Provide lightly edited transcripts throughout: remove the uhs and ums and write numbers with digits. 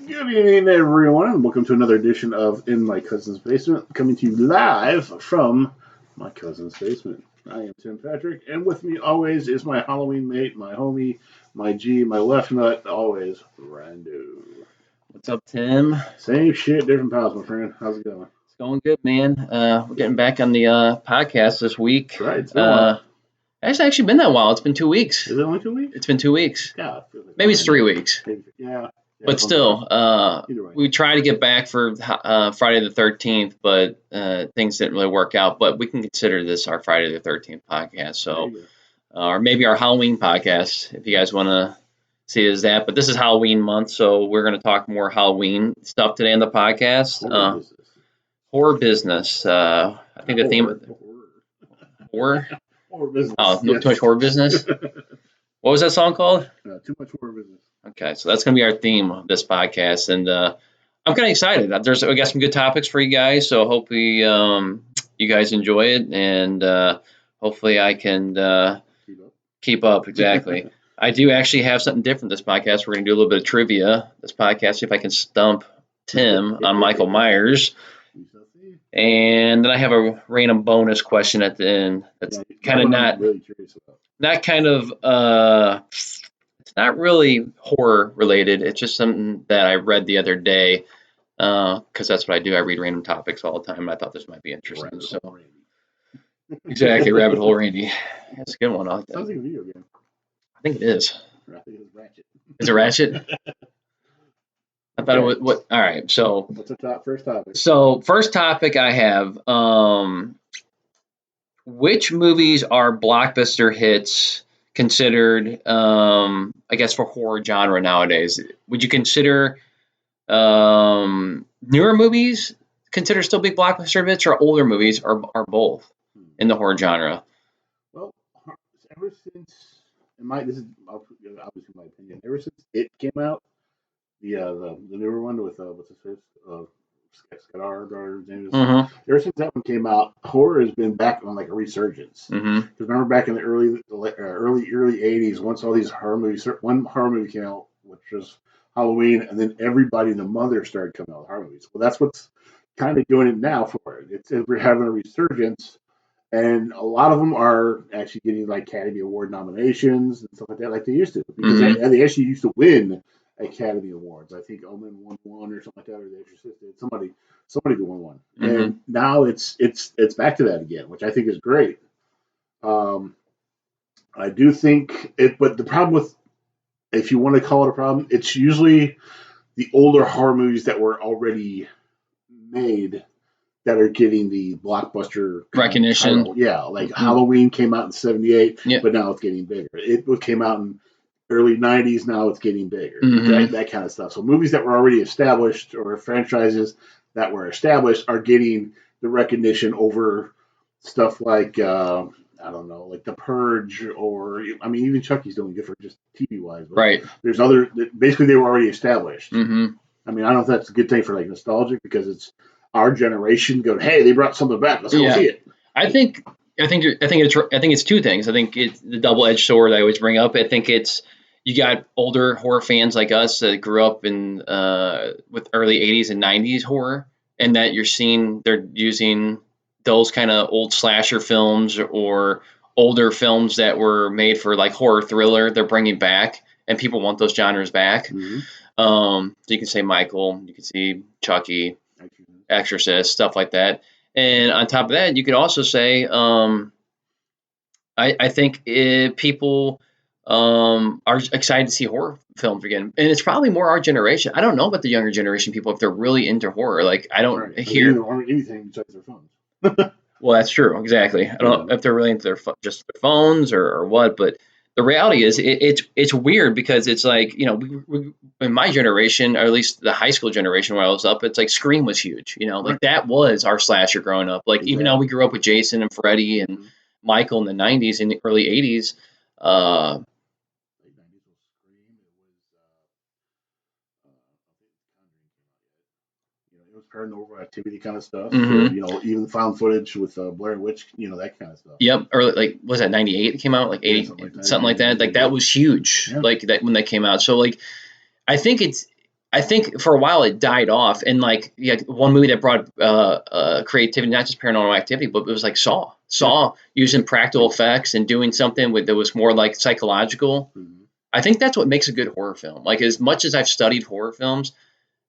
Good evening, everyone, and welcome to another edition of In My Cousin's Basement, coming to you live from my cousin's basement. I am Tim Patrick, and with me always is my Halloween mate, my homie, my G, my left nut, always, Rando. What's up, Tim? Same shit, different pals, my friend. How's it going? It's going good, man. We're getting back on the podcast this week. That's right, it's been a while. It's actually been that while. It's been 2 weeks. Is it only 2 weeks? It's been 2 weeks. Yeah, it feels like Maybe it's longer 3 than weeks. that. Yeah. But still, Either way. we try to get back for Friday the 13th, but things didn't really work out. But we can consider this our Friday the 13th podcast. There So, you go. or maybe our Halloween podcast, if you guys want to see it as that. But this is Halloween month, so we're going to talk more Halloween stuff today on the podcast. Horror business. Horror business. I think the theme horror. Horror business. Oh, no, yes. too much horror business. What was that song called? Too much horror business. Okay, so that's going to be our theme of this podcast, and I'm kind of excited. We got some good topics for you guys, so hopefully you guys enjoy it, and hopefully I can keep up. Exactly. I do actually have something different this podcast. We're going to do a little bit of trivia this podcast, see if I can stump Tim on Michael Myers. We shall see. And then I have a random bonus question at the end. That's Yeah, kind of I'm not really curious about. it's not really horror related. It's just something that I read the other day because that's what I do. I read random topics all the time. And I thought this might be interesting. Rabbit So hole Randy. exactly, Rabbit Hole Randy. That's a good one. I like Sounds that. like a video game. I think it is. I think it's Ratchet. Is it Ratchet? I thought it was what. All right. So What's the first topic? first topic I have. Which movies are blockbuster hits considered, I guess, for horror genre nowadays? Would you consider newer movies consider still big blockbuster hits, or older movies, or both in the horror genre? Well, ever since this is obviously my opinion. Ever since it came out, the newer one with what's his face, Skadar, or James. Mm-hmm. Ever since that one came out, horror has been back on like a resurgence. Mm-hmm. Because remember back in the early '80s, once all these horror movies, one horror movie came out, which was Halloween, and then everybody and the mother started coming out with horror movies. Well, that's what's kind of doing it now for it. We're having a resurgence, and a lot of them are actually getting like Academy Award nominations and stuff like that, like they used to, because they actually used to win Academy Awards. I think Omen won one or something like that, or The Exorcist did. Somebody won one, and now it's back to that again, which I think is great. I do think it, but the problem with, if you want to call it a problem, it's usually the older horror movies that were already made that are getting the blockbuster Recognition. title. Yeah, like Halloween came out in '78, Yep. but now it's getting bigger. It came out in early '90s, now it's getting bigger. That kind of stuff. So movies that were already established, or franchises that were established, are getting the recognition over stuff like I don't know, like The Purge, or I mean, even Chucky's doing good for just TV wise. Right. There's other. Basically, they were already established. Mm-hmm. I mean, I don't know if that's a good thing for like nostalgic, because it's our generation going, hey, they brought something back. Let's go see it. I think it's two things. I think it's the double-edged sword I always bring up. I think it's you got older horror fans like us that grew up in with early '80s and '90s horror, and that they're using those kind of old slasher films or older films that were made for like horror thriller. They're bringing back, and people want those genres back. Mm-hmm. So you can say Michael, you can see Chucky, Exorcist, stuff like that. And on top of that, you could also say, I think people are excited to see horror films again. And it's probably more our generation. I don't know about the younger generation people, if they're really into horror. Like, I don't hear. They aren't anything besides their phones. Well, that's true. Exactly. I don't know if they're really into just their phones or what, but the reality is it's weird, because it's like, we in my generation, or at least the high school generation where I was up, it's like Scream was huge, like that was our slasher growing up. Like, even though we grew up with Jason and Freddy and Michael in the '90s and the early '80s, it was paranormal activity kind of stuff. Mhm. Or, even found footage with Blair Witch, that kind of stuff. Yep. Or like, was that '98 it came out? Like 80, something like that. Like, that was huge. Yeah. Like that when that came out. So like, I think I think for a while it died off, and like you had one movie that brought creativity, not just Paranormal Activity, but it was like Saw. Yeah. Saw using practical effects and doing something that was more like psychological. Mhm. I think that's what makes a good horror film. Like as much as I've studied horror films,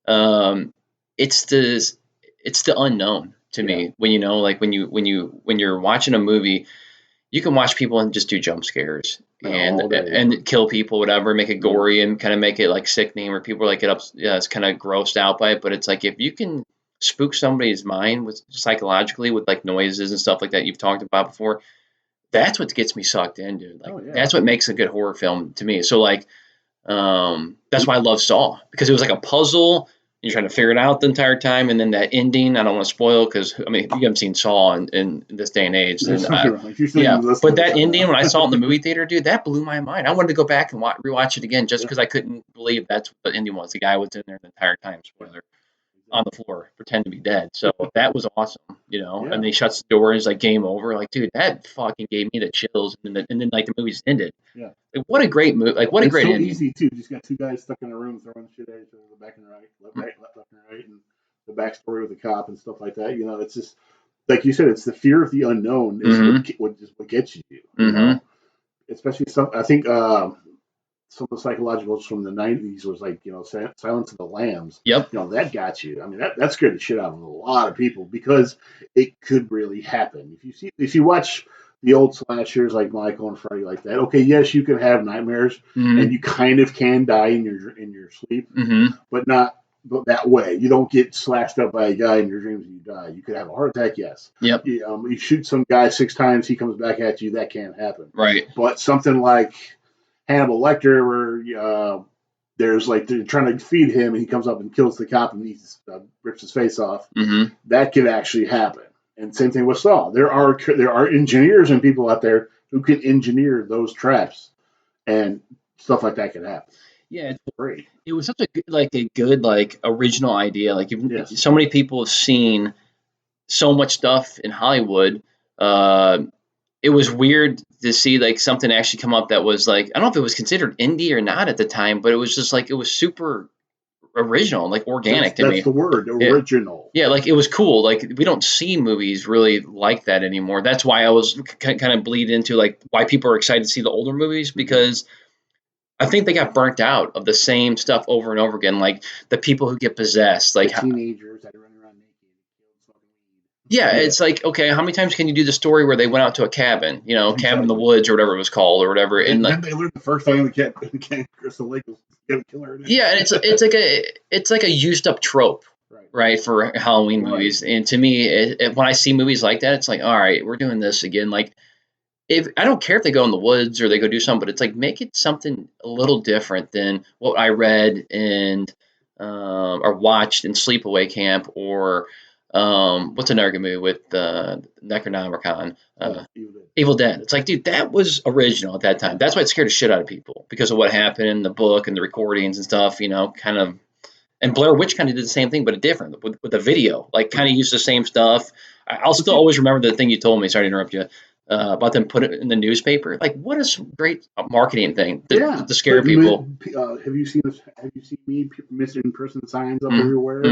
um, it's the unknown to Yeah. me. When like when you're watching a movie, you can watch people and just do jump scares Yeah, all day. and kill people, whatever, make it gory and kind of make it like sickening, where people like it's kind of grossed out by it. But it's like if you can spook somebody's mind with psychologically with like noises and stuff like that you've talked about before, that's what gets me sucked in, dude. Like that's what makes a good horror film to me. So like that's why I love Saw, because it was like a puzzle. You're trying to figure it out the entire time, and then that ending. I don't want to spoil because I mean you haven't seen Saw in this day and age. There's Then something wrong. yeah, but that ending when I saw it in the movie theater, dude, that blew my mind. I wanted to go back and rewatch it again just because I couldn't believe that's what the ending was. The guy was in there the entire time. Spoiler. On the floor, pretend to be dead. So that was awesome, And then he shuts the door and he's like, game over. Like, dude, that fucking gave me the chills. And then like the movie's ended. Yeah. Like, what a great movie. Like, what a great ending. It's so easy, too. Just got two guys stuck in a room throwing shit at each other, the back and right, left and right, and the backstory with the cop and stuff like that. It's just, like you said, it's the fear of the unknown is what gets you. Especially I think some of the psychologicals from the 90s was like, Silence of the Lambs. Yep. That got you. I mean, that scared the shit out of a lot of people because it could really happen. If you watch the old slashers like Michael and Freddy like that, okay, yes, you can have nightmares and you kind of can die in your sleep, but not that way. You don't get slashed up by a guy in your dreams and you die. You could have a heart attack, yes. Yep. You shoot some guy 6 times, he comes back at you, that can't happen. Right. But something like Hannibal Lecter, where there's like they're trying to feed him, and he comes up and kills the cop and rips his face off. That could actually happen. And same thing with Saw. There are engineers and people out there who can engineer those traps, and stuff like that can happen. Yeah, it's great. It was such a good original idea. Like so many people have seen so much stuff in Hollywood. It was weird to see like something actually come up that was like, I don't know if it was considered indie or not at the time, but it was just like it was super original, like organic to me. That's the word, original. Yeah, like it was cool. Like we don't see movies really like that anymore. That's why I was kind of bleed into like why people are excited to see the older movies, because I think they got burnt out of the same stuff over and over again, like the people who get possessed, like the teenagers that run around naked. Yeah, it's like, okay, how many times can you do the story where they went out to a cabin, cabin in the woods or whatever it was called or whatever, and then they learned the first time the Crystal Lake was gonna kill her. Yeah, and it's like a used up trope, right, for Halloween movies. And to me, when I see movies like that, it's like, all right, we're doing this again. Like, if I don't care if they go in the woods or they go do something, but it's like make it something a little different than what I read and or watched in Sleepaway Camp or. What's another good movie with Necronomicon? Evil Dead. It's like, dude, that was original at that time. That's why it scared the shit out of people because of what happened in the book and the recordings and stuff. Kind of. And Blair Witch kind of did the same thing, but different with the video. Like, kind of used the same stuff. I'll still always remember the thing you told me. Sorry to interrupt you. About them put it in the newspaper. Like, what a great marketing thing to scare people. Have you seen me missing person signs up everywhere?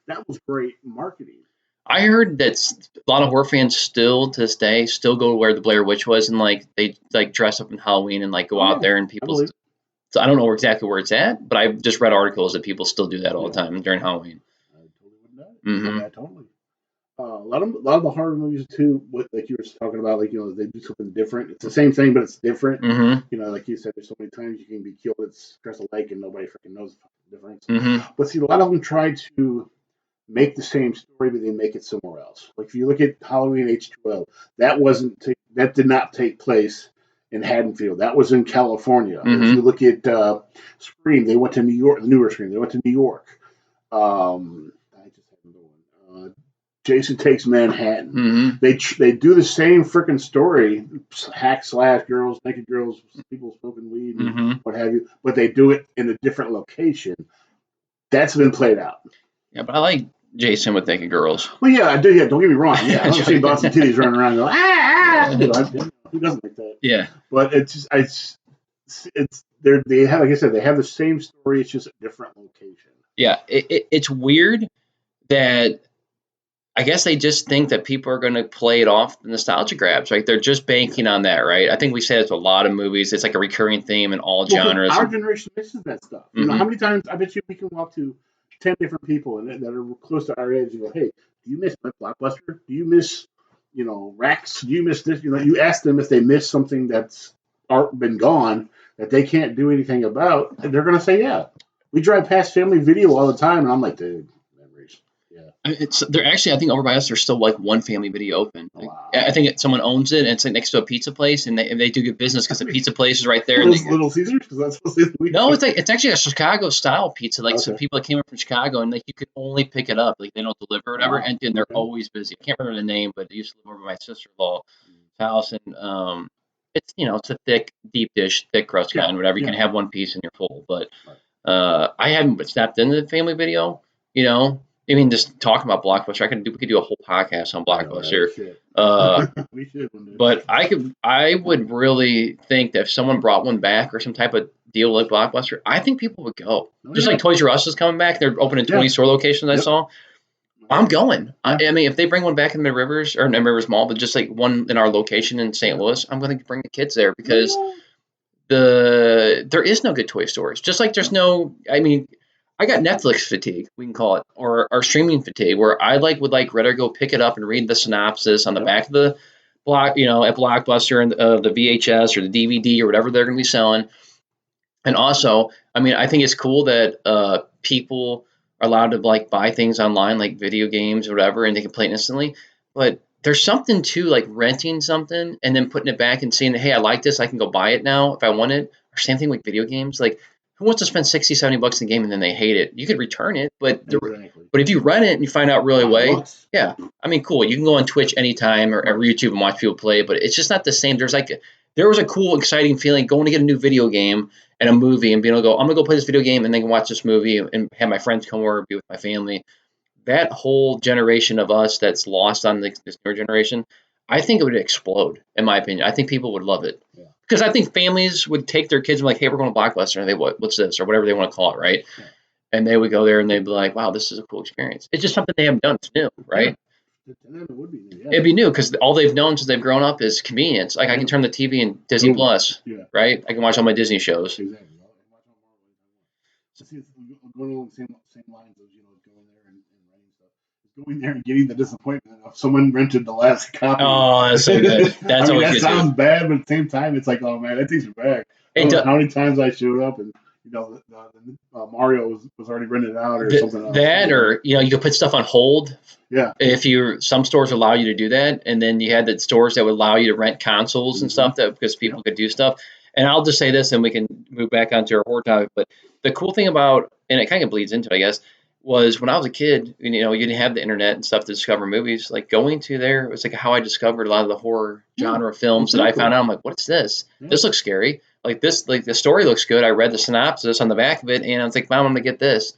That was great marketing. I heard that a lot of horror fans still to this day still go where the Blair Witch was and like they like dress up in Halloween and like go out there and people. So I don't know exactly where it's at, but I've just read articles that people still do that all the time during Halloween. I totally wouldn't know. Yeah, totally. A lot of the horror movies too, like you were talking about, like they do something different. It's the same thing, but it's different. Like you said, there's so many times you can be killed at Crystal Lake and nobody freaking knows the difference. But see, a lot of them try to make the same story, but they make it somewhere else. Like if you look at Halloween H2O, that did not take place in Haddonfield. That was in California. If you look at Scream, they went to New York. The newer Scream, they went to New York. Jason Takes Manhattan. They do the same freaking story, hack slash girls, naked girls, people smoking weed, and what have you, but they do it in a different location. That's been played out. Yeah, but I like Jason with naked girls. Well, yeah, I do. Yeah, don't get me wrong. Yeah, I don't see Boston titties running around going, who doesn't like that? Yeah, but it's they have, like I said, they have the same story. It's just a different location. Yeah, it's weird that I guess they just think that people are going to play it off the nostalgia grabs, right? They're just banking on that, right? I think we say it's a lot of movies. It's like a recurring theme in all genres. Our generation misses that stuff. You know, how many times I bet you we can walk to 10 different people that are close to our age and go, hey, do you miss Blockbuster? Do you miss, Rex? Do you miss this? You ask them if they miss something that's been gone that they can't do anything about, and they're going to say, yeah. We drive past Family Video all the time, and I'm like, dude, memories. Yeah. They're actually, I think over by us, there's still like one Family Video open. Wow. I think someone owns it, and it's like next to a pizza place, and they do good business because the pizza place is right there. Little Caesars? Because that's supposed to be. No, it's actually a Chicago style pizza. Like some people that came up from Chicago, and like you could only pick it up, like they don't deliver or whatever, and they're always busy. I can't remember the name, but I used to live over by my sister-in-law's house, and it's it's a thick, deep dish, thick crust kind, whatever. You can have one piece and you're full, but. I haven't stepped into the Family Video, I mean, just talking about Blockbuster, we could do a whole podcast on Blockbuster. We should one day. But I would really think that if someone brought one back or some type of deal like Blockbuster, I think people would go. Just like Toys R Us is coming back, they're opening 20 store locations. I saw. I'm going. I mean, if they bring one back in Mid Rivers or Mid Rivers Mall, but just like one in our location in St. Louis, I'm going to bring the kids there because. There is no good toy stores. Just like there's no, I mean, I got Netflix fatigue, we can call it, or streaming fatigue, where I would rather go pick it up and read the synopsis on the back of the block, at Blockbuster and the VHS or the DVD or whatever they're going to be selling. And also, I mean, I think it's cool that people are allowed to buy things online, like video games or whatever, and they can play it instantly. But there's something to renting something and then putting it back and saying, hey, I like this. I can go buy it now if I want it. Or same thing with video games. Like, who wants to spend $60, $70 in a game and then they hate it? You could return it, but but if you rent it and you find out really away, yeah, I mean, cool. You can go on Twitch anytime or YouTube and watch people play, but it's just not the same. There was a cool, exciting feeling going to get a new video game and a movie and being able to go, I'm going to go play this video game and then watch this movie and have my friends come over and be with my family. That whole generation of us that's lost on this newer generation, I think it would explode, in my opinion. I think people would love it. Because I think families would take their kids and be like, hey, we're going to Blockbuster. And they, what's this? Or whatever they want to call it, right? Yeah. And they would go there and they'd be like, wow, this is a cool experience. It's just something they haven't done. It's new, right? Yeah. It would be new, It'd be new because all they've known since they've grown up is convenience. Like I can turn the TV in Disney Plus, right? I can watch all my Disney shows. Exactly. Going along the same lines of going there and renting stuff. Going there and getting the disappointment of someone rented the last copy. Oh, that's so good. That's always good. That sounds bad, but at the same time, it's like, oh man, that takes me back. How many times I showed up and Mario was already rented out or something else. That or you could put stuff on hold. Yeah. If some stores allow you to do that, and then you had the stores that would allow you to rent consoles and stuff because people could do stuff. And I'll just say this, and we can move back onto our horror topic. But the cool thing about, and it kind of bleeds into it, I guess, was when I was a kid, you didn't have the internet and stuff to discover movies. Like going to there, it was like how I discovered a lot of the horror genre films that I found out. I'm like, what's this? This looks scary. Like this, like the story looks good. I read the synopsis on the back of it, and I was like, Mom, I'm gonna get this.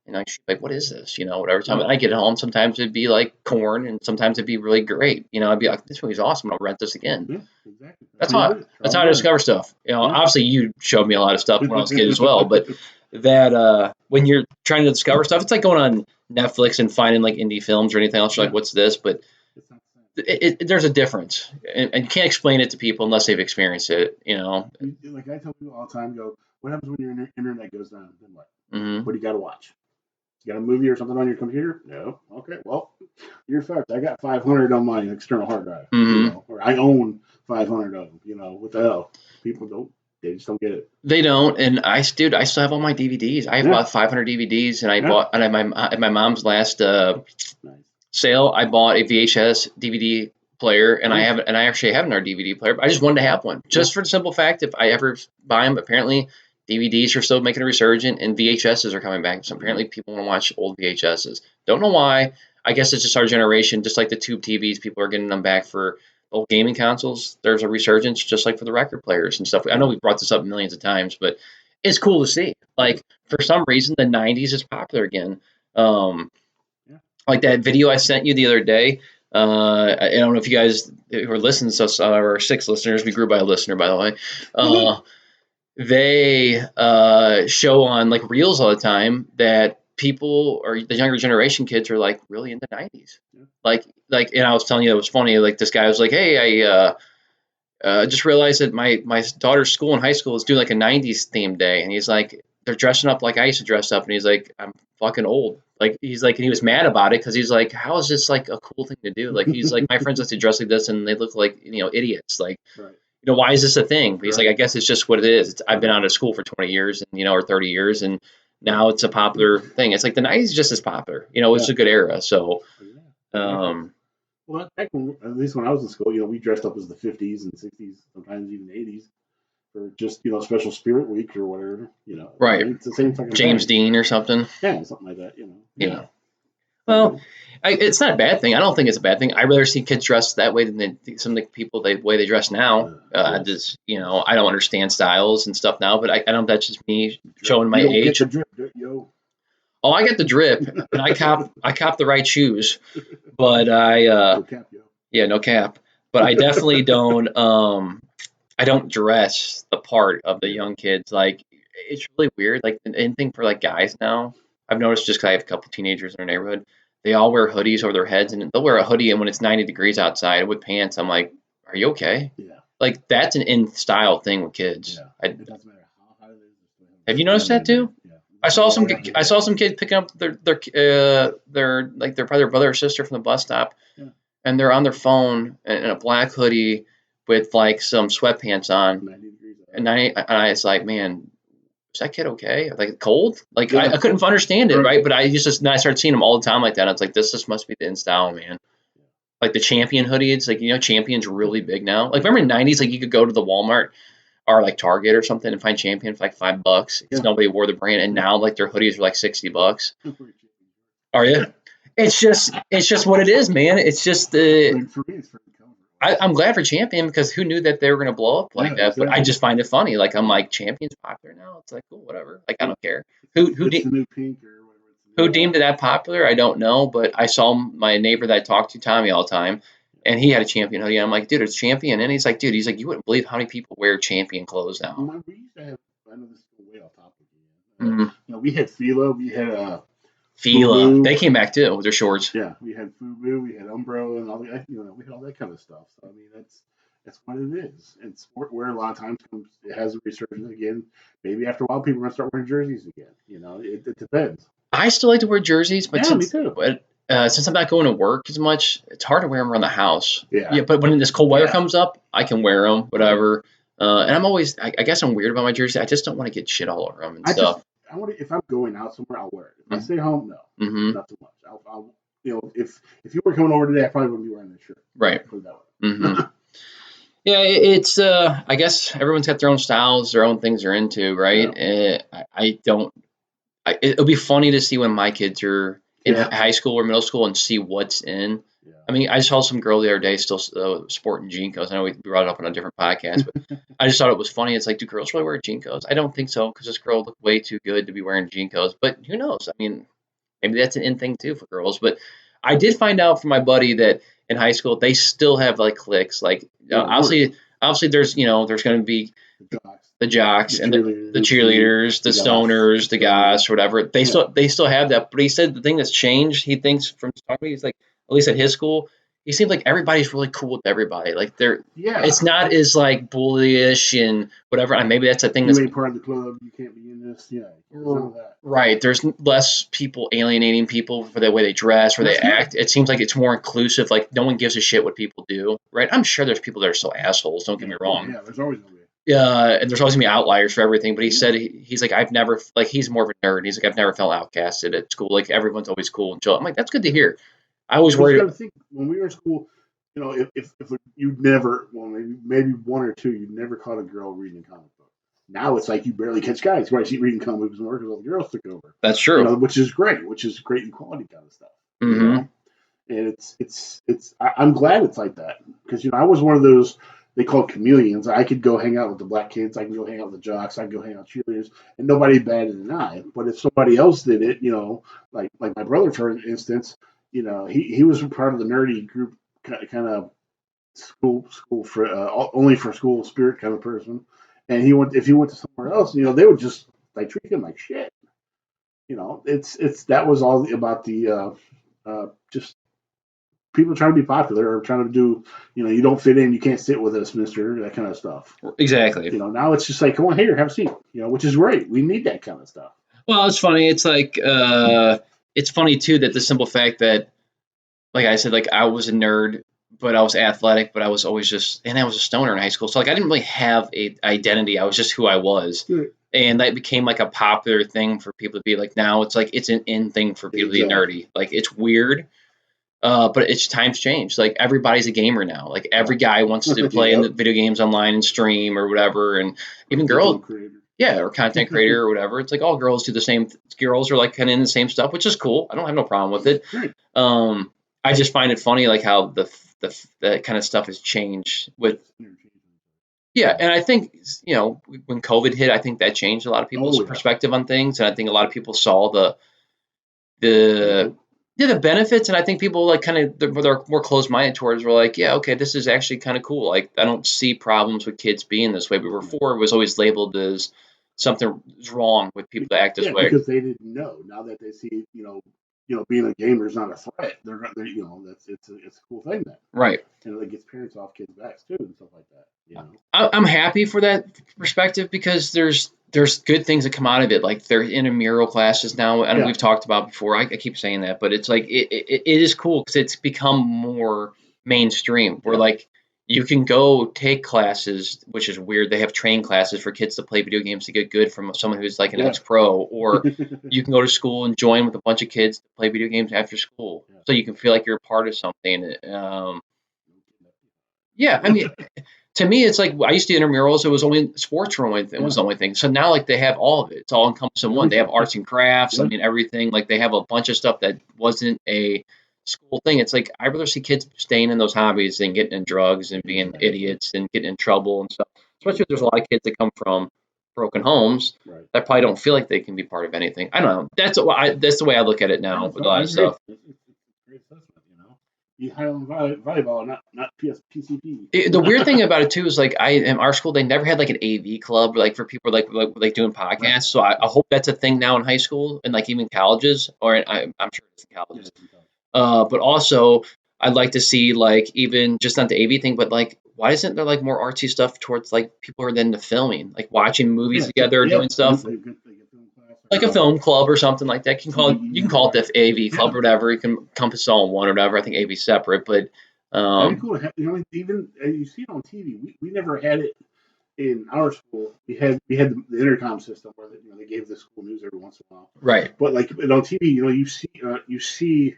And she's like, what is this? Whatever time I get home, sometimes it'd be like corn, and sometimes it'd be really great. I'd be like, this movie's awesome. I'll rent this again. Yeah, exactly. That's how I discover stuff. Obviously you showed me a lot of stuff when I was a kid as well, but that when you're trying to discover stuff, it's like going on Netflix and finding like indie films or anything else. You're like, what's this? But there's a difference, and you can't explain it to people unless they've experienced it. Like I tell people all the time, what happens when your internet goes down? Then what? Mm-hmm. What do you got to watch? You got a movie or something on your computer? No. Okay. Well, you're fucked. I got 500 on my external hard drive. Or I own 500 of them. What the hell? People don't. They just don't get it. They don't. And I still have all my DVDs. I have about 500 DVDs, and I bought at my mom's last sale. I bought a VHS DVD player, and I actually have another DVD player. But I just wanted to have one, just for the simple fact if I ever buy them. Apparently, DVDs are still making a resurgence, and VHSs are coming back. So apparently, people want to watch old VHSs. Don't know why. I guess it's just our generation. Just like the tube TVs, people are getting them back for old gaming consoles. There's a resurgence, just like for the record players and stuff. I know we've brought this up millions of times, but it's cool to see. Like for some reason, the '90s is popular again. Like that video I sent you the other day. I don't know if you guys who are listening to us are 6 listeners. We grew by a listener, by the way. they show on like reels all the time that people or the younger generation kids are like really into 90s. Yeah. And I was telling you it was funny. Like this guy was like, "Hey, I just realized that my daughter's school in high school is doing like a 90s theme day," and he's like, "They're dressing up like I used to dress up," and he's like, "I'm fucking old." Like he's like, and he was mad about it because he's like, "How is this like a cool thing to do?" Like he's like, "My friends used to dress like this and they look like idiots." Like Right. why is this a thing? But he's Right. like, I guess it's just what it is. I've been out of school for 20 years and, or 30 years, and now it's a popular thing. It's like the 90s is just as popular. It's a good era. So, well, back when, at least when I was in school, we dressed up as the 50s and 60s, sometimes even 80s, for just special spirit week or whatever. Right. It's the same fucking James thing. Dean or something. Yeah, something like that. Yeah. Well, it's not a bad thing. I don't think it's a bad thing. I'd rather see kids dressed that way than some of the people the way they dress now. Yes. I don't understand styles and stuff now, but I don't. That's just me showing my You don't age. Get the drip, yo. Oh, I get the drip, and I cop the right shoes, but No cap, yo. yeah, no cap. But I definitely don't. I don't dress the part of the young kids. Like it's really weird. Like anything for like guys now. I've noticed just 'cause I have a couple teenagers in our neighborhood. They all wear hoodies over their heads, and they'll wear a hoodie, and when it's 90 degrees outside with pants, I'm like, "Are you okay?" Yeah. Like that's an in style thing with kids. Yeah. It doesn't matter how hot it is. Have you noticed that too? Yeah. I saw some kids picking up their like their probably their brother or sister from the bus stop, and they're on their phone in a black hoodie with like some sweatpants on, 90 degrees out. and I was like, man, is that kid okay? Like cold? Like I couldn't understand it, right? But I started seeing them all the time like that. And it's like this must be the in style, man. Like the Champion hoodie, it's like Champion's really big now. Like remember in the 90s, like you could go to the Walmart or like Target or something and find Champion for like $5 because nobody wore the brand, and now like their hoodies are like $60. Are you? It's just what it is, man. It's just for me, it's pretty comfortable. I'm glad for Champion because who knew that they were going to blow up like that? Exactly. But I just find it funny. Like I'm like Champion's popular now. It's like cool, whatever. Like I don't care. Who the new pink or whatever. Who deemed it that popular? I don't know, but I saw my neighbor that I talked to, Tommy, all the time, and he had a Champion hoodie. I'm like, dude, it's Champion, and he's like, you wouldn't believe how many people wear Champion clothes now. We used to have. I know this is way off topic. We had Fila. We had Fila. Fubu. They came back too with their shorts. Yeah, we had Fubu, we had Umbro, and all that. We had all that kind of stuff. So I mean, that's what it is. And sportwear a lot of times it has a resurgence again. Maybe after a while, people are gonna start wearing jerseys again. It depends. I still like to wear jerseys, but me too. Since I'm not going to work as much, it's hard to wear them around the house. Yeah. But when this cold weather comes up, I can wear them, whatever. And I'm always, I guess I'm weird about my jersey. I just don't want to get shit all over them and stuff. If I'm going out somewhere, I'll wear it. If I stay home, no, not too much. I'll if you were coming over today, I probably wouldn't be wearing that shirt. Right. Put it that way. Yeah, it's I guess everyone's got their own styles, their own things they're into, right? Yeah. It'll be funny to see when my kids are in high school or middle school and see what's in. Yeah. I mean, I saw some girl the other day still sporting JNCOs. I know we brought it up on a different podcast, but I just thought it was funny. It's like, do girls really wear JNCOs? I don't think so because this girl looked way too good to be wearing JNCOs. But who knows? I mean, maybe that's an in thing too for girls. But I did find out from my buddy that in high school they still have like cliques. Like obviously there's there's going to be the jocks and the cheerleaders, the stoners, the guys, whatever. They still have that. But he said the thing that's changed, he thinks from talking, he's like, at least at his school, he seems like everybody's really cool with everybody. Like it's not as like bullyish and whatever. And maybe that's a thing. You ain't part of the club. You can't be in this. Yeah. Right. There's less people alienating people for the way they dress or they act. It seems like it's more inclusive. Like no one gives a shit what people do. Right. I'm sure there's people that are so assholes. Don't get me wrong. Yeah. There's always. And there's always gonna be outliers for everything. But he said he's like I've never like he's more of a nerd. He's like I've never felt outcasted at school. Like everyone's always cool and chill. I'm like that's good to hear. I always worried. You got to think when we were in school, if you never, maybe one or two, you never caught a girl reading a comic book. Now it's like you barely catch guys. Right? She's reading comic books more because all the girls took over. That's true. Which is great. Which is great in quality kind of stuff. Mm-hmm. And I'm glad it's like that because I was one of those. They call it chameleons. I could go hang out with the black kids. I can go hang out with the jocks. I can go hang out with cheerleaders, and nobody batted an eye. But if somebody else did it, like my brother, for instance, he was part of the nerdy group, kind of school for only for school spirit kind of person, and if he went to somewhere else, they would just like treat him like shit. It's that was all about the just people trying to be popular or trying to do, you don't fit in, you can't sit with us, mister, that kind of stuff. Exactly. Now it's just like, come on here, have a seat, which is great. We need that kind of stuff. Well, it's funny. It's like it's funny too that the simple fact that, like I said, like I was a nerd, but I was athletic, but I was always and I was a stoner in high school. So like I didn't really have a identity. I was just who I was. Right. And that became like a popular thing for people to be like, now it's like it's an in thing for people to be nerdy. Like it's weird. But it's times changed. Like everybody's a gamer now. Like every guy wants to play in the video games online and stream or whatever. And even girls, or content creator or whatever. It's like all girls do the same. Girls are like kind of in the same stuff, which is cool. I don't have no problem with it. Right. I just find it funny, like how the kind of stuff has changed with. Yeah, and I think when COVID hit, I think that changed a lot of people's perspective on things, and I think a lot of people saw the benefits, and I think people like kind of they're more closed-minded towards were like, yeah, okay, this is actually kind of cool. Like I don't see problems with kids being this way, but before it was always labeled as something is wrong with people that act this way because they didn't know. Now that they see, being a gamer is not a threat. They're it's a cool thing then. Right. And it gets parents off kids' backs too and stuff like that. I'm happy for that perspective because there's good things that come out of it. Like they're intramural classes now, and we've talked about before. I keep saying that, but it's like it is cool because it's become more mainstream. Where like you can go take classes, which is weird. They have training classes for kids to play video games to get good from someone who's like an ex-pro, or you can go to school and join with a bunch of kids to play video games after school, so you can feel like you're a part of something. I mean. To me, it's like I used to do intramurals. It was only sports were only was the only thing. So now, like they have all of it. It's all encompassing one. They have arts and crafts. I mean, everything. Like they have a bunch of stuff that wasn't a school thing. It's like I'd rather see kids staying in those hobbies than getting in drugs and being idiots and getting in trouble and stuff. Especially if there's a lot of kids that come from broken homes that probably don't feel like they can be part of anything. I don't know. That's the way I look at it now with a lot of stuff. Highland volleyball, not PCP. The weird thing about it too is like in our school they never had like an AV club like for people like doing podcasts. Right. So I hope that's a thing now in high school and like even colleges, or I'm sure it's in colleges. But also I'd like to see like even just not the AV thing, but like why isn't there like more artsy stuff towards like people who are into filming, like watching movies together, doing stuff. Like a film club or something like that. You can call it the AV club or whatever. You can encompass all in one or whatever. I think AV is separate, but that'd be cool to have, even you see it on TV. We never had it in our school. We had the intercom system where they gave the school news every once in a while. Right. But like on TV, you see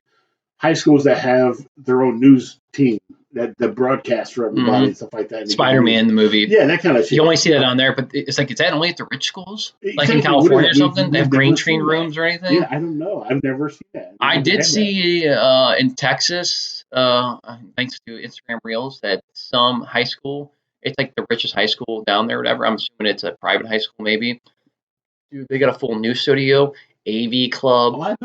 high schools that have their own news team that broadcast for everybody and stuff like that. Spider-Man, the movie. Yeah, that kind of shit. You only see that on there, but it's like, is that only at the rich schools? Like in California or something? They have green screen rooms or anything? Yeah, I don't know. I've never seen that. I did see in Texas, thanks to Instagram Reels, that some high school, it's like the richest high school down there or whatever. I'm assuming it's a private high school maybe. Dude, they got a full news studio, AV club,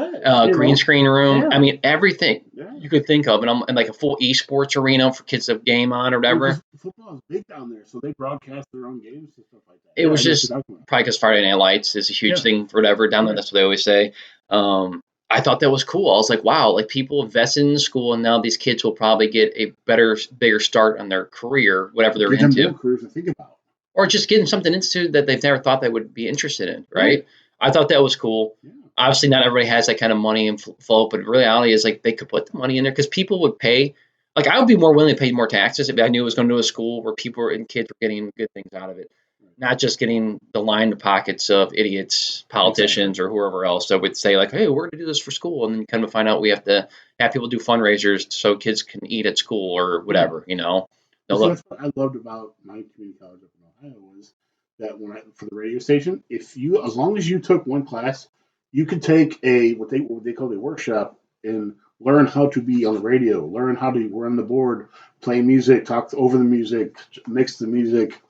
green screen room. Yeah. I mean, everything you could think of, and like a full esports arena for kids to game on or whatever. Football is big down there, so they broadcast their own games and stuff like that. It was just probably because Friday Night Lights is a huge thing for whatever down there. That's what they always say. I thought that was cool. I was like, wow, like people invested in the school, and now these kids will probably get a bigger start on their career, whatever they're into. Careers to think about. Or just getting something into that they've never thought they would be interested in, right? I thought that was cool. Yeah. Obviously, not everybody has that kind of money and flow, but the reality is like they could put the money in there because people would pay. Like I would be more willing to pay more taxes if I knew it was going to a school where people and kids were getting good things out of it, not just getting the line the pockets of idiots, politicians, or whoever else that would say like, "Hey, we're going to do this for school," and then you kind of find out we have to have people do fundraisers so kids can eat at school or whatever, So that's what I loved about my community college up in Ohio was that for the radio station, as long as you took one class, you could take what they call a workshop and learn how to be on the radio, learn how to run the board, play music, talk over the music, mix the music,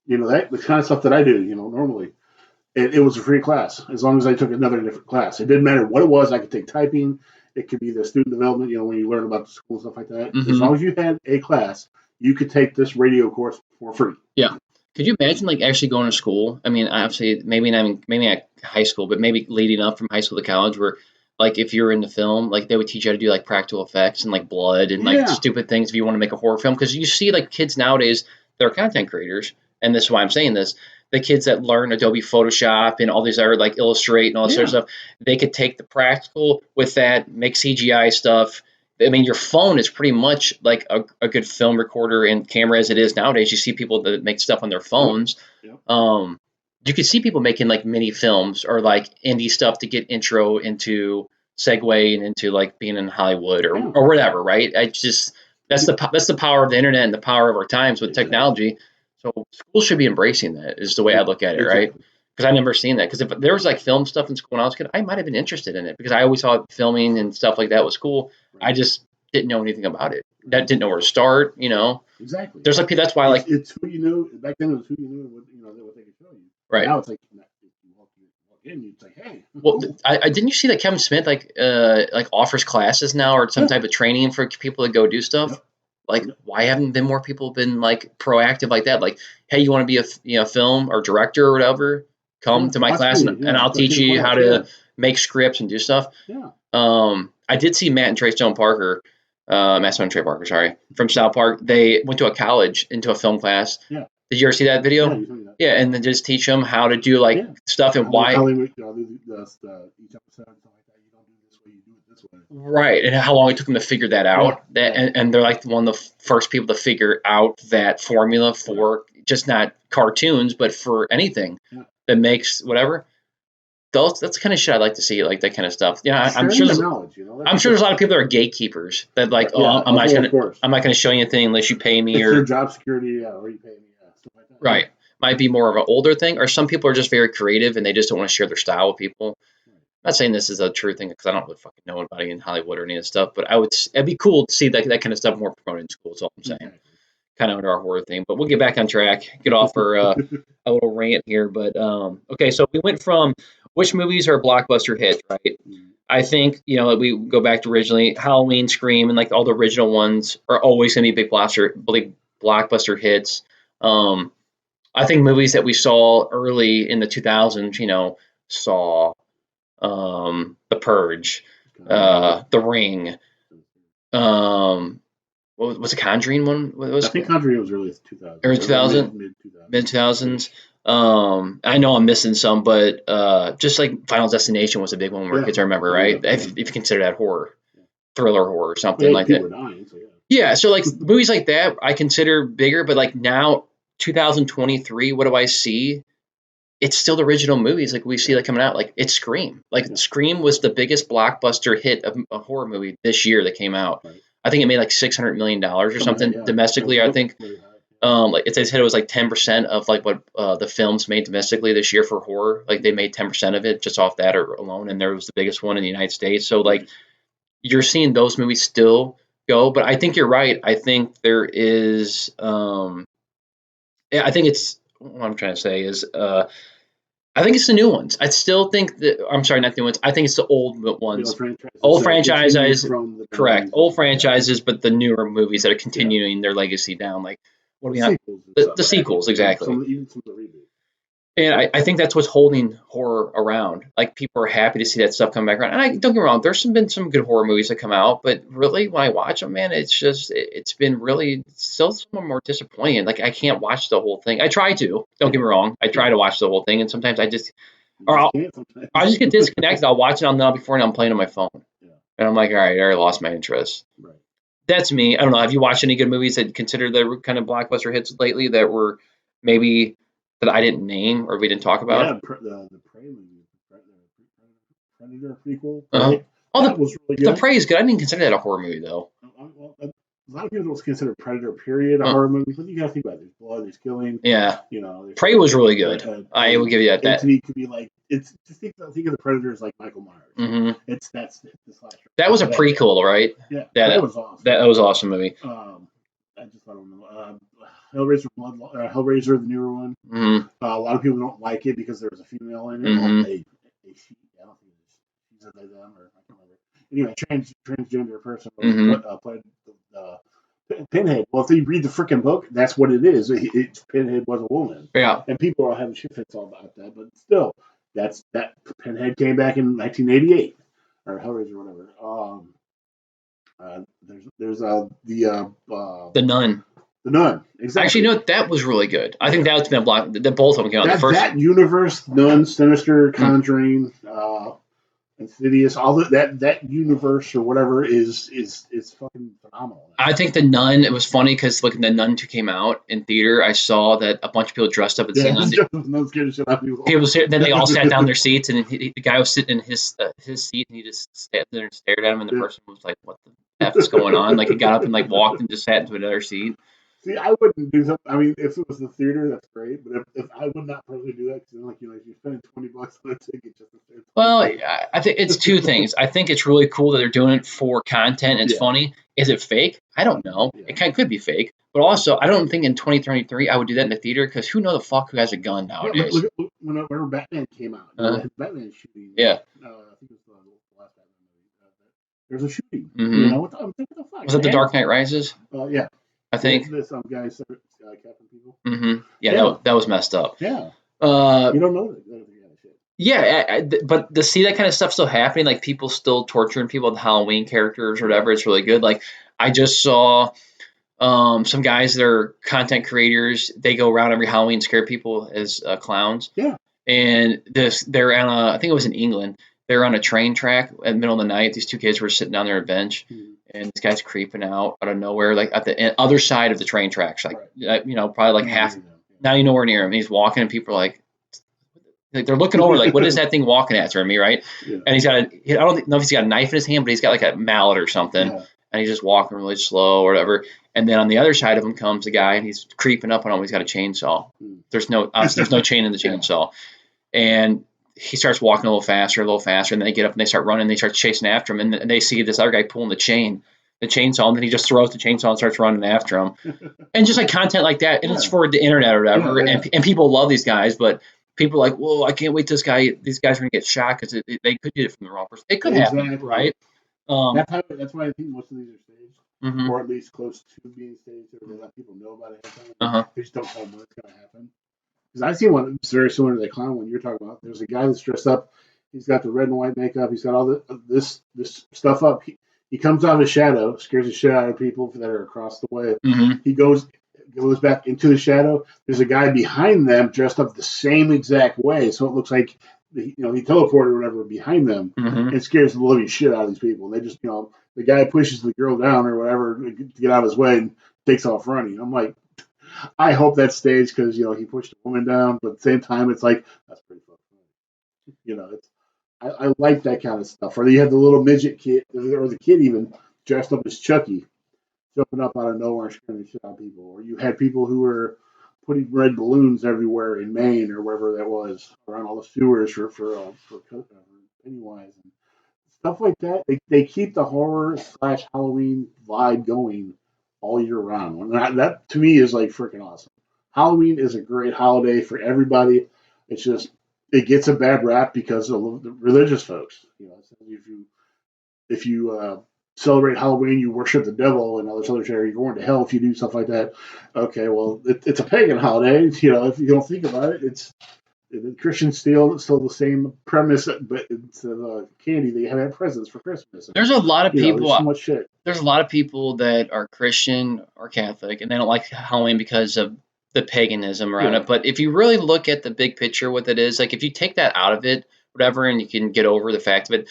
that the kind of stuff that I do, normally. It was a free class as long as I took another different class. It didn't matter what it was. I could take typing. It could be the student development, when you learn about the school and stuff like that. Mm-hmm. As long as you had a class, you could take this radio course for free. Yeah. Could you imagine like actually going to school? I mean, obviously, maybe not high school, but maybe leading up from high school to college, where like if you're into film, like they would teach you how to do like practical effects and like blood and like Yeah, stupid things if you want to make a horror film. Because you see like kids nowadays, they're content creators, and this is why I'm saying this. The kids that learn Adobe Photoshop and all these other like Illustrate and all this other yeah, stuff, they could take the practical with that, make CGI stuff. I mean, your phone is pretty much like a good film recorder and camera as it is nowadays. You see people that make stuff on their yep, phones. yep, Um, you could see people making like mini films or like indie stuff to get intro into segue and into like being in Hollywood yeah, or whatever, right? I just yeah, that's the power of the internet and the power of our times with exactly, technology. So schools should be embracing that is the way I look at it, right? exactly. Because I never seen that. Because if there was like film stuff in school when I was a kid, I might have been interested in it because I always thought filming and stuff like that was cool. Right, I just didn't know anything about it. right, That didn't know where to start. exactly. There's like that's why like It's who you knew back then. It was who you knew and what what they could show you. right. Now it's like if you walk in, you'd say, "Hey, Well, cool." I didn't you see that Kevin Smith like offers classes now or some Yeah, type of training for people to go do stuff? yep, Like, yep. why haven't been more people been like proactive like that? Like, hey, you want to be a film or director or whatever? Come Yeah, to my watch class me. and Yeah, I'll go teach take a you how class. Yeah, to make scripts and do stuff. yeah, I did see Matt and Trey Stone Parker, Matt Stone and Trey Parker, sorry, from South Park. They went to a college into a film class. yeah, Did you ever see that yeah. video? You told me that. Yeah, and then just teach them how to do like Yeah, stuff and how why. they make each episode and stuff like that. You don't do it this way. You do it this way. Right, and how long it took them to figure that Yeah, out. That yeah, and they're like one of the first people to figure out that formula right. for just not cartoons, but for anything Yeah, that makes whatever. That's the kind of shit I like to see, like that kind of stuff. Yeah, sharing the knowledge. I'm sure there's a lot of people that are gatekeepers that like, right, oh, yeah. Oh, of course. I'm not gonna show you anything unless you pay me It's their or job security. Yeah, or you pay me. Yeah, stuff like that. Yeah, right. Might be more of an older thing, or some people are just very creative and they just don't want to share their style with people. right. I'm not saying this is a true thing because I don't really fucking know anybody in Hollywood or any of this stuff, but it'd be cool to see that kind of stuff more promoted in school. That's all I'm saying. Exactly. Kind of under our horror thing, but we'll get back on track. Get off our a little rant here, but okay. So we went from which movies are blockbuster hits, right? Mm, I think we go back to originally Halloween, Scream, and like all the original ones are always going to be big blockbuster hits. Um, I think movies that we saw early in the 2000s, Saw, The Purge, Conjuring. The Ring, um, what was the Conjuring one? What I was think Conjuring was really 2000 early or 2000, mid 2000. mid 2000s? I know I'm missing some, but just like Final Destination was a big one where Yeah. kids, I remember, Oh yeah. right? Yeah. If you consider that horror, Yeah. thriller horror, Well, something yeah, like people that. were dying, so yeah. Yeah, so like movies like that, I consider bigger, but like now, 2023, what do I see? It's still the original movies like we see Yeah. like coming out. Like it's Scream. Like Yeah. Scream was the biggest blockbuster hit of a horror movie this year that came out. Right. I think it made like $600 million or Something like something that, yeah. domestically. I think Very high. like it said it was like 10% of like what the films made domestically this year for horror. Like they made 10% of it just off that or alone, and there was the biggest one in the United States. So like Right. you're seeing those movies still go, but I think you're right. I think there is yeah, I think it's what I'm trying to say is I think it's the new ones. I still think that I'm sorry, not the new ones. I think it's the old The old ones. franchises Old that continue franchises, from the correct. 90s and Old stuff like that. franchises, but the newer movies that are Yeah. continuing their legacy down. Like what do The we have? sequels and The stuff like that. sequels, exactly. Even some of the reboots. And I think that's what's holding horror around. Like people are happy to see that stuff come back around. And don't get me wrong, been some good horror movies that come out, but really when I watch them, man, it's been really still some of them more disappointing. Like I can't watch the whole thing. I try to. Don't get me wrong, I try to watch the whole thing, and sometimes You or just I'll, can't sometimes. I just get disconnected. I'll watch it on the before and I'm playing on my phone, Yeah. and I'm like, all right, I already lost my interest. Right. That's me. I don't know. Have you watched any good movies that consider the kind of blockbuster hits lately that were maybe that I didn't name or we didn't talk about? Yeah. The Prey movie, Predator prequel. Uh-huh. Prey. Oh, That was really the good. Prey is good. I didn't consider that a horror movie though. Well, a lot of people don't consider Predator period a Uh, horror movie, but you gotta think about it. There's blood, there's killing. yeah, There's Prey was really good. I will give you that. entity could be like it's just think of the Predator as like Michael Myers. Hmm. That's the slasher. That was a prequel, right? Yeah, That that was awesome. that was an awesome movie. I just don't know. Hellraiser, Hellraiser, the newer one. Hmm. A lot of people don't like it because there was a female in it. Mhm. She, I don't think she's a they them or I can't remember. Anyway, transgender person Mhm. played the Pinhead. Well, if you read the freaking book, that's what it is. Pinhead was a woman, Yeah. and people are having shit fits all about that. But still, that Pinhead came back in 1988 or Hellraiser or whatever. The Nun. The Nun. Exactly. Actually, you know, that was really good. I think that's been a block. That both of them came out. The first. That universe, Nun, Sinister, Conjuring, Insidious, all that universe or whatever is fucking phenomenal. I think The Nun, it was funny because when The Nun 2 came out in theater, I saw that a bunch of people dressed up as the Nun. Then they all sat down in their seats, and the guy was sitting in his seat, and he just sat there and stared at him, and the person was like, "What the F is going on?" Like, he got up and like walked and just sat into another seat. See, I wouldn't do something. I mean, if it was the theater, that's great. But if I would not personally do that, because if you're spending $20 on a ticket just to stay. Well, I think it's two things. I think it's really cool that they're doing it for content. It's funny. Is it fake? I don't know. Yeah. It could be fake. But also, I don't think in 2023 I would do that in the theater because who knows the fuck who has a gun nowadays. Yeah, look, whenever Batman came out, Batman shooting. Yeah. I think it was the last Batman movie. There's a shooting. Mm-hmm. What the fuck? Was it The Dark Knight Rises? Yeah. I think. There's some guys, Captain people. Mm-hmm. Yeah. That was messed up. Yeah. You don't know that. Yeah, but to see that kind of stuff still happening, like people still torturing people with Halloween characters or whatever, it's really good. Like I just saw some guys that are content creators. They go around every Halloween and scare people as clowns. Yeah. And they're on I think it was in England. They're on a train track in the middle of the night. These two kids were sitting down there on a bench, and this guy's creeping out of nowhere, like at the other side of the train tracks, like probably like half, not even nowhere near him. And he's walking, and people are like they're looking over, like, what is that thing walking after me, right? Yeah. And he's got I don't know if he's got a knife in his hand, but he's got like a mallet or something, and he's just walking really slow or whatever. And then on the other side of him comes a guy, and he's creeping up on him. He's got a chainsaw. There's no chain in the chainsaw, and he starts walking a little faster, and then they get up and they start running. And they start chasing after him, and they see this other guy pulling the chainsaw, and then he just throws the chainsaw and starts running after him. And just like content like that, and it's for the internet or whatever, and people love these guys, but people are like, whoa, I can't wait these guys are going to get shot because they could get it from the wrong person. It could happen, right? That's why I think most of these are staged, or at least close to being staged, or they let people know about it ahead of time. They just don't tell them when it's going to happen. Because I've seen one very similar to the clown one you're talking about. There's a guy that's dressed up. He's got the red and white makeup. He's got all this stuff up. He comes out of the shadow, scares the shit out of people that are across the way. He goes back into the shadow. There's a guy behind them dressed up the same exact way, so it looks like he teleported or whatever behind them, and scares the living shit out of these people. And they just the guy pushes the girl down or whatever to get out of his way and takes off running. I'm like, I hope that's staged because he pushed a woman down, but at the same time it's like that's pretty fucking funny. I like that kind of stuff. Or you have the little midget kid or the kid even dressed up as Chucky, jumping up out of nowhere and scaring the shit out of people. Or you had people who were putting red balloons everywhere in Maine or wherever that was around all the sewers for Pennywise and stuff like that. They keep the horror / Halloween vibe going all year round. And that to me is like freaking awesome. Halloween is a great holiday for everybody. It's just it gets a bad rap because of the religious folks. If you celebrate Halloween, you worship the devil and all this other shit, you're going to hell if you do stuff like that. Okay, well, it's a pagan holiday. If you don't think about it, the Christians still the same premise, but instead of candy, they have presents for Christmas. There's a lot of people. There's so much shit. There's a lot of people that are Christian or Catholic, and they don't like Halloween because of the paganism around it. But if you really look at the big picture, what it is, like if you take that out of it, whatever, and you can get over the fact of it,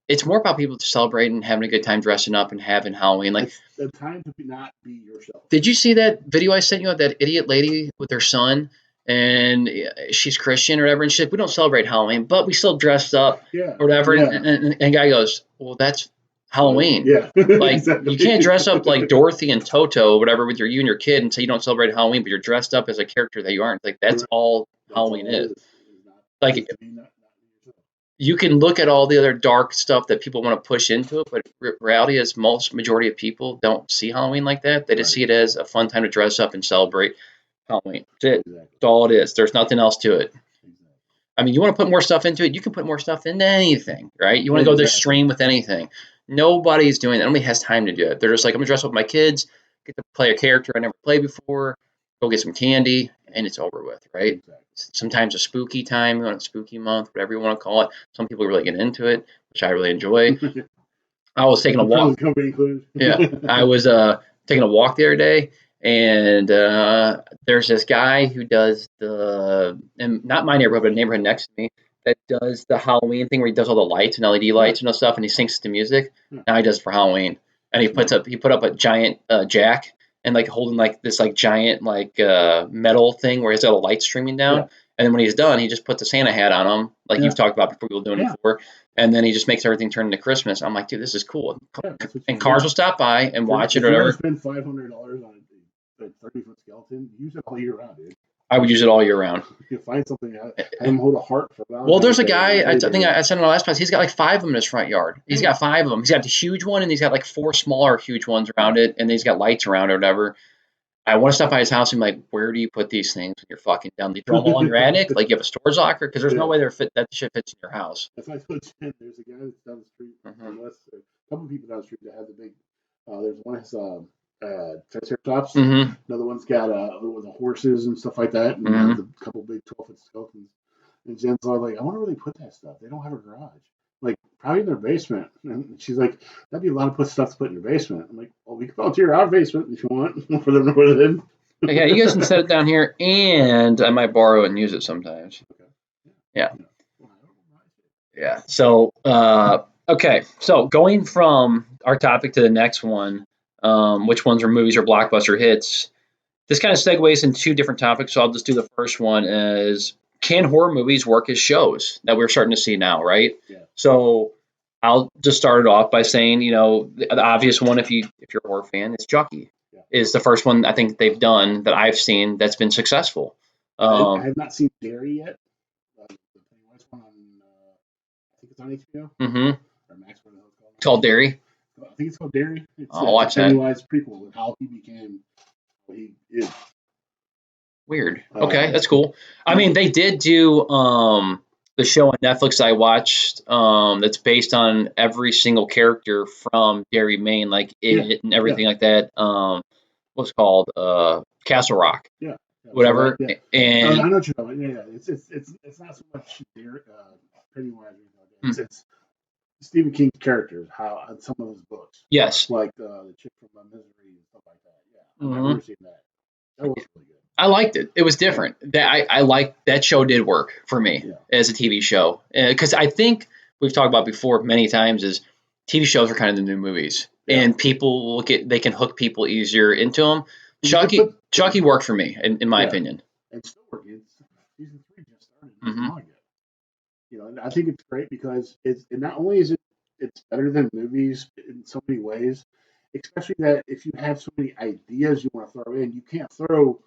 it's more about people celebrating and having a good time dressing up and having Halloween. Like it's the time to not be yourself. Did you see that video I sent you of that idiot lady with her son? And she's Christian or whatever, and she's like, we don't celebrate Halloween, but we still dressed up or whatever. Yeah. And the guy goes, well, that's Halloween. Yeah. Like exactly. You can't dress up like Dorothy and Toto or whatever with you and your kid and say you don't celebrate Halloween, but you're dressed up as a character that you aren't. Like that's all Halloween is. Like you can look at all the other dark stuff that people want to push into it, but reality is majority of people don't see Halloween like that. They just see it as a fun time to dress up and celebrate Halloween. That's it. Exactly. That's all it is. There's nothing else to it. Exactly. I mean, you want to put more stuff into it, you can put more stuff into anything, right? You want to go this extreme with anything. Nobody's doing that. Nobody has time to do it. They're just like, I'm going to dress up with my kids, get to play a character I never played before, go get some candy, and it's over with, right? Exactly. Sometimes a spooky time, a spooky month, whatever you want to call it. Some people really get into it, which I really enjoy. I was taking a walk. Company included. Yeah, I was taking a walk the other day, and there's this guy who does and not my neighborhood, but a neighborhood next to me, that does the Halloween thing where he does all the lights and LED lights and all stuff, and he syncs the music. Now he does it for Halloween, and he put up a giant jack and like holding like this like giant like metal thing where he's got a light streaming down. Yeah. And then when he's done, he just puts a Santa hat on him, like you've talked about before, people doing it before. And then he just makes everything turn into Christmas. I'm like, dude, this is cool. And cars will stop by and watch it or whatever. If you spend $500 on a 30-foot skeleton, use it all year round, dude. I would use it all year round. You find something, have him hold a heart for Valentine's Well, there's a Day, guy, I think I said in the last podcast, he's got like 5 of them in his front yard. He's got 5 of them. He's got the huge one, and he's got like 4 smaller huge ones around it, and then he's got lights around it or whatever. I want to stop by his house and be like, where do you put these things when you're fucking done? Do you throw them all in your attic? Like you have a storage locker? Because there's no way that shit fits in your house. That's why I told Jen, there's a guy that's down the street, a couple people down the street that have the big, there's one that has Triceratops, another one's got the horses and stuff like that, and a couple big 12-foot skeletons. And Jen's all like, I wonder where they put that stuff. They don't have a garage. Like, probably in their basement. And she's like, that'd be a lot of stuff to put in your basement. I'm like, well, we can volunteer our basement if you want for them to put it in. Yeah, you guys can set it down here, and I might borrow it and use it sometimes. Okay. Yeah. So, okay. So going from our topic to the next one, which ones are movies or blockbuster hits, this kind of segues in 2 different topics. So I'll just do the first one as, can horror movies work as shows that we're starting to see now, right? Yeah. So I'll just start it off by saying, the obvious one, if you're a horror fan, is Chucky. Yeah. Is the first one I think they've done that I've seen that's been successful. I have not seen Derry yet. The Pennywise one on, I think it's on HBO. Or Max, what it's called. It's called Derry. I think it's called Derry. I'll watch that. Pennywise prequel and how he became what he is. Weird. Okay, that's cool. I mean, they did do the show on Netflix I watched that's based on every single character from Derry, Maine, like it and everything like that. What's it called? Castle Rock. Yeah. Whatever. Yeah. And I know what you're talking about. Yeah. It's not so much Pennywise. It's Stephen King's characters, how on some of his books. Yes. Like the chick from Misery and stuff like that. Yeah. I've never seen that. That was really good. I liked it. It was different. I liked that show. Did work for me as a TV show, because I think we've talked about before many times is TV shows are kind of the new movies, and people they can hook people easier into them. Chucky worked for me in my opinion. And still working. Season 3 just started. And I think it's great because it not only is it's better than movies in so many ways, especially that if you have so many ideas you want to throw in, you can't throw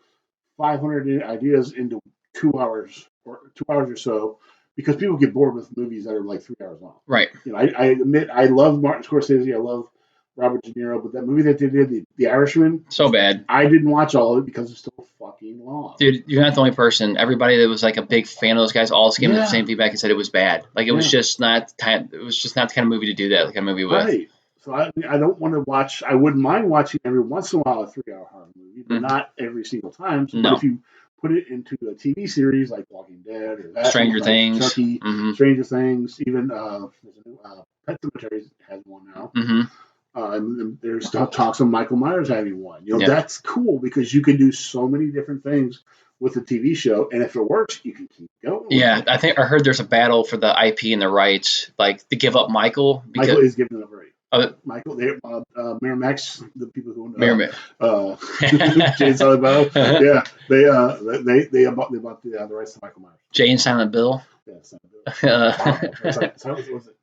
500 ideas into 2 hours or so, because people get bored with movies that are like 3 hours long. Right. I admit I love Martin Scorsese, I love Robert De Niro, but that movie that they did, The Irishman, so bad. I didn't watch all of it because it's so fucking long. Dude, you're not the only person. Everybody that was like a big fan of those guys all gave me the same feedback and said it was bad. Like it was just not time. It was just not the kind of movie to do that. The kind of movie with. Right. So I don't want to watch. I wouldn't mind watching every once in a while a 3-hour horror movie, but not every single time. So if you put it into a TV series like Walking Dead or that, Stranger Things, Chucky, Stranger Things, even Pet Sematary has one now. And there's talks of Michael Myers having one. That's cool because you can do so many different things with a TV show, and if it works, you can keep going. Yeah, I heard there's a battle for the IP and the rights, like to give up Michael. Because, Michael is giving up right. Michael, Miramax, the people who own Jay and Silent Bill, they bought the rights to Michael Myers. Jay and Silent Bill. Yeah, Silent Bill. What was it?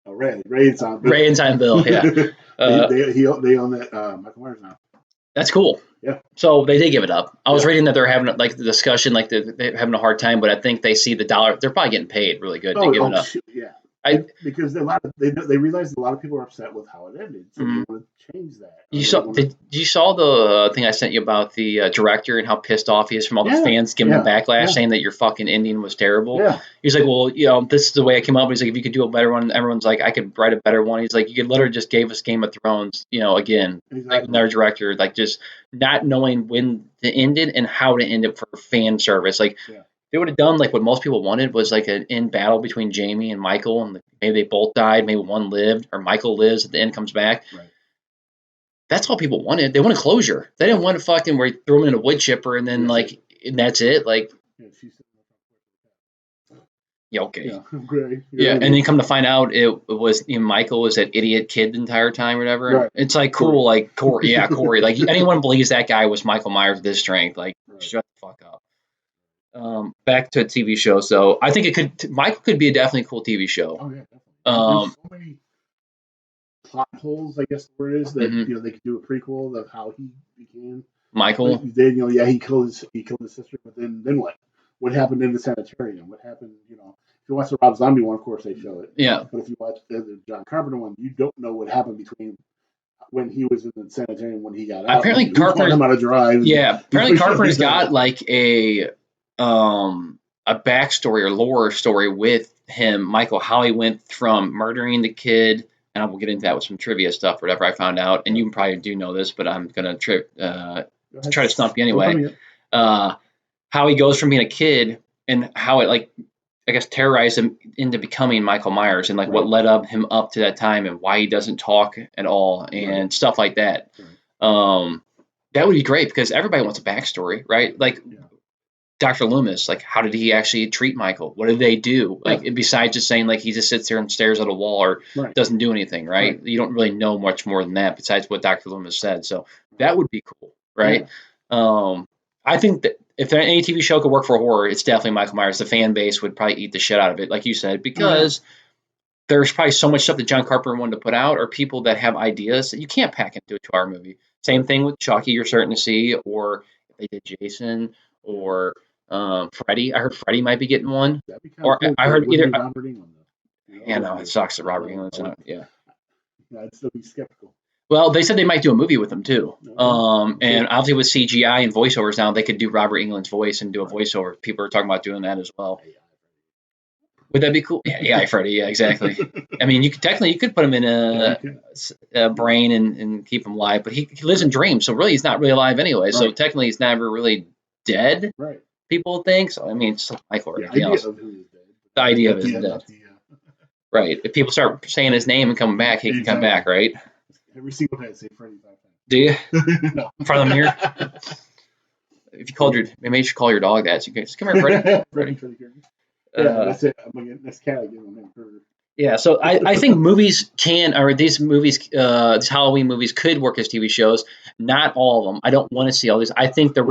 Ray and Silent Bill. Ray and Silent Bill. Yeah. they own that Michael Myers now. That's cool. Yeah. So they did give it up. I was reading that they're having like the discussion, like they're having a hard time, but I think they see the dollar. They're probably getting paid really good to give it up. Yeah. because they realized a lot of people are upset with how it ended, so they want to change that. You saw the thing I sent you about the director and how pissed off he is from all the fans giving him backlash, saying that your fucking ending was terrible. Yeah. He's like, well, this is the way I came up. He's like, if you could do a better one, everyone's like, I could write a better one. He's like, you could literally just gave us Game of Thrones, again, like another director, like just not knowing when to end it and how to end it for fan service, like. Yeah. They would have done like what most people wanted was like an end battle between Jaime and Michael, and maybe they both died, maybe one lived, or Michael lives at the end, comes back. Right. That's all people wanted. They wanted closure. They didn't want to fucking where you throw him in a wood chipper and then and that's it. Like, yeah, okay, yeah, and then come to find out it was Michael was that idiot kid the entire time or whatever. Right. It's like cool, like Corey, Corey. Like anyone believes that guy was Michael Myers with this strength. Like, shut the fuck up. Back to a TV show. So I think Michael could be a definitely cool TV show. Oh yeah, definitely. There's so many plot holes, I guess the word is, that they could do a prequel of how he became Michael. Then he killed his sister, but then what? What happened in the sanitarium? What happened? If you watch the Rob Zombie one, of course they show it. Yeah. But if you watch the John Carpenter one, you don't know what happened between when he was in the sanitarium when he got out. Apparently Carpenter him out of drive. Yeah. Apparently Carpenter's got like a backstory or lore story with him, Michael, how he went from murdering the kid, and I will get into that with some trivia stuff, whatever I found out. And you probably do know this, but I'm gonna try to stump you anyway. How he goes from being a kid and how it I guess terrorized him into becoming Michael Myers, and what led him up to that time, and why he doesn't talk at all, and stuff like that. That would be great because everybody wants a backstory, right? Like. Yeah. Dr. Loomis, how did he actually treat Michael? What did they do? Besides just saying he just sits there and stares at a wall or doesn't do anything, right? You don't really know much more than that besides what Dr. Loomis said. So that would be cool, right? Yeah. I think that if any TV show could work for horror, it's definitely Michael Myers. The fan base would probably eat the shit out of it, like you said, because there's probably so much stuff that John Carpenter wanted to put out, or people that have ideas that you can't pack into a 2-hour movie. Same thing with Chucky, you're starting to see, or if they did Jason, or Freddy. I heard Freddy might be getting one. Or cool. I heard either. Robert Englund, no, it sucks that Robert Englund's not. Yeah, I'd still be skeptical. Well, they said they might do a movie with him too. And obviously with CGI and voiceovers now, they could do Robert Englund's voice and do a voiceover. People are talking about doing that as well. Would that be cool? Yeah, AI Freddy. Yeah, exactly. I mean, you could put him in a brain and keep him alive, but he lives in dreams, so really he's not really alive anyway. Right. So technically he's never really dead. Right. People think so. I mean, it's like Michael or anything else. The idea of it is dead. Right. If people start saying his name and coming back, he can come back, right? Every single day, I say Freddy 5 times. Do you? No. In front of the mirror? If you maybe you should call your dog that. So you can just come here, Freddy. Freddy. Yeah, that's it. That's cat. I give him Freddy. Yeah, so I think these Halloween movies could work as TV shows. Not all of them. I don't want to see all these. I think the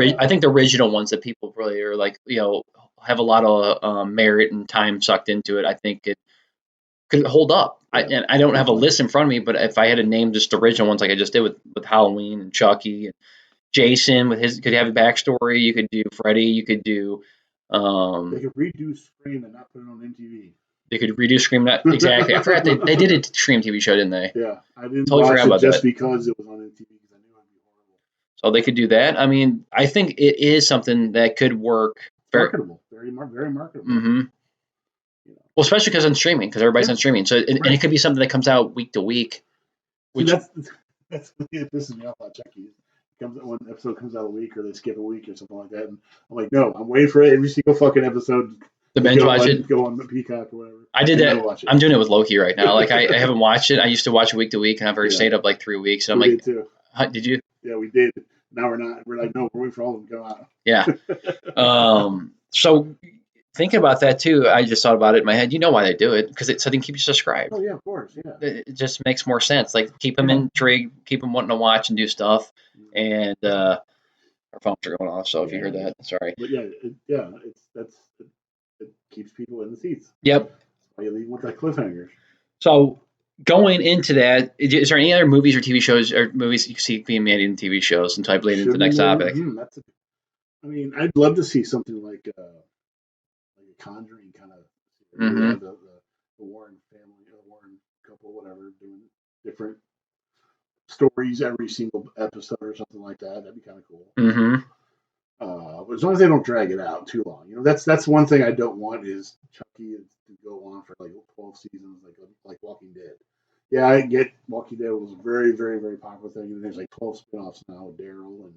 original ones that people really are have a lot of merit and time sucked into it. I think it could hold up. And I don't have a list in front of me, but if I had to name just the original ones like I just did with Halloween and Chucky and Jason could have a backstory. You could do Freddy. You could do. They could redo Scream and not put it on MTV. They could redo Scream. Not exactly. I forgot they did a Scream TV show, didn't they? Yeah, I didn't watch it just because it was on MTV because I knew it would be horrible. So they could do that. I mean, I think it is something that could work. Marketable, very marketable. Mm-hmm. Well, especially because on streaming, because everybody's on streaming. So and it could be something that comes out week to week. Which that's it pisses me off about Chucky. One episode comes out a week, or they skip a week, or something like that. And I'm like, no, I'm waiting for every single fucking episode. The binge watch it. Go on Peacock or whatever. I did that. I'm doing it with Loki right now. I haven't watched it. I used to watch it week to week, and I've already stayed up 3 weeks. And I'm did too. Did you? Yeah, we did. Now we're not. We're like, no, we're waiting for all of them to come out. Yeah. So thinking about that too, I just thought about it in my head. You know why they do it? Because it's something to keep you subscribed. Oh yeah, of course. Yeah. It just makes more sense. Keep them intrigued, keep them wanting to watch and do stuff. And our phones are going off, so if you heard that, sorry. But it keeps people in the seats. Yep. That's why you leave with that cliffhanger. So going into that, is there any other movies or TV shows or movies you see being made in TV shows until I bleed into the next topic? I'd love to see something like a Conjuring kind of. Warren family, the Warren couple, whatever, doing different stories every single episode or something like that. That'd be kind of cool. Mm-hmm. But as long as they don't drag it out too long, that's one thing I don't want is Chucky to go on for like 12 seasons, like Walking Dead. Yeah, I get Walking Dead was a very, very, very popular thing, and there's like 12 spin-offs now with Daryl and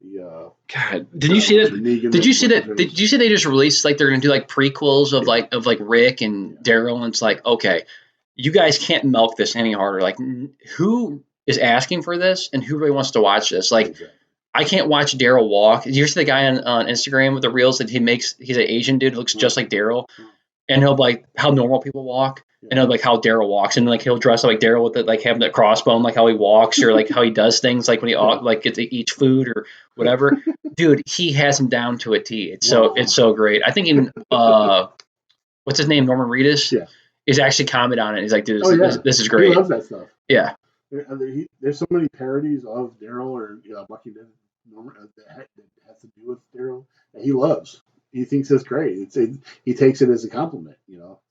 the. God, did you see that? Did you see that? Did you see they just released like they're gonna do like prequels of like Rick and Daryl, and it's like, okay, you guys can't milk this any harder. Like, who is asking for this, and who really wants to watch this? Like, Exactly. I can't watch Daryl walk. Did you see the guy on Instagram with the reels that he makes? He's an Asian dude, looks just like Daryl, and he'll be like how normal people walk, and he'll be like how Daryl walks, and like he'll dress up like Daryl with it, like having that crossbone, like how he walks or like how he does things, like when he like gets to eat food or whatever. Dude, he has him down to a T. It's so great. I think even what's his name, Norman Reedus, is actually commented on it. He's like, dude, this is great. He loves that stuff. Yeah. There's so many parodies of Daryl or Bucky that has to do with Daryl that he loves. He thinks it's great. He takes it as a compliment.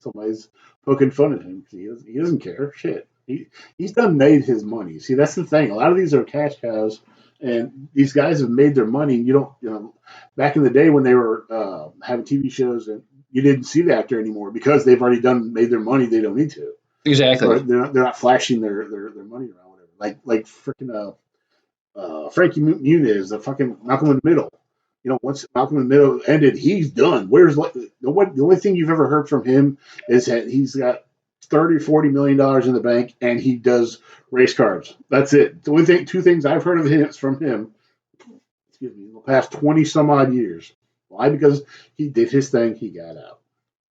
Somebody's poking fun at him because he doesn't care. Shit, he's done made his money. See, that's the thing. A lot of these are cash cows, and these guys have made their money. You don't, back in the day when they were having TV shows, and you didn't see the actor anymore because they've already made their money. They don't need to. Exactly. Or they're not flashing their money around, whatever. Like freaking Frankie Muniz, the fucking Malcolm in the Middle. Once Malcolm in the Middle ended, he's done. The only thing you've ever heard from him is that he's got $30-40 million in the bank and he does race cars. That's it. The only two things I've heard from him, in the past 20 some odd years. Why? Because he did his thing. He got out.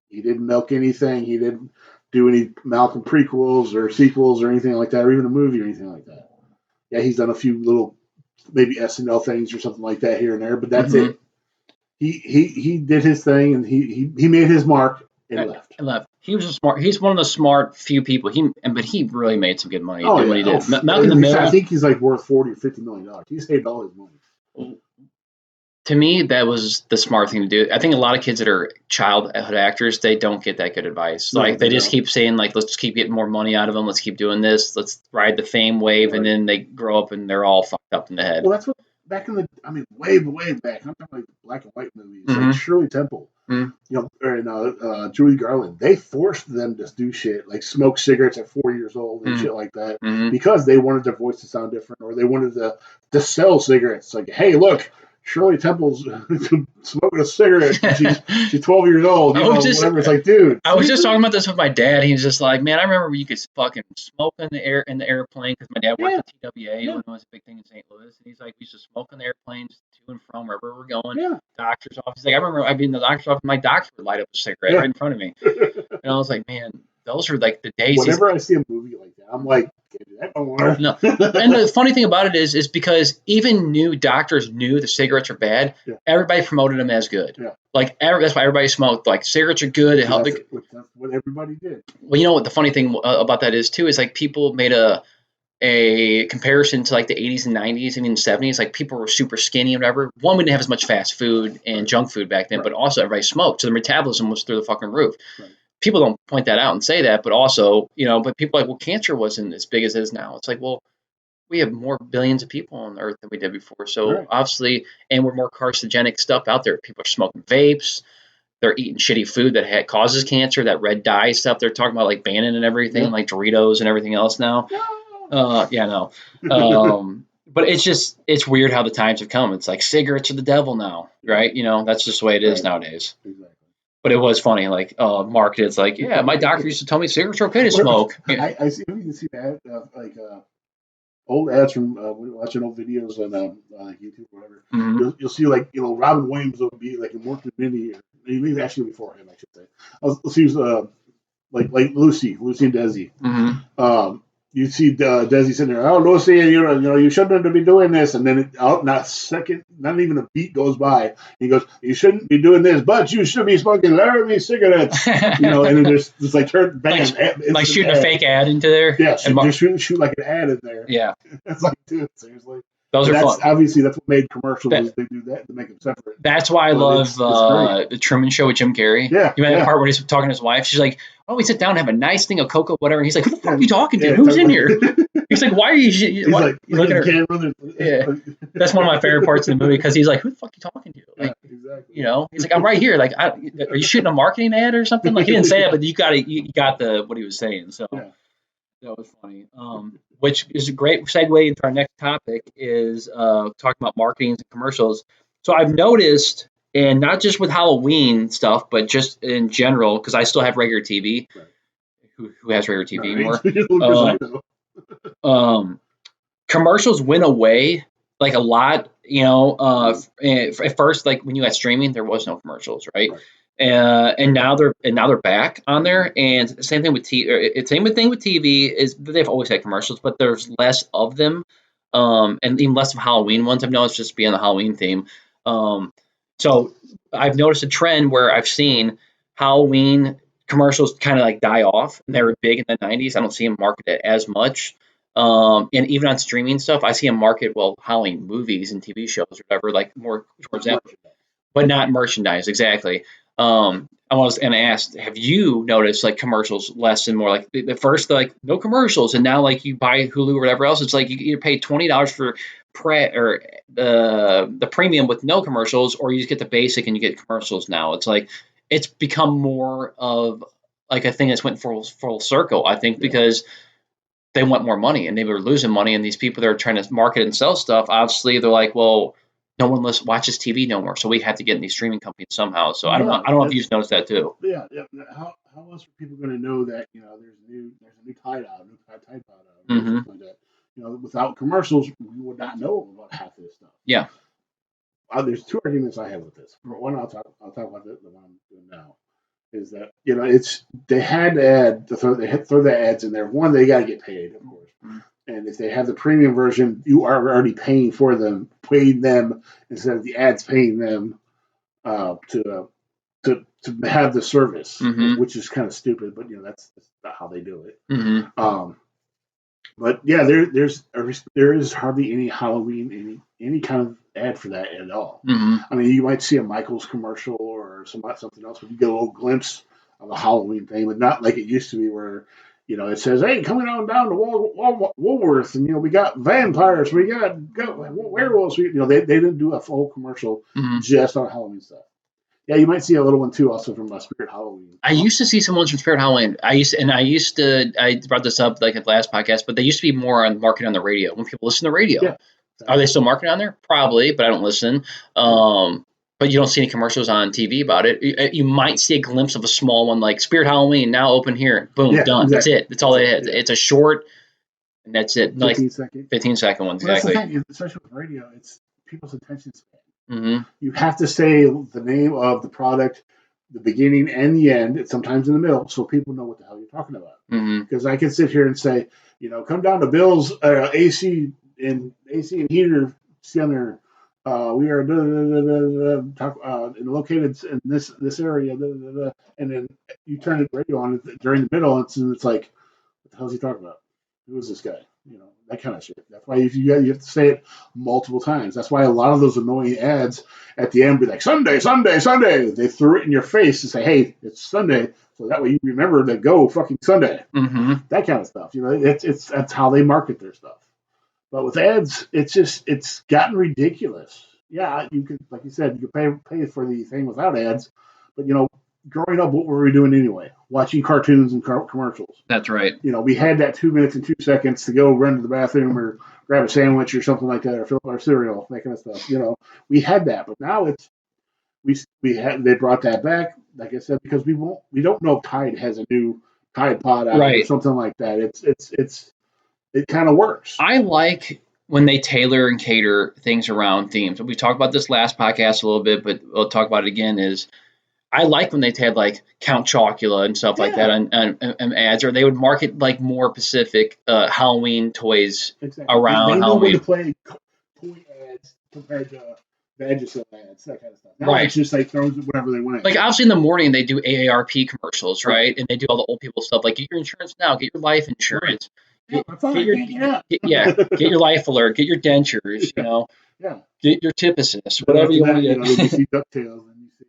He didn't milk anything. He didn't do any Malcolm prequels or sequels or anything like that, or even a movie or anything like that. Yeah, he's done a few little maybe SNL things or something like that here and there, but that's it. He did his thing and he made his mark and left. He's one of the smart few people. But he really made some good money doing what he did. Malcolm in the Middle. I think he's like worth $40 or $50 million. He saved all his money. To me, that was the smart thing to do. I think a lot of kids that are childhood actors, they don't get that good advice. Like they just keep saying, like, let's keep getting more money out of them. Let's keep doing this. Let's ride the fame wave. Right. And then they grow up and they're all fucked up in the head. Well, that's what back in way back. I'm talking like black and white movies, like Shirley Temple, and Julie Garland. They forced them to do shit like smoke cigarettes at 4 years old and shit like that because they wanted their voice to sound different or they wanted to sell cigarettes. Like, hey, look. Shirley Temple's smoking a cigarette. She's 12 years old. Whatever. It's like, dude. I was just talking about this with my dad. He was just like, man, I remember when you could fucking smoke in the airplane because my dad worked at TWA when it was a big thing in St. Louis. And he's like, we used to smoke in the airplanes to and from wherever we're going. Yeah. Doctor's office. Like, I remember I'd be in the doctor's office. My doctor would light up a cigarette right in front of me, and I was like, man, those are like the days. Whenever I see a movie like that, I'm like, no. And the funny thing about it is because even new doctors knew the cigarettes are bad. Yeah. Everybody promoted them as good. Yeah. Like that's why everybody smoked. Like cigarettes are good. It helped. That's what everybody did. Well, you know what the funny thing about that is too is like people made a comparison to like the 80s and 90s and even 70s. Like people were super skinny and whatever. One, we didn't have as much fast food and junk food back then, but also everybody smoked, so the metabolism was through the fucking roof. Right. People don't point that out and say that, but also, but people are like, well, cancer wasn't as big as it is now. It's like, well, we have more billions of people on Earth than we did before. So obviously, and we're more carcinogenic stuff out there. People are smoking vapes. They're eating shitty food that causes cancer, that red dye stuff. They're talking about like banning and everything, like Doritos and everything else now. No. But it's weird how the times have come. It's like cigarettes are the devil now, right? That's just the way it is nowadays. Exactly. But it was funny, like marketed. It's like, yeah, my doctor used to tell me cigarettes are okay to smoke. I see. You can see that old ads from watching old videos on YouTube or whatever. Mm-hmm. You'll see like Robin Williams will be like in Mork and Mindy, maybe actually before him, I should say. I'll see like Lucy and Desi. Mm-hmm. You see Desi sitting there. Oh, Lucy, you shouldn't be doing this. And then not even a beat goes by. He goes, you shouldn't be doing this, but you should be smoking Laramie cigarettes. And then there's like like shooting a fake ad into there. Yeah, just shoot like an ad in there. Yeah, it's like, dude, seriously. Those And are that's fun. obviously that's what made commercials. That- Is they do that to make them separate. That's why I But love it's great. the Truman Show with Jim Carrey. Yeah, You remember that yeah. part when he's talking to his wife? She's like, "Oh, we sit down and have a nice thing of cocoa, whatever." And he's like, "Who the fuck are you talking to? Yeah, Who's in here?" totally. He's like, "Why are you?" He's Why, like, you look at her. camera. Yeah. That's one of my favorite parts of the movie because he's like, "Who the fuck are you talking to?" Like, Yeah, exactly. you know, he's like, "I'm right here." Like, are you shooting a marketing ad or something? Like, he didn't say it, but you got the what he was saying. So Yeah. that was funny. Which is a great segue into our next topic is talking about marketing and commercials. So I've noticed, and not just with Halloween stuff, but just in general, because I still have regular TV. Right. Who has regular TV anymore? Because I know. Commercials went away like a lot. You know, at first, like when you had streaming, there was no commercials, right? And now they're back on there. And same thing with TV. Same thing with TV is that they've always had commercials, but there's less of them, and even less of Halloween ones. I've noticed just being the Halloween theme. So I've noticed a trend where I've seen Halloween commercials kind of like die off. And they were big in the '90s. I don't see them marketed as much. And even on streaming stuff, I see them market Halloween movies and TV shows or whatever, like more towards that, but not merchandise exactly. I asked, have you noticed like commercials less and more? Like the first, like no commercials, and now like you buy Hulu or whatever else, it's like you either pay $20 for or the premium with no commercials, or you just get the basic and you get commercials now. It's like it's become more of like a thing that's went full circle. I think because they want more money and they were losing money, and these people that are trying to market and sell stuff, obviously they're like, well, no one watches TV no more, so we have to get in these streaming companies somehow. So I don't know if you've noticed that too. Yeah. How else are people going to know that there's a new Tide out, new Tide out, something like that? Without commercials, we would not know about half of this stuff. Yeah. There's two arguments I have with this. One, I'll talk about the one I'm doing now. Is that they had to throw the ads in there. One, they got to get paid, of course. Mm-hmm. And if they have the premium version, you are already paying them instead of the ads paying them to have the service, which is kind of stupid. But that's not how they do it. Mm-hmm. But yeah, there is hardly any Halloween any kind of ad for that at all. Mm-hmm. I mean, you might see a Michaels commercial or something else, but you get a little glimpse of a Halloween thing, but not like it used to be where it says, "Hey, coming on down to Woolworth, and we got vampires, we got werewolves." They didn't do a full commercial just on Halloween stuff. Yeah, you might see a little one too, also from Spirit Halloween. I used to see some ones from Spirit Halloween. I brought this up like at the last podcast, but they used to be more on marketing on the radio when people listen to radio. Yeah. Are they still marketing on there? Probably, but I don't listen. But you don't see any commercials on TV about it. You might see a glimpse of a small one like Spirit Halloween now open here. Boom, done. Exactly. That's it. That's all they had. It's a short, and that's it. 15-second ones, well, exactly. That's the thing, especially with radio, it's people's attention span. Mm-hmm. You have to say the name of the product, the beginning and the end, and sometimes in the middle, so people know what the hell you're talking about. Because I can sit here and say, come down to Bill's AC and heater center. We are located in this area, and then you turn the radio on during the middle, and it's like, what the hell is he talking about? Who is this guy? That kind of shit. That's why you have to say it multiple times. That's why a lot of those annoying ads at the end be like, Sunday, Sunday, Sunday. They threw it in your face to say, hey, it's Sunday. So that way you remember to go fucking Sunday. Mm-hmm. That kind of stuff. That's how they market their stuff. But with ads, it's gotten ridiculous. Yeah, you could, like you said, you could pay for the thing without ads. But, growing up, what were we doing anyway? Watching cartoons and commercials. That's right. We had that 2 minutes and 2 seconds to go run to the bathroom or grab a sandwich or something like that, or fill up our cereal, that kind of stuff. We had that, but now they brought that back. Like I said, because we don't know if Tide has a new Tide Pod out or something like that. It kind of works. I like when they tailor and cater things around themes. We talked about this last podcast a little bit, but we'll talk about it again. I like when they had like Count Chocula and stuff like that on ads, or they would market like more specific Halloween toys around they know Halloween. When to play toy ads compared to Vagisil ads, that kind of stuff. Now it's just like throws whatever they want. Like obviously in the morning they do AARP commercials, right? And they do all the old people stuff like get your insurance now, get your life insurance. Yeah, Get, my phone, get I your can't get up. get your life alert, get your dentures, Yeah. get your tip assist, Then whatever after you want that, to then you get. see DuckTales, and you see,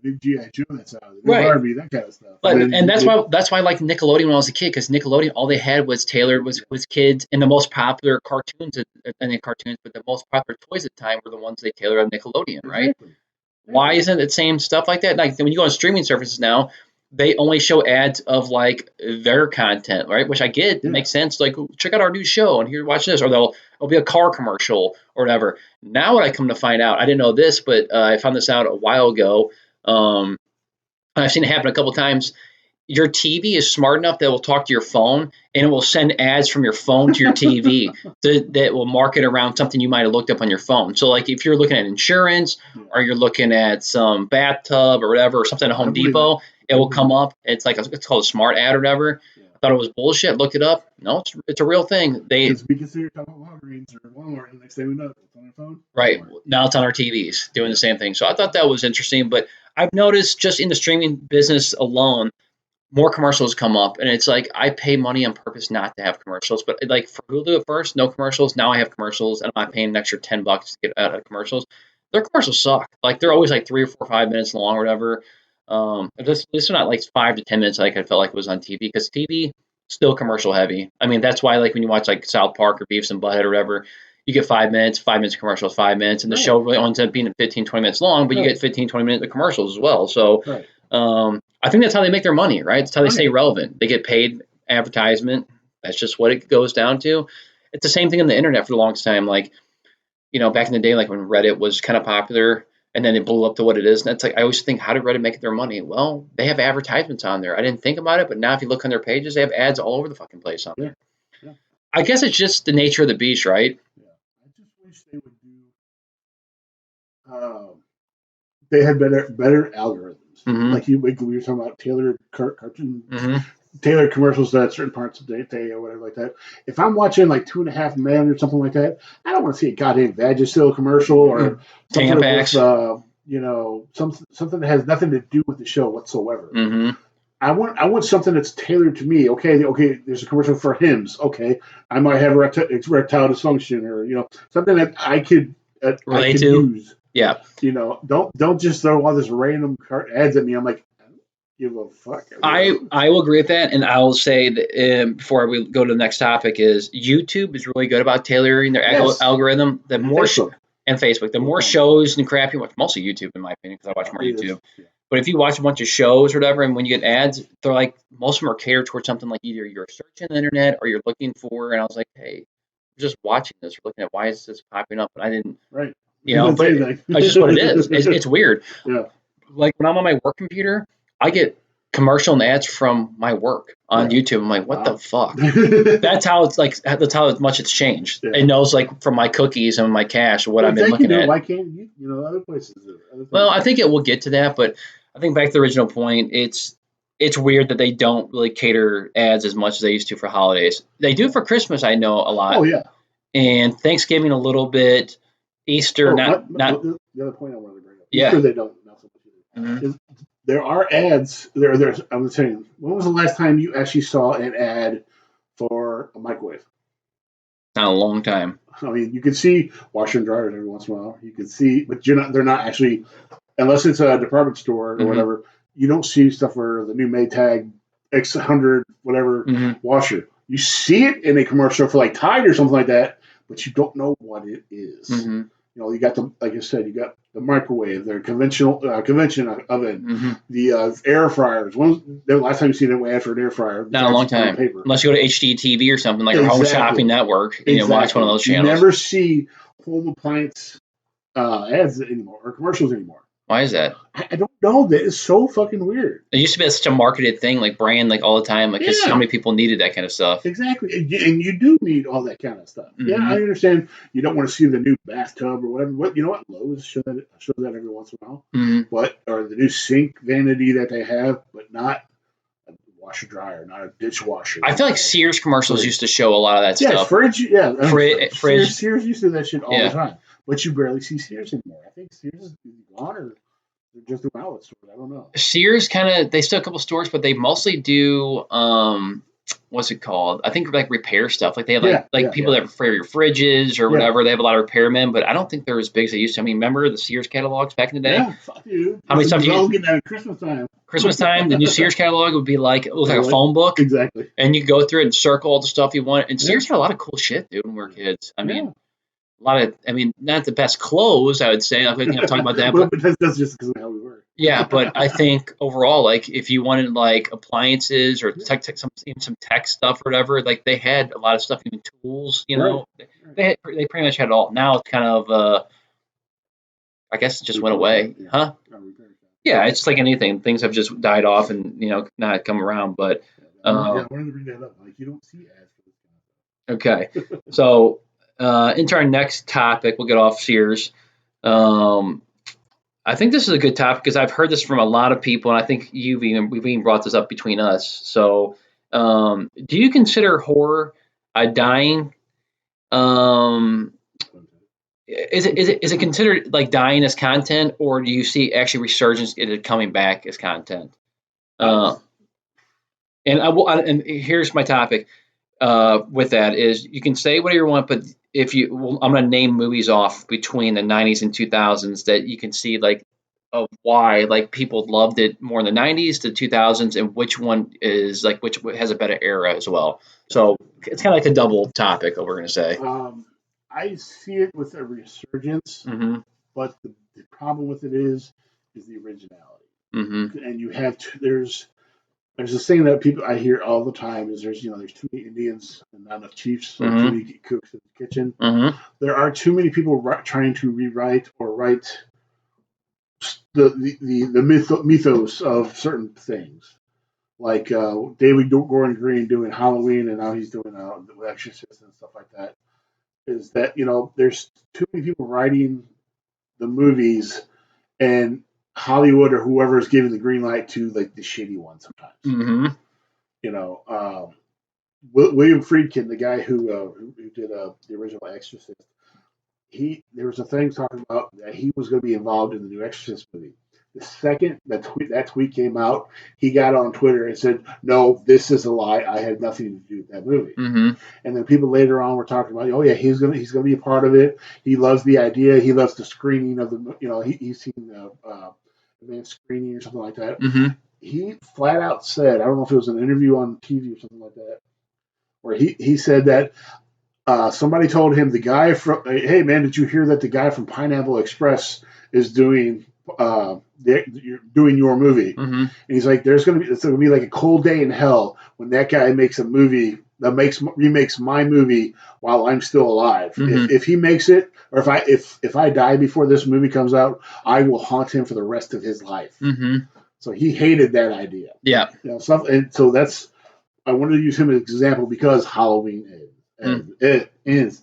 the new G.I. Joe that's out, the new Right. Barbie, that kind of stuff. And that's why I liked Nickelodeon when I was a kid, because Nickelodeon, all they had was tailored was kids, and the most popular cartoons and the cartoons, but the most popular toys at the time were the ones they tailored on Nickelodeon, right? Exactly. Why isn't it the same stuff like that? Like when you go on streaming services now, they only show ads of like their content, right? Which I get, it Yeah. makes sense. Like, check out our new show and here, watch this, or there'll be a car commercial or whatever. Now, what I come to find out, I didn't know this, but I found this out a while ago. I've seen it happen a couple of times. Your TV is smart enough that it will talk to your phone and it will send ads from your phone to your TV that will market around something you might have looked up on your phone. So, like if you're looking at insurance or you're looking at some bathtub or whatever, or something at Home Depot, it will come up. It's called a smart ad or whatever. Yeah. I thought it was bullshit. Looked it up. No, it's a real thing. Because we consider talking about Walgreens or Walmart, and the next thing we know, it's on our phone. Right. Walmart. Now it's on our TVs doing the same thing. So I thought that was interesting. But I've noticed just in the streaming business alone, more commercials come up, and it's like I pay money on purpose not to have commercials. But like for Hulu at first, no commercials. Now I have commercials, and I'm not paying an extra $10 to get out of commercials. Their commercials suck. Like they're always like 3 or 4 or 5 minutes long or whatever. This are not like 5 to 10 minutes like I felt like it was on TV, because TV still commercial heavy. I mean, that's why like when you watch like South Park or Beavis and Butthead or whatever, you get 5 minutes commercials, 5 minutes, and the show really ends up being 15, 20 minutes long, but you get 15, 20 minutes of commercials as well. So I think that's how they make their money, right? That's how they stay relevant. They get paid advertisement. That's just what it goes down to. It's the same thing on the internet for the longest time. Like, back in the day, like when Reddit was kind of popular and then it blew up to what it is. And it's like, I always think, how did Reddit make their money? Well, they have advertisements on there. I didn't think about it, but now if you look on their pages, they have ads all over the fucking place on there. Yeah. I guess it's just the nature of the beast, right? Yeah. I just wish they would do. They had better algorithms. Mm-hmm. Like we were talking about tailored cartoons, Mm-hmm. tailored commercials to certain parts of the day or whatever like that. If I'm watching like 2.5 Men or something like that, I don't want to see a goddamn Vagisil commercial or something with something that has nothing to do with the show whatsoever. Mm-hmm. I want something that's tailored to me. Okay, there's a commercial for Hims. Okay, I might have erectile dysfunction, or something that I could use. Yeah. Don't just throw all this random ads at me. I'm like, I don't give a fuck. I will agree with that, and I will say that before we go to the next topic is YouTube is really good about tailoring their algorithm. The more Facebook, the more shows and crap you watch, mostly YouTube in my opinion, because I watch more YouTube. Yeah. But if you watch a bunch of shows or whatever, and when you get ads, they're like most of them are catered towards something like either you're searching the internet or you're looking for. And I was like, hey, I'm just watching this, we're looking at why is this popping up, and I didn't. Right. But it's just what it is. It's weird. Yeah. Like when I'm on my work computer, I get commercial and ads from my work on YouTube. I'm like, what the fuck? That's how it's like. That's how much it's changed. Yeah. It knows like from my cookies and my cache what I've been looking at. Why can't other places? Well, I think it will get to that, but I think back to the original point. It's weird that they don't really cater ads as much as they used to for holidays. They do for Christmas, I know, a lot. Oh yeah. And Thanksgiving a little bit. Easter, not. The other point I wanted to bring up. Yeah. Easter, they don't. Not so much either. Mm-hmm. There are ads. There's. I was saying, when was the last time you actually saw an ad for a microwave? Not a long time. I mean, you can see washer and dryers every once in a while. You can see, but they're not actually, unless it's a department store or whatever. You don't see stuff where the new Maytag X100 whatever washer. You see it in a commercial for like Tide or something like that, but you don't know what it is. Mm-hmm. You got like I said, you got the microwave, the convention oven, the air fryers. The last time you seen an ad for an air fryer? Not a long time. Unless you go to HGTV or something like a Home Shopping Network, and watch one of those channels. You never see home appliance ads anymore or commercials anymore. Why is that? I don't know. That is so fucking weird. It used to be such a marketed thing, like brand, like all the time, like because so many people needed that kind of stuff. Exactly, and you do need all that kind of stuff. Mm-hmm. Yeah, I understand. You don't want to see the new bathtub or whatever. What Lowe's shows that every once in a while. Mm-hmm. Or the new sink vanity that they have, but not a washer dryer, not a dishwasher. I feel like Sears commercials used to show a lot of that stuff. Fridge. Fridge. Sears used to do that shit all the time, but you barely see Sears anymore. I think Sears is gone or. They're just an outlet store. I don't know. Sears they still have a couple stores, but they mostly do what's it called? I think like repair stuff. Like they have Yeah, like yeah, people that repair your fridges or yeah, whatever. They have a lot of repairmen, but I don't think they're as big as they used to. I mean, remember the Sears catalogs back in the day? yeah. Fuck you. How many times We're you all getting out at Christmas time. Christmas time, the new Sears catalog would be like it was like a Like, phone book, exactly. and you could go through it and circle all the stuff you want. And Yeah, Sears had a lot of cool shit, dude, when we were kids. I mean, yeah. a lot of, I mean, not the best clothes, I would say. I think I'm talking about that, Well, but but that's just because of how we were. yeah, but I think overall, like if you wanted like appliances or Yeah. tech even some tech stuff or whatever, like they had a lot of stuff, even tools. You Right. know, they pretty much had it all. Now it's kind of, I guess, it just went Repair shop. away, Yeah. huh? Repair shop. Yeah, it's just like anything. Things have just died off and not come around. But Yeah, I wanted to bring that up. Like you don't see ads for this okay, so into our next topic, we'll get off Sears. Um, I think this is a good topic because I've heard this from a lot of people, and I think we've even brought this up between us. So, do you consider horror a dying? Um, kind of stuff. is it considered like dying as content, or do you see actually resurgence in it coming back as content? Uh, and and here's my topic. With that is you can say whatever you want, but if you, well, I'm going to name movies off between the 90s and 2000s that you can see like of why like people loved it more in the 90s to 2000s and which one is like which has a better era as well. So it's kind of like a double topic. What we're going to say. I see it with a resurgence, Mm-hmm. but the problem with it is the originality. Mm-hmm. And you have there's this thing that people I hear all the time is there's too many Indians and not enough chiefs, so too Mm-hmm. many cooks in the kitchen. Mm-hmm. There are too many people trying to rewrite or write the mythos of certain things, like David Gordon Green doing Halloween, and now he's doing The Exorcist and stuff like that. Is that there's too many people writing the movies, and Hollywood or whoever is giving the green light to like the shitty ones sometimes. Mm-hmm. You know, William Friedkin, the guy who did the original Exorcist, there was a thing talking about that he was going to be involved in the new Exorcist movie. The second that tweet came out, he got on Twitter and said, "No, this is a lie. I had nothing to do with that movie." Mm-hmm. And then people later on were talking about, "Oh yeah, he's gonna be a part of it. He loves the idea. He loves the screening of the he's seen the advanced screening or something like that." Mm-hmm. He flat out said, I don't know if it was an interview on TV or something like that, where he said that somebody told him hey man, did you hear that the guy from Pineapple Express is doing doing your movie? Mm-hmm. And he's like, it's gonna be like a cold day in hell when that guy makes a movie that remakes my movie while I'm still alive. Mm-hmm. If he makes it, or if I die before this movie comes out, I will haunt him for the rest of his life. Mm-hmm. So he hated that idea. Yeah. And so I wanted to use him as an example because Halloween ends.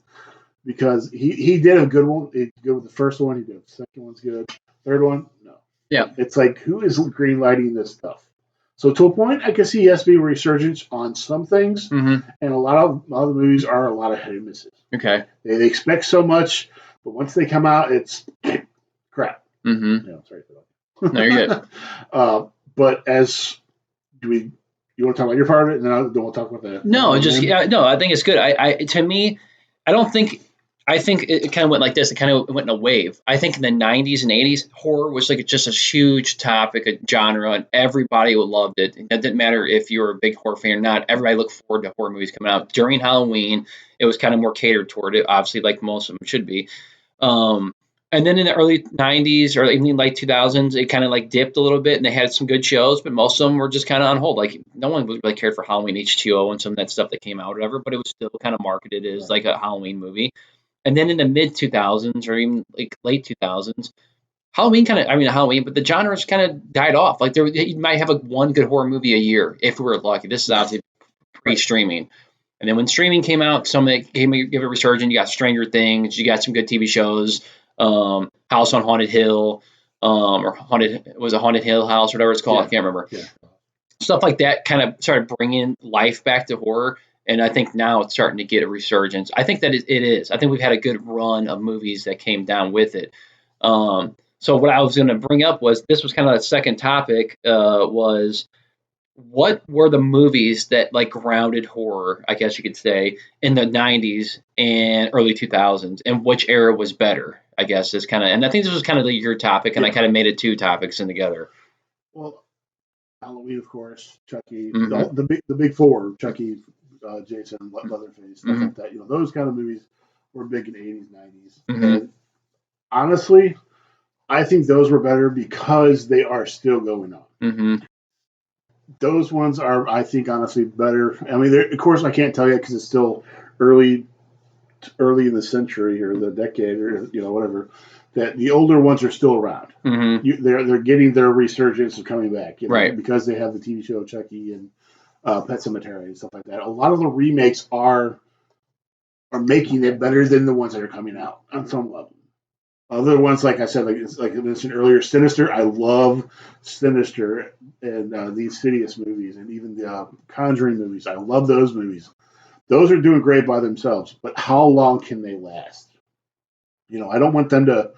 Because he did a good one. He good with the first one. He did the second one's good. Third one, no. Yeah. It's like, who is greenlighting this stuff? So to a point, I can see yes be a resurgence on some things, Mm-hmm. and a lot of the movies are a lot of hit and misses. Okay. They expect so much, but once they come out, it's crap. Mm-hmm. Sorry for that. No, you're good. But you want to talk about your part of it, and then we'll talk about that. No, no. I think it's good. To me, I think it kind of went like this. It kind of went in a wave. I think in the 90s and 80s, horror was like just a huge topic, a genre, and everybody loved it. It didn't matter if you were a big horror fan or not. Everybody looked forward to horror movies coming out. During Halloween, it was kind of more catered toward it, obviously, like most of them should be. And then in the early 90s or even late 2000s, it kind of like dipped a little bit, and they had some good shows, but most of them were just kind of on hold. Like no one really cared for Halloween H2O and some of that stuff that came out, or whatever. But it was still kind of marketed as like a Halloween movie. And then in the mid 2000s or even like late 2000s, Halloween but the genres kind of died off. Like you might have one good horror movie a year if we were lucky. This is obviously pre-streaming. And then when streaming came out, some of it gave it a resurgence. You got Stranger Things, you got some good TV shows, House on Haunted Hill, or Haunted Hill House, whatever it's called. Yeah. I can't remember. Yeah. Stuff like that kind of started bringing life back to horror. And I think now it's starting to get a resurgence. I think that it is. I think we've had a good run of movies that came down with it. So what I was going to bring up was this was kind of the second topic was what were the movies that like grounded horror, I guess you could say, in the 90s and early 2000s, and which era was better? I guess is kind of, and I think this was kind of your topic, and I Yeah. kind of made it two topics in together. Well, Halloween, of course, Chucky, Hmm. the big four, Chucky, Jason, Leatherface, stuff Hmm. like that. Those kind of movies were big in the 80s, 90s. Hmm. And honestly, I think those were better because they are still going on. Hmm. Those ones are, I think, honestly better. I mean, of course, I can't tell you because it's still early, early in the century or the decade or whatever. That the older ones are still around. Hmm. They're getting their resurgence of coming back. Right. Because they have the TV show Chucky and Pet Cemetery and stuff like that. A lot of the remakes are making it better than the ones that are coming out on some level. Other ones, like I said, like I mentioned earlier, Sinister. I love Sinister and the Insidious movies, and even the Conjuring movies. I love those movies. Those are doing great by themselves, but how long can they last? I don't want them to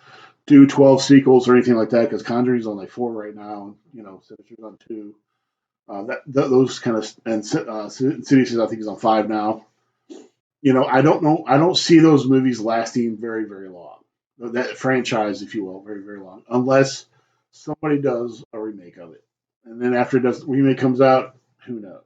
do 12 sequels or anything like that because Conjuring's on like 4 right now. Sinister's on 2. Those kind of and Insidious I think is on 5 now. I don't know. I don't see those movies lasting very, very long. That franchise, if you will, very, very long, unless somebody does a remake of it, and then after remake comes out, who knows?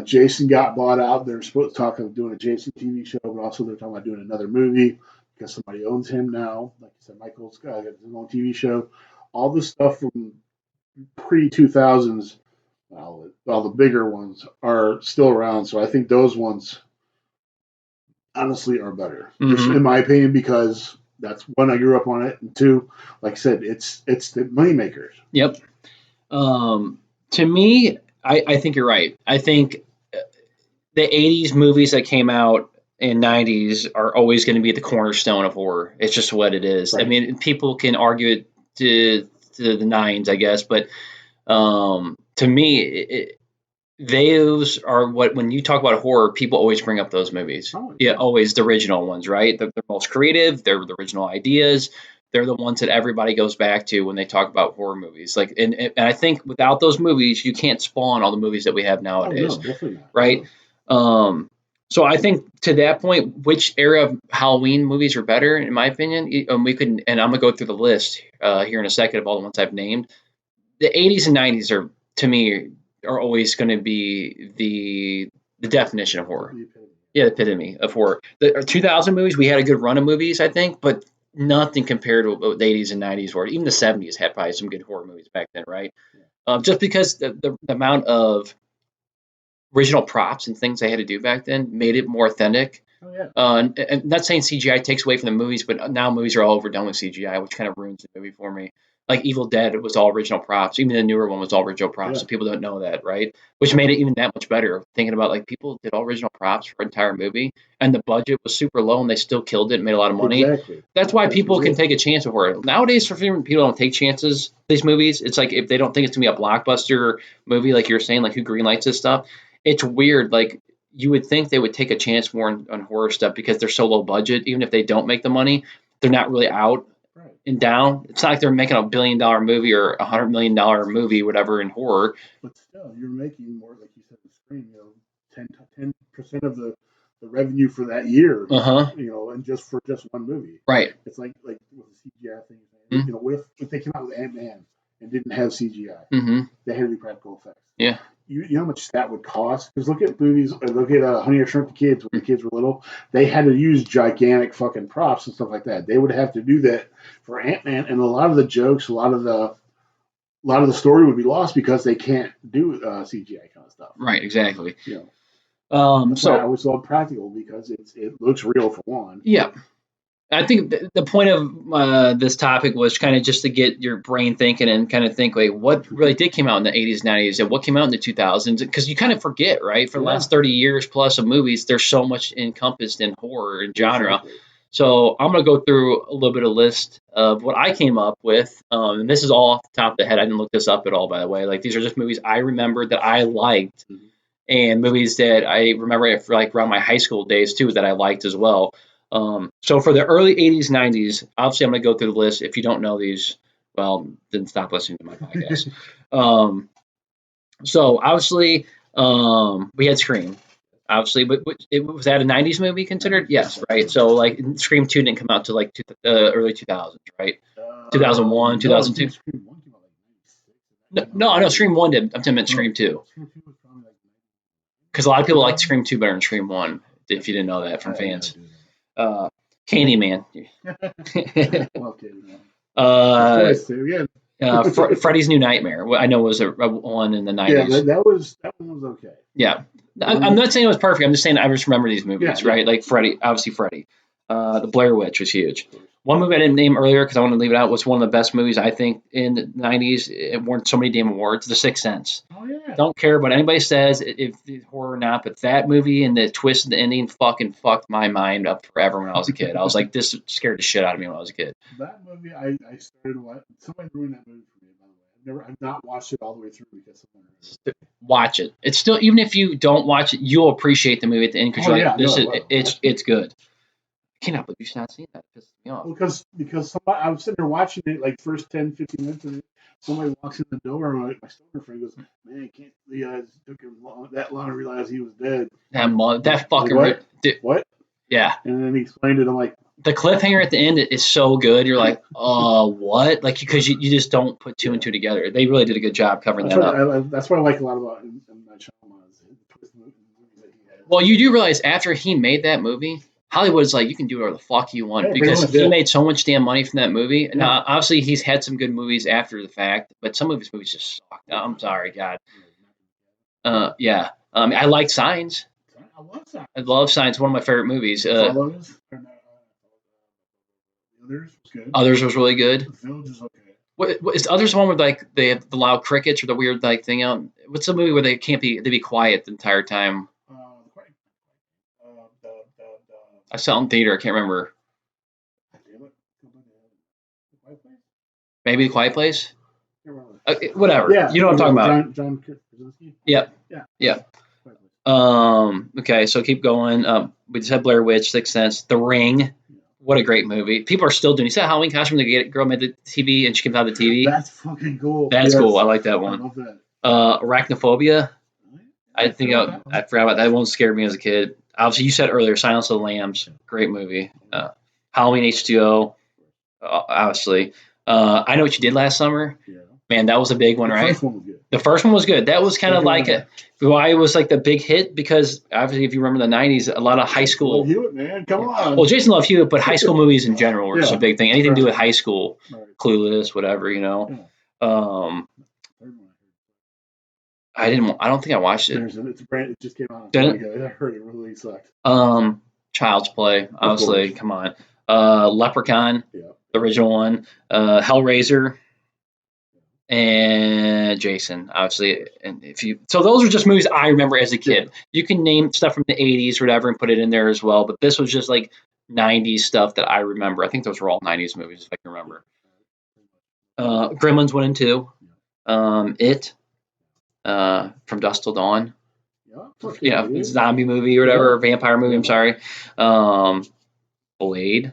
Jason got bought out. They're supposed to talk of doing a Jason TV show, but also they're talking about doing another movie because somebody owns him now. Like I said, Michael's got his own TV show. All the stuff from pre 2000s, all the bigger ones are still around. So I think those ones honestly are better, just Hmm. in my opinion, because that's one, I grew up on it, and two, like I said, it's the money makers. Yep. To me, I think you're right. I think the 80s movies that came out in 90s are always going to be the cornerstone of horror. It's just what it is. I Right. mean, people can argue it to the nines, I guess, but to me, those are what, when you talk about horror, people always bring up those movies. Oh Yeah, yeah. always the original ones, right? They're most creative. They're the original ideas. They're the ones that everybody goes back to when they talk about horror movies. Like, and I think without those movies, you can't spawn all the movies that we have Oh no, nowadays, definitely not. right? No. Um, so I think to that point, which era of Halloween movies are better, in my opinion? We could, and I'm gonna go through the list here in a second of all the ones I've named. The 80s and 90s are, to me, are always going to be the definition of horror. Yeah, the epitome of horror. The 2000 movies, we had a good run of movies, I think, but nothing compared to what the 80s and 90s were. Even the 70s had probably some good horror movies back then, right? Just because the amount of original props and things they had to do back then made it more authentic. Oh yeah. And not saying CGI takes away from the movies, but now movies are all overdone with CGI, which kind of ruins the movie for me. Like Evil Dead, it was all original props. Even the newer one was all original props. Yeah. So people don't know that, right? Which made it even that much better. Thinking about like people did all original props for an entire movie, and the budget was super low, and they still killed it and made a lot of money. Exactly. That's why people what can it is. take a chance with horror. Nowadays, for some people don't take chances. These movies, it's like if they don't think it's gonna be a blockbuster movie, like you're saying, like who greenlights this stuff. It's weird. Like you would think they would take a chance more on horror stuff because they're so low budget. Even if they don't make the money, they're not really out Right. and down. It's not like they're making $1 billion movie or $100 million movie, whatever, in horror. But still, you're making more, like you said, the screen. 10% of the revenue for that year. Uh huh. And just for just one movie. Right. It's like with the CGI thing. Mm-hmm. What if they came out with Ant-Man and didn't have CGI? Mm-hmm. They had to do practical effects. Yeah. You know how much that would cost? Because look at movies, look at Honey, I Shrunk the Kids when the kids were little. They had to use gigantic fucking props and stuff like that. They would have to do that for Ant-Man, and a lot of the jokes, a lot of the story would be lost because they can't do CGI kind of stuff. Right. Exactly. That's why I So always love practical because it looks real for one. yeah, I think the point of this topic was kind of just to get your brain thinking and kind of think like what really did came out in the 80s, 90s, and what came out in the 2000s, because you kind of forget, right? For the Yeah. last 30 years plus of movies, there's so much encompassed in horror and genre. Exactly. So I'm gonna go through a little bit of list of what I came up with, and this is all off the top of the head. I didn't look this up at all, by the way. Like these are just movies I remembered that I liked, Mhm. and movies that I remember for like around my high school days too that I liked as well. So for the early 80s, 90s, obviously I'm going to go through the list. If you don't know these, well, then stop listening to my podcast. um, So obviously, we had Scream. Obviously, but was that a '90s movie considered? Yes, right. So like Scream 2 didn't come out till like early 2000s, right? 2001, No, I 2002. think Scream 1 came out like 96. No, Scream 1 did. I'm talking about Scream 2 Scream 2 was probably like because a lot of people like Scream 2 better than Scream 1. If you didn't know that from fans. Candyman. Love Candyman. uh, Toys too, yeah. Freddy's New Nightmare. I know was a one in the Yeah, 90s. that one was okay. Yeah. I'm not saying it was perfect. I'm just saying I just remember these movies, Yeah, right? Like Freddy, obviously Freddy. The Blair Witch was huge. One movie I didn't name earlier because I want to leave it out was one of the best movies I think in the 90s. It won so many damn awards. The Sixth Sense. Oh yeah. Don't care what anybody says if it's horror or not, but that movie and the twist of the ending fucking fucked my mind up forever when I was a kid. I was like, this scared the shit out of me when I was a kid. That movie, I started watching. Somebody ruined that movie for me. By the way, I've not watched it all the way through because someone ruined it. Watch it. It's still, even if you don't watch it, you'll appreciate the movie at the end because Oh, you're like, yeah, this no, is well, it's good. I cannot believe you've not seen that. It pisses me off. Well, because somebody, I was sitting there watching it like first 10, 15 minutes of it. Somebody walks in the door, and my stoner friend goes, "Man, I can't believe it took him that long to realize he was dead." That fucking What? dude, What? yeah. And then he explained it. I'm like, The cliffhanger at the end is so good. You're like, what? Like because you just don't put two and two together. They really did a good job covering that up. that's what I like a lot about M. Night Shyamalan. The twist movies that he has. Well, you do realize after he made that movie, Hollywood's like, you can do whatever the fuck you want Yeah, because pretty much, he yeah. made so much damn money from that movie. Yeah. Now, obviously, he's had some good movies after the fact, but some of his movies just sucked. I'm sorry, God. Yeah. I liked Signs. I love that. I love Signs. One of my favorite movies. Follows. Others was good. Others was really good. The Village is okay. What is Others the one where like they have the loud crickets or the weird like thing out? What's the movie where they be quiet the entire time? I saw it in theater. I can't remember. Maybe The Quiet Place. Whatever. Yeah, you know what I'm talking about. John Krasinski. Yep. Yeah. Okay, so keep going. We just had Blair Witch, Sixth Sense, The Ring. What a great movie. People are still doing. You see that Halloween costume the girl made the TV and she comes out of the TV? That's fucking cool. That's cool. I like that one. I love that. Arachnophobia. I forgot about that. That one scared me as a kid. Obviously, you said earlier, Silence of the Lambs. Great movie. Halloween H2O. Obviously. I Know What You Did Last Summer. Yeah. Man, that was a big one, The right? first one was good. The first one was good. That was kind of like why it was like the big hit because obviously, if you remember the '90s, a lot of high school. Love Hewitt, man, come on. Well, Jason Love Hewitt, but high school movies in general were just a big thing. Anything to do with high school, Right. Clueless, whatever, you know. I don't think I watched it. It's a brand. It just came out. Did I heard it really sucked. Child's Play, obviously. Come on. Leprechaun, Yeah. the original one. Hellraiser. And Jason, obviously, and so those are just movies I remember as a kid. Yeah. You can name stuff from the '80s or whatever and put it in there as well, but this was just like '90s stuff that I remember. I think those were all '90s movies, if I can remember. Gremlins 1 and 2, It, From Dusk Till Dawn, zombie movie or whatever, vampire movie. I'm sorry, Blade.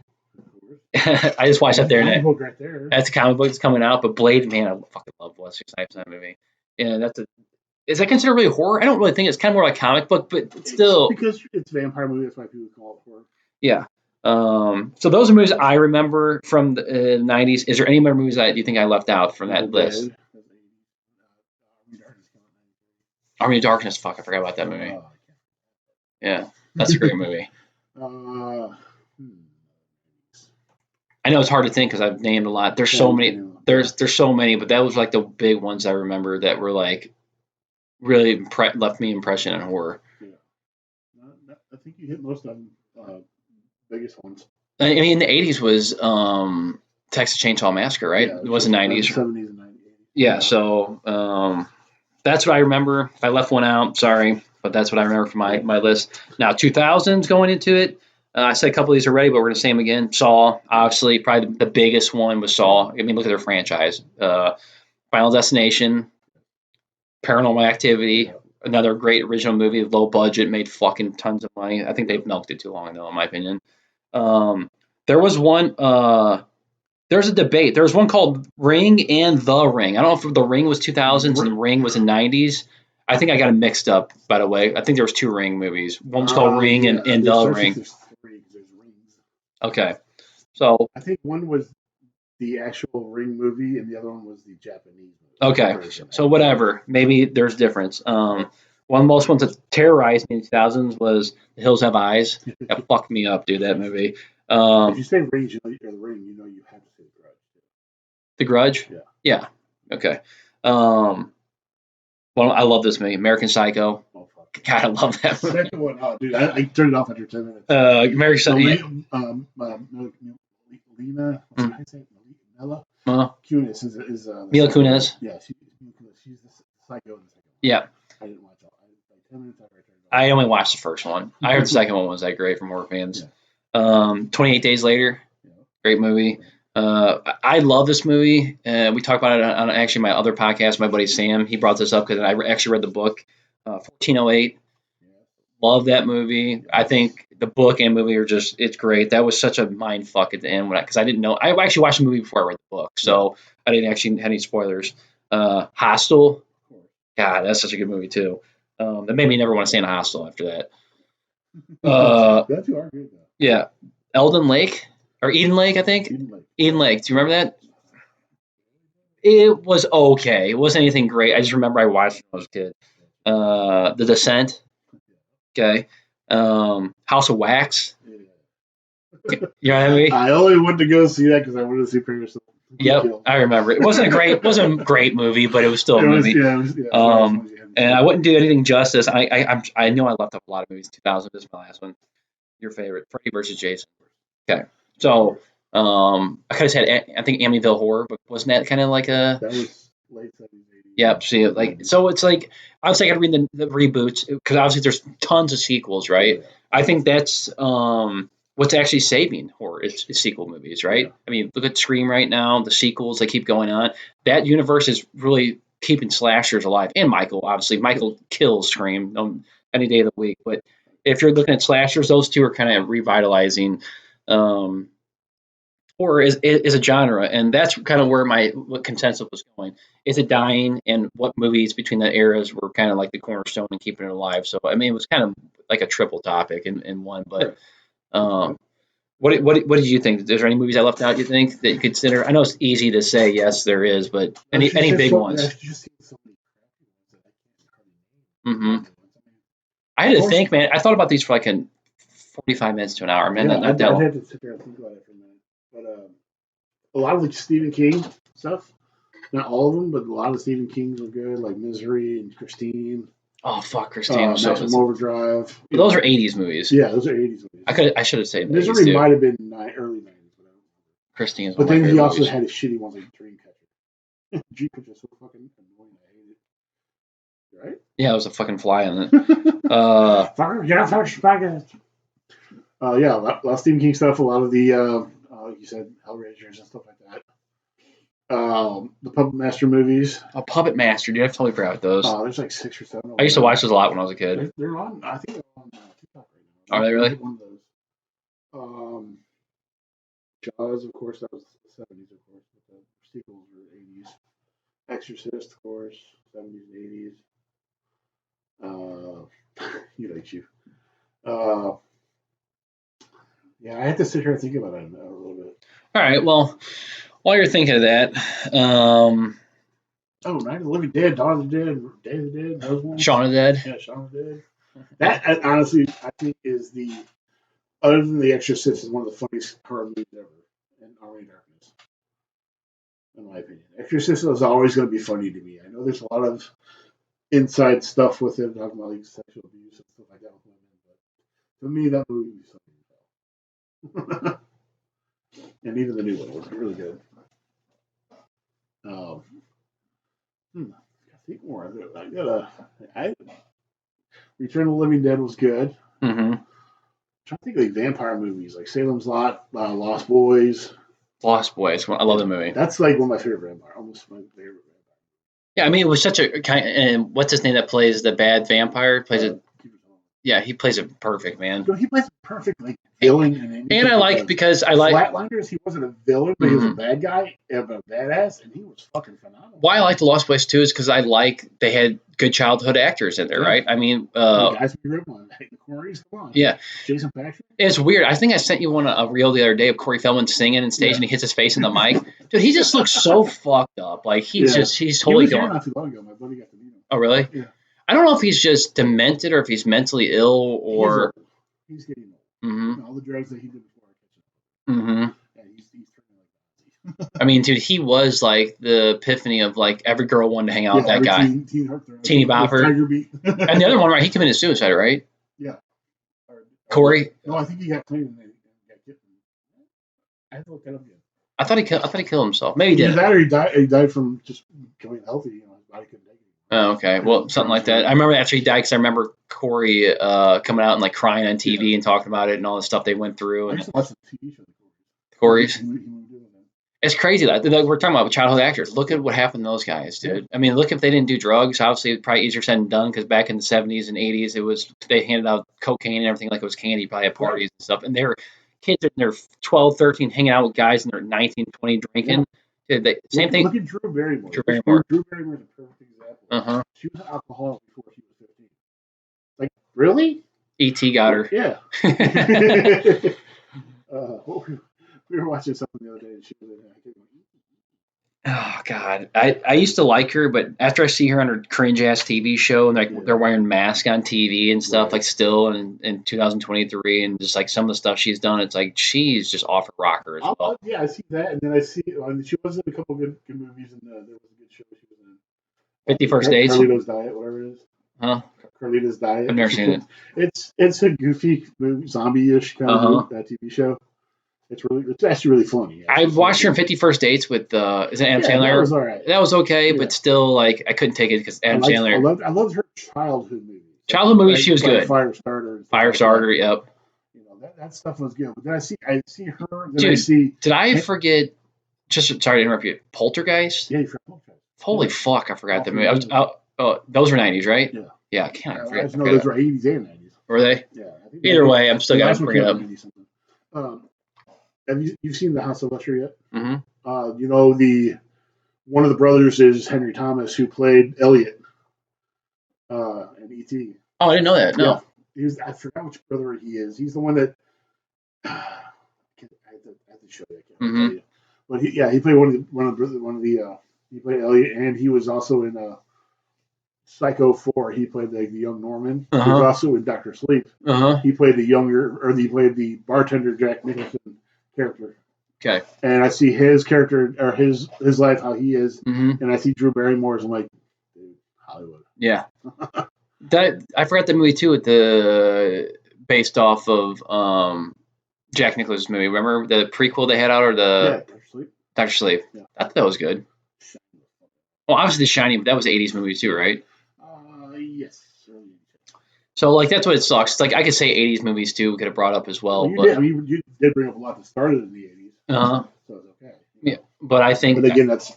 I just watched that there. Right there. That's a comic book that's coming out, but Blade, man, I fucking love Wesley Snipes in that movie. Yeah, is that considered really horror? I don't really think it's kind of more like comic book, but it's still because it's vampire movie. That's why people call it horror. Yeah. So those are movies I remember from the '90s. Is there any other movies that you think I left out from that list? Army of Darkness. Fuck, I forgot about that movie. Yeah, that's a great movie. I know it's hard to think because I've named a lot. There's so many. There's so many, but that was like the big ones I remember that were like really left me impression on horror. Yeah, I think you hit most of them. Biggest ones. I mean, in the '80s was Texas Chainsaw Massacre, right? Yeah, it was the '90s. '70s and '90s. Yeah, so that's what I remember. If I left one out, sorry, but that's what I remember from my list. Now 2000s going into it. I said a couple of these already, but we're going to say them again. Saw, obviously, probably the biggest one was Saw. I mean, look at their franchise. Final Destination, Paranormal Activity, another great original movie, low budget, made fucking tons of money. I think they've milked it too long, though, in my opinion. There was one. There's a debate. There was one called Ring and The Ring. I don't know if The Ring was 2000s and The Ring was in '90s. I think I got them mixed up, by the way. I think there was 2 Ring movies. One was called Ring and The Ring. There's 3 because there's rings. Okay. So I think one was the actual Ring movie, and the other one was the Japanese movie. Okay, so whatever. Maybe there's difference. One of the most ones that terrorized me in the 2000s was The Hills Have Eyes. That fucked me up, dude. That movie. If you say Ring, or the Ring, you have to say The Grudge. The Grudge. Yeah. Okay. Well, I love this movie, American Psycho. Oh fuck. God, I love that movie. Second one, oh dude, I turned it off after 10 minutes. American Psycho. Lena, what's her name? Mila Kunis is Mila Kunis. Yeah, she's the psycho in the second one. Yeah. I didn't watch all. Like 10 minutes after I turned it off. I only watched the first one. I heard the second one was that great from horror fans. 28 Days Later, great movie. I love this movie. We talked about it on actually my other podcast. My buddy Sam, he brought this up because I actually read the book, 1408. Love that movie. I think the book and movie are it's great. That was such a mind fuck at the end because I didn't know. I actually watched the movie before I read the book, so I didn't actually have any spoilers. Hostel, God, that's such a good movie too. That made me never want to stay in a hostel after that. That two are good though. Yeah, Eden Lake, I think. Eden Lake. Do you remember that? It was okay. It wasn't anything great. I just remember I watched it when I was a kid. The Descent. Okay. House of Wax. You know what I mean? I only went to go see that because I wanted to see Previous. Yep, I remember. It wasn't a great movie, but it was still a movie. And I wouldn't do anything justice. I know I left up a lot of movies in 2000. This is my last one. Your favorite, Freddy vs. Jason. Okay. So, I kind of said, I think Amityville Horror, but wasn't that kind of like a... That was late 70s, 80s. Yep. See, so it's like, obviously I got to read the reboots, because obviously there's tons of sequels, right? Yeah. I think that's what's actually saving horror is sequel movies, right? Yeah. I mean, look at Scream right now, the sequels, they keep going on. That universe is really keeping slashers alive. And Michael, obviously. Michael kills Scream any day of the week. But if you're looking at slashers, those two are kind of revitalizing horror is a genre, and that's kind of where what consensus was going. Is it dying, and what movies between the eras were kind of like the cornerstone and keeping it alive? So I mean, it was kind of like a triple topic in one. But what did you think? Is there any movies I left out? You think that you consider? I know it's easy to say yes, there is, but any big ones? Mm-hmm. I had to think, man. I thought about these for like 45 minutes to an hour, man. Yeah, I'd have to sit there and think about it for a minute. But a lot of the Stephen King stuff, not all of them, but a lot of Stephen King's were good, like Misery and Christine. Oh fuck, Christine! Maximum Overdrive. Those are 80s movies. Yeah, those are 80s movies. I should have said Misery might have been early 90s. Christine is but then he also had a shitty one like Dreamcatcher. Dreamcatcher is so fucking annoying. I hate it. Right? Yeah, it was a fucking fly on it. Yeah, a lot of Stephen King stuff. A lot of the, like you said, Hellraisers and stuff like that. The Puppet Master movies. Oh, Puppet Master, dude! I totally forgot about those. There's like 6 or 7. I used to watch those a lot when I was a kid. They're on. I think they're on TikTok right now. Are they really? One of those. Jaws, of course, that was the 70s, of course. But the sequels were 80s. Exorcist, of course, 70s and 80s. You. Yeah, I had to sit here and think about it a little bit. All right, well, while you're thinking of that, Night of the Living Dead, Dawn of the Dead, Day of the Dead, those ones. Shaun of the Dead. Yeah, Shaun of the Dead. That, honestly, I think is other than The Exorcist, is one of the funniest horror movies ever in Army of Darkness, in my opinion. Exorcist is always going to be funny to me. I know there's a lot of inside stuff with it, talking about like sexual abuse and stuff like that with women, but to me, that movie is funny. And even the new one was really good. I think more. Return of the Living Dead was good. Mm-hmm. I'm trying to think of like vampire movies, like Salem's Lot, Lost Boys. Lost Boys. I love the movie. That's like one of my favorite vampire. Almost my favorite vampire. Yeah, I mean, it was such a kind. And what's his name that plays the bad vampire? Plays it. Yeah, he plays it perfect, man. He plays a perfect like villain in anything. And I like because I like Flatliners. He wasn't a villain, but he was a bad guy, a badass, and he was fucking phenomenal. Why I like The Lost Place too is because I like they had good childhood actors in there, right? I mean, the guys we grew up on, Corey's the one. Yeah, Jason Patrick. It's weird. I think I sent you a reel the other day of Corey Feldman singing and stage, and he hits his face in the mic. Dude, he just looks so fucked up. Like he's totally going. Not too long ago, my buddy got to meet him. Oh, really? Yeah. I don't know if he's just demented or if he's mentally ill or. He's getting old. Mm-hmm. All the drugs that he did before. Mm-hmm. Yeah, he's turning like I mean, dude, he was like the epiphany of like every girl wanted to hang out with that guy. Teeny Bopper. Tiger Beat. And the other one, right? He committed suicide, right? Yeah. Corey. No, I think he got clean and got kicked. I have to look that up again. I thought he killed himself. Maybe he didn't. That or he died from just becoming healthy. His body couldn't take it. Oh, okay. Well, something like that. I remember after he died, because I remember Corey coming out and like crying on TV and talking about it and all the stuff they went through. And I used to watch the TV show. Corey's. It's crazy. Like we're talking about childhood actors. Look at what happened to those guys, dude. I mean, look if they didn't do drugs. Obviously, it's probably easier said than done because back in the 70s and 80s, they handed out cocaine and everything like it was candy, probably at parties and stuff. And they were kids in their 12, 13, hanging out with guys in their 19, 20, drinking. Yeah. Dude, same thing. Look at Drew Barrymore. Drew Barrymore is a perfect example. She was an alcoholic before she was 15. Like, really? E.T. got her. Yeah. We were watching something the other day, and she was oh God, I used to like her, but after I see her on her cringe ass TV show and like they're wearing masks on TV and stuff, like still in 2023, and just like some of the stuff she's done, it's like she's just off her rocker as well. Yeah, I see that, and then I see she was in a couple good movies, and there was a good show she was in. 50 First Dates. Carlito's Diet, whatever it is. Huh? Carlito's Diet. I've never seen it. It's a goofy zombie-ish kind of that TV show. It's actually really funny. I watched her in 50 First Dates with is it Adam Sandler? That was all right. That was okay, but still, like I couldn't take it because Adam Sandler. I loved her childhood movies. Childhood movies, she was good. Firestarter. Yep. You know that stuff was good. But then I see her. Dude, did I forget? Just sorry to interrupt you. Poltergeist. Yeah, you forgot Poltergeist. Holy fuck! I forgot that movie. Those were 90s, right? Yeah. Yeah, I can't forget. No, those were 80s and 90s. Were they? Yeah. Either way, I'm still gonna bring it up. Have you seen The House of Usher yet? Mm-hmm. You know one of the brothers is Henry Thomas, who played Elliot in E.T. Oh, I didn't know that. No. Yeah. I forgot which brother he is. He's the one that I have to show you. I can't tell you. But he played he played Elliot, and he was also in Psycho 4. He played the young Norman. He was also in Dr. Sleep. He played he played the bartender Jack Nicholson character. Okay. And I see his character or his life, how he is, and I see Drew Barrymore's. I'm like, dude, Hollywood. Yeah. I forgot the movie too, based off of Jack Nicholson's movie. Remember the prequel they had out, or Dr. Sleep. Dr. Sleep. Yeah. I thought that was good. Well, obviously The Shining, but that was an 80s movie too, right? Yes. So, like, that's what it sucks. It's like, I could say 80s movies, too, we could have brought up as well. You did bring up a lot that started in the 80s. So it's okay. Yeah, but I think... But again, that's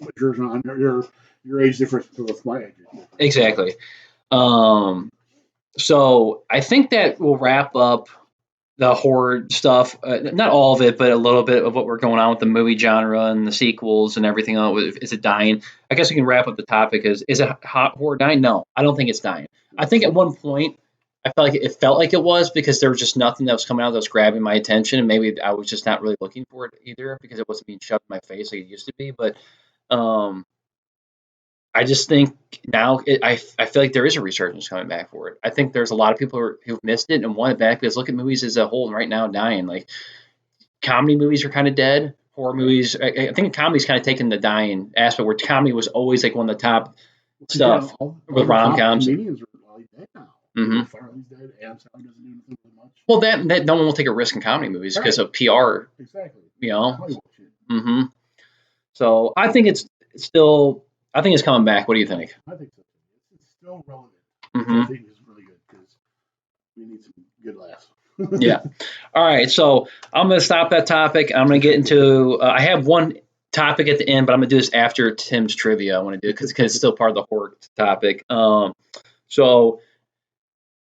your age difference with my age. Exactly. So, I think that will wrap up the horror stuff. Not all of it, but a little bit of what we're going on with the movie genre and the sequels and everything else. Is it dying? I guess we can wrap up the topic. Is it hot horror dying? No, I don't think it's dying. I think at one point, I felt like it was because there was just nothing that was coming out that was grabbing my attention, and maybe I was just not really looking for it either because it wasn't being shoved in my face like it used to be. But I just think now I feel like there is a resurgence coming back for it. I think there's a lot of people who've missed it and want it back because look at movies as a whole right now dying. Like comedy movies are kind of dead. Horror movies, I think comedy's kind of taken the dying aspect where comedy was always like one of the top stuff with rom-coms. Comedians are dead now. Farley's dead. Adam Sandler doesn't do anything much. Well, that no one will take a risk in comedy movies because of PR. Exactly. You know. So I think it's still. I think it's coming back. What do you think? I think so. It's still relevant. I think it's really good because we need some good laughs. Yeah. All right. So I'm going to stop that topic. I'm going to get into. I have one topic at the end, but I'm going to do this after Tim's trivia. I want to do it because it's still part of the horror topic. So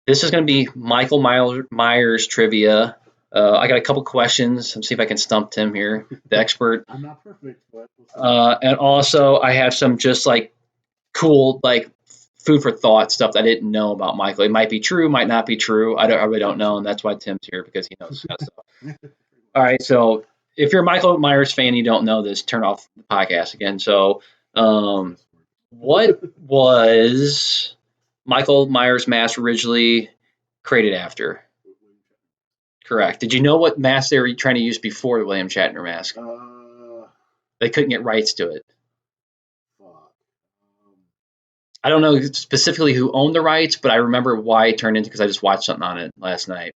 This is going to be Michael Myers trivia. I got a couple questions. Let's see if I can stump Tim here, the expert. I'm not perfect, but And also, I have some just like cool, like food for thought stuff that I didn't know about Michael. It might be true, might not be true. I really don't know, and that's why Tim's here because he knows that stuff. All right, so if you're a Michael Myers fan, and you don't know this, turn off the podcast again. So, what was Michael Myers' mask originally created after? Correct. Did you know what mask they were trying to use before the William Shatner mask? They couldn't get rights to it. I don't know specifically who owned the rights, but I remember why it turned into because I just watched something on it last night.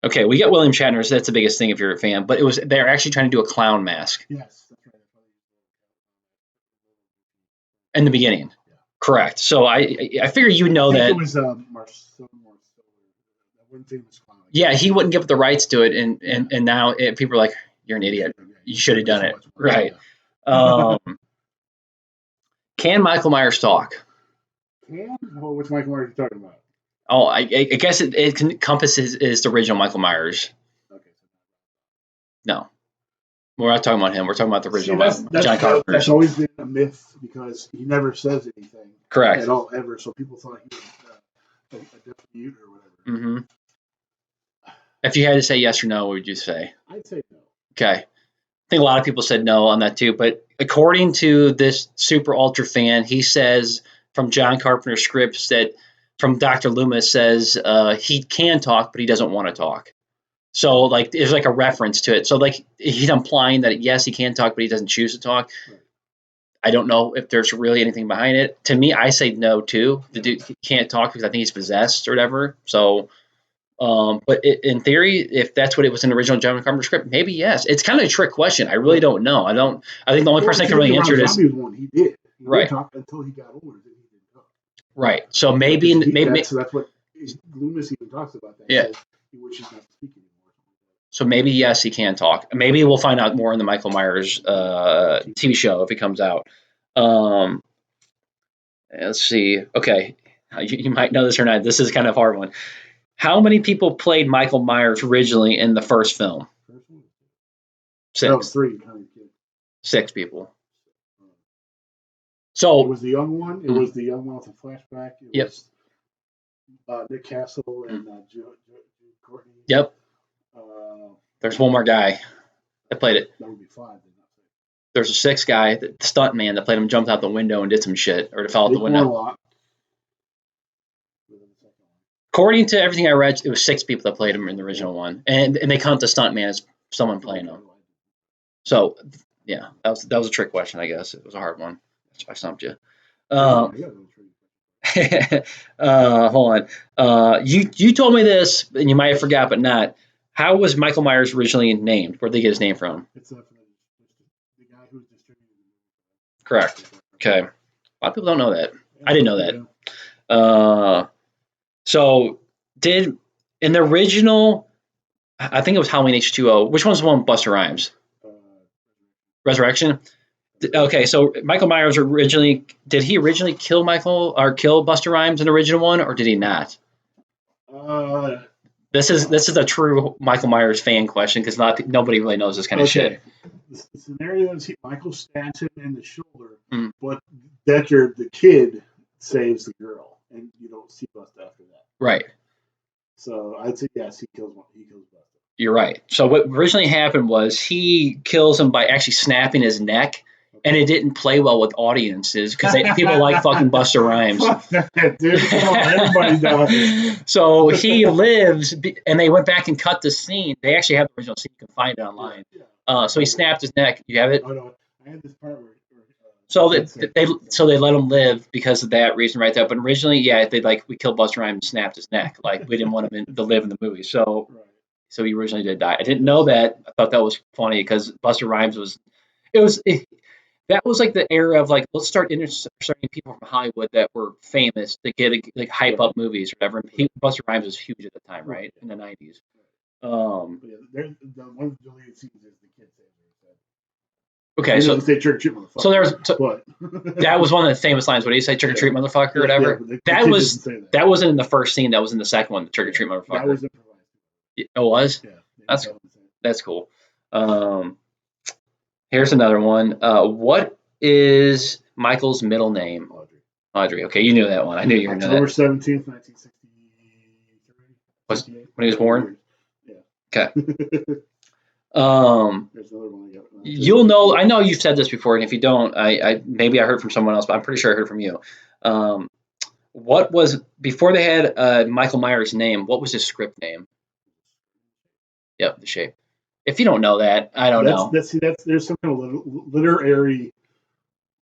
Okay, we got William Shatner, so that's the biggest thing if you're a fan. But they're actually trying to do a clown mask. Yes, that's right. In the beginning. Yeah. Correct. So I figure you know that. It was Marcel. One famous clown. Yeah, he wouldn't give up the rights to it, and now people are like, "You're an idiot. You should have done it." Right. Can Michael Myers talk? Which Michael Myers are you talking about? Oh, I guess it encompasses is the original Michael Myers. Okay. No. We're not talking about him. We're talking about the original John Carpenter. That's always been a myth because he never says anything. Correct. At all, ever. So people thought he was a deaf mute or whatever. Mm-hmm. If you had to say yes or no, what would you say? I'd say no. Okay. I think a lot of people said no on that too. But according to this super ultra fan, he says from John Carpenter's scripts that from Dr. Loomis says he can talk, but he doesn't want to talk. So like there's like a reference to it. So like he's implying that yes, he can talk, but he doesn't choose to talk. Right. I don't know if there's really anything behind it. To me, I say no too. The dude can't talk because I think he's possessed or whatever. So, but in theory, if that's what it was in the original John Carpenter script, maybe yes. It's kind of a trick question. I really don't know. I think the only person that can really answer it is he did. He right. Did talk until he got older. Then he didn't talk. Right. So maybe that's what Loomis even talks about. That. Yeah. He wishes not to speak anymore. So maybe yes, he can talk. Maybe we'll find out more in the Michael Myers TV show if it comes out. Let's see. Okay, you might know this or not. This is kind of a hard one. How many people played Michael Myers originally in the first film? 6. No, 3. 6 people. So it was the young one. It was the young one with a flashback. It was Nick Castle and Courtney. Yep. There's one more guy that played it. That would be 5. There's a 6th guy, the stunt man that played him, jumped out the window and did some shit, or fell out the window. According to everything I read, it was 6 people that played him in the original one, and they count the stunt man as someone playing him. So yeah, that was a trick question, I guess. It was a hard one. I stumped you. Hold on. You told me this, and you might have forgot, but not. How was Michael Myers originally named? Where'd they get his name from? It's the guy who's distributing the movie. Correct. Okay. A lot of people don't know that. I didn't know that. So in the original, I think it was Halloween H2O. Which one's the one with Busta Rhymes? Resurrection. Okay, so Michael Myers did he originally kill Busta Rhymes in the original one, or did he not? This is a true Michael Myers fan question because nobody really knows this kind of shit. The scenario is Michael stabs him in the shoulder, but the kid saves the girl, and you don't see Busta after that. Right. So I'd say yes, he kills Busta. You're right. So what originally happened was he kills him by actually snapping his neck. And it didn't play well with audiences because people like fucking Busta Rhymes. Dude, come on, everybody does. So he lives, and they went back and cut the scene. They actually have the original scene. You can find it online. So he snapped his neck. You have it? Oh, no. I had this part where. They let him live because of that reason right there. But originally, we killed Busta Rhymes and snapped his neck. Like we didn't want him to live in the movie. So he originally did die. I didn't know that. I thought that was funny because Busta Rhymes that was like the era of like, let's start inserting people from Hollywood that were famous to get hype up movies or whatever. Busta Rhymes was huge at the time, right? In the 90s. The one deleted scenes is the kid saves Okay, He so doesn't say trick or treat, motherfucker. so there's but that was one of the famous lines. What do you say, trick or treat, motherfucker, or whatever? but the That kid was doesn't say that. that wasn't in the first scene. That was in the second one, the trick or treat, motherfucker. That was improvised. It was. Yeah, That's cool. Here's another one. What is Michael's middle name? Audrey. Okay, you knew that one. I knew you were October that. 17th, 1963. When he was born? Yeah. Okay. There's another one I got. You'll know. I know you've said this before, and if you don't, I maybe I heard from someone else, but I'm pretty sure I heard from you. What was before they had Michael Myers' name? What was his script name? Yep, The Shape. If you don't know that, I don't know. There's some kind of literary,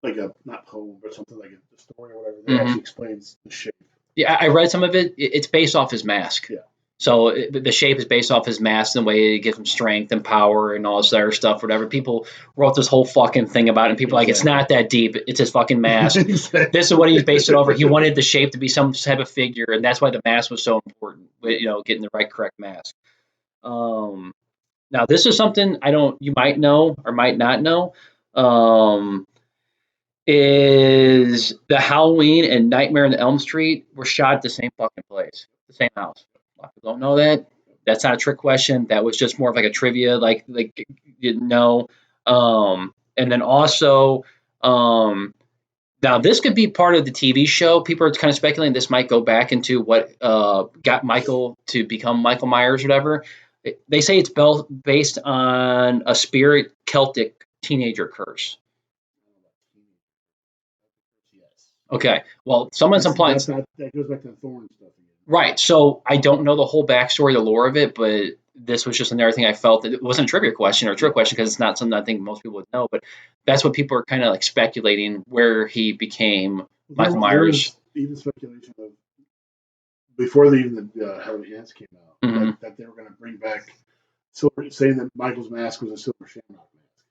like a not poem, but something like a story or whatever that actually explains The Shape. Yeah, I read some of it. It's based off his mask. Yeah. So The Shape is based off his mask and the way it gives him strength and power and all this other stuff, whatever. People wrote this whole fucking thing about it, and people are like, it's not that deep. It's his fucking mask. Exactly. This is what he's based it over. He wanted The Shape to be some type of figure, and that's why the mask was so important, getting the right, correct mask. Now, this is something you might know or might not know. Is the Halloween and Nightmare on Elm Street were shot at the same fucking place, the same house. A lot of people don't know that. That's not a trick question. That was just more of like a trivia, like you didn't know. And then also, now this could be part of the TV show. People are kind of speculating this might go back into what got Michael to become Michael Myers or whatever. They say it's based on a spirit Celtic teenager curse. Okay, well, someone's implying that goes back to the Thorn stuff again. Right. So I don't know the whole backstory, the lore of it, but this was just another thing I felt that it wasn't a trivia question or a trick question because it's not something I think most people would know. But that's what people are kind of like speculating where he became Michael Myers. Even speculation of before the Halloween Ends came out that they were going to bring back saying that Michael's mask was a silver shamrock mask,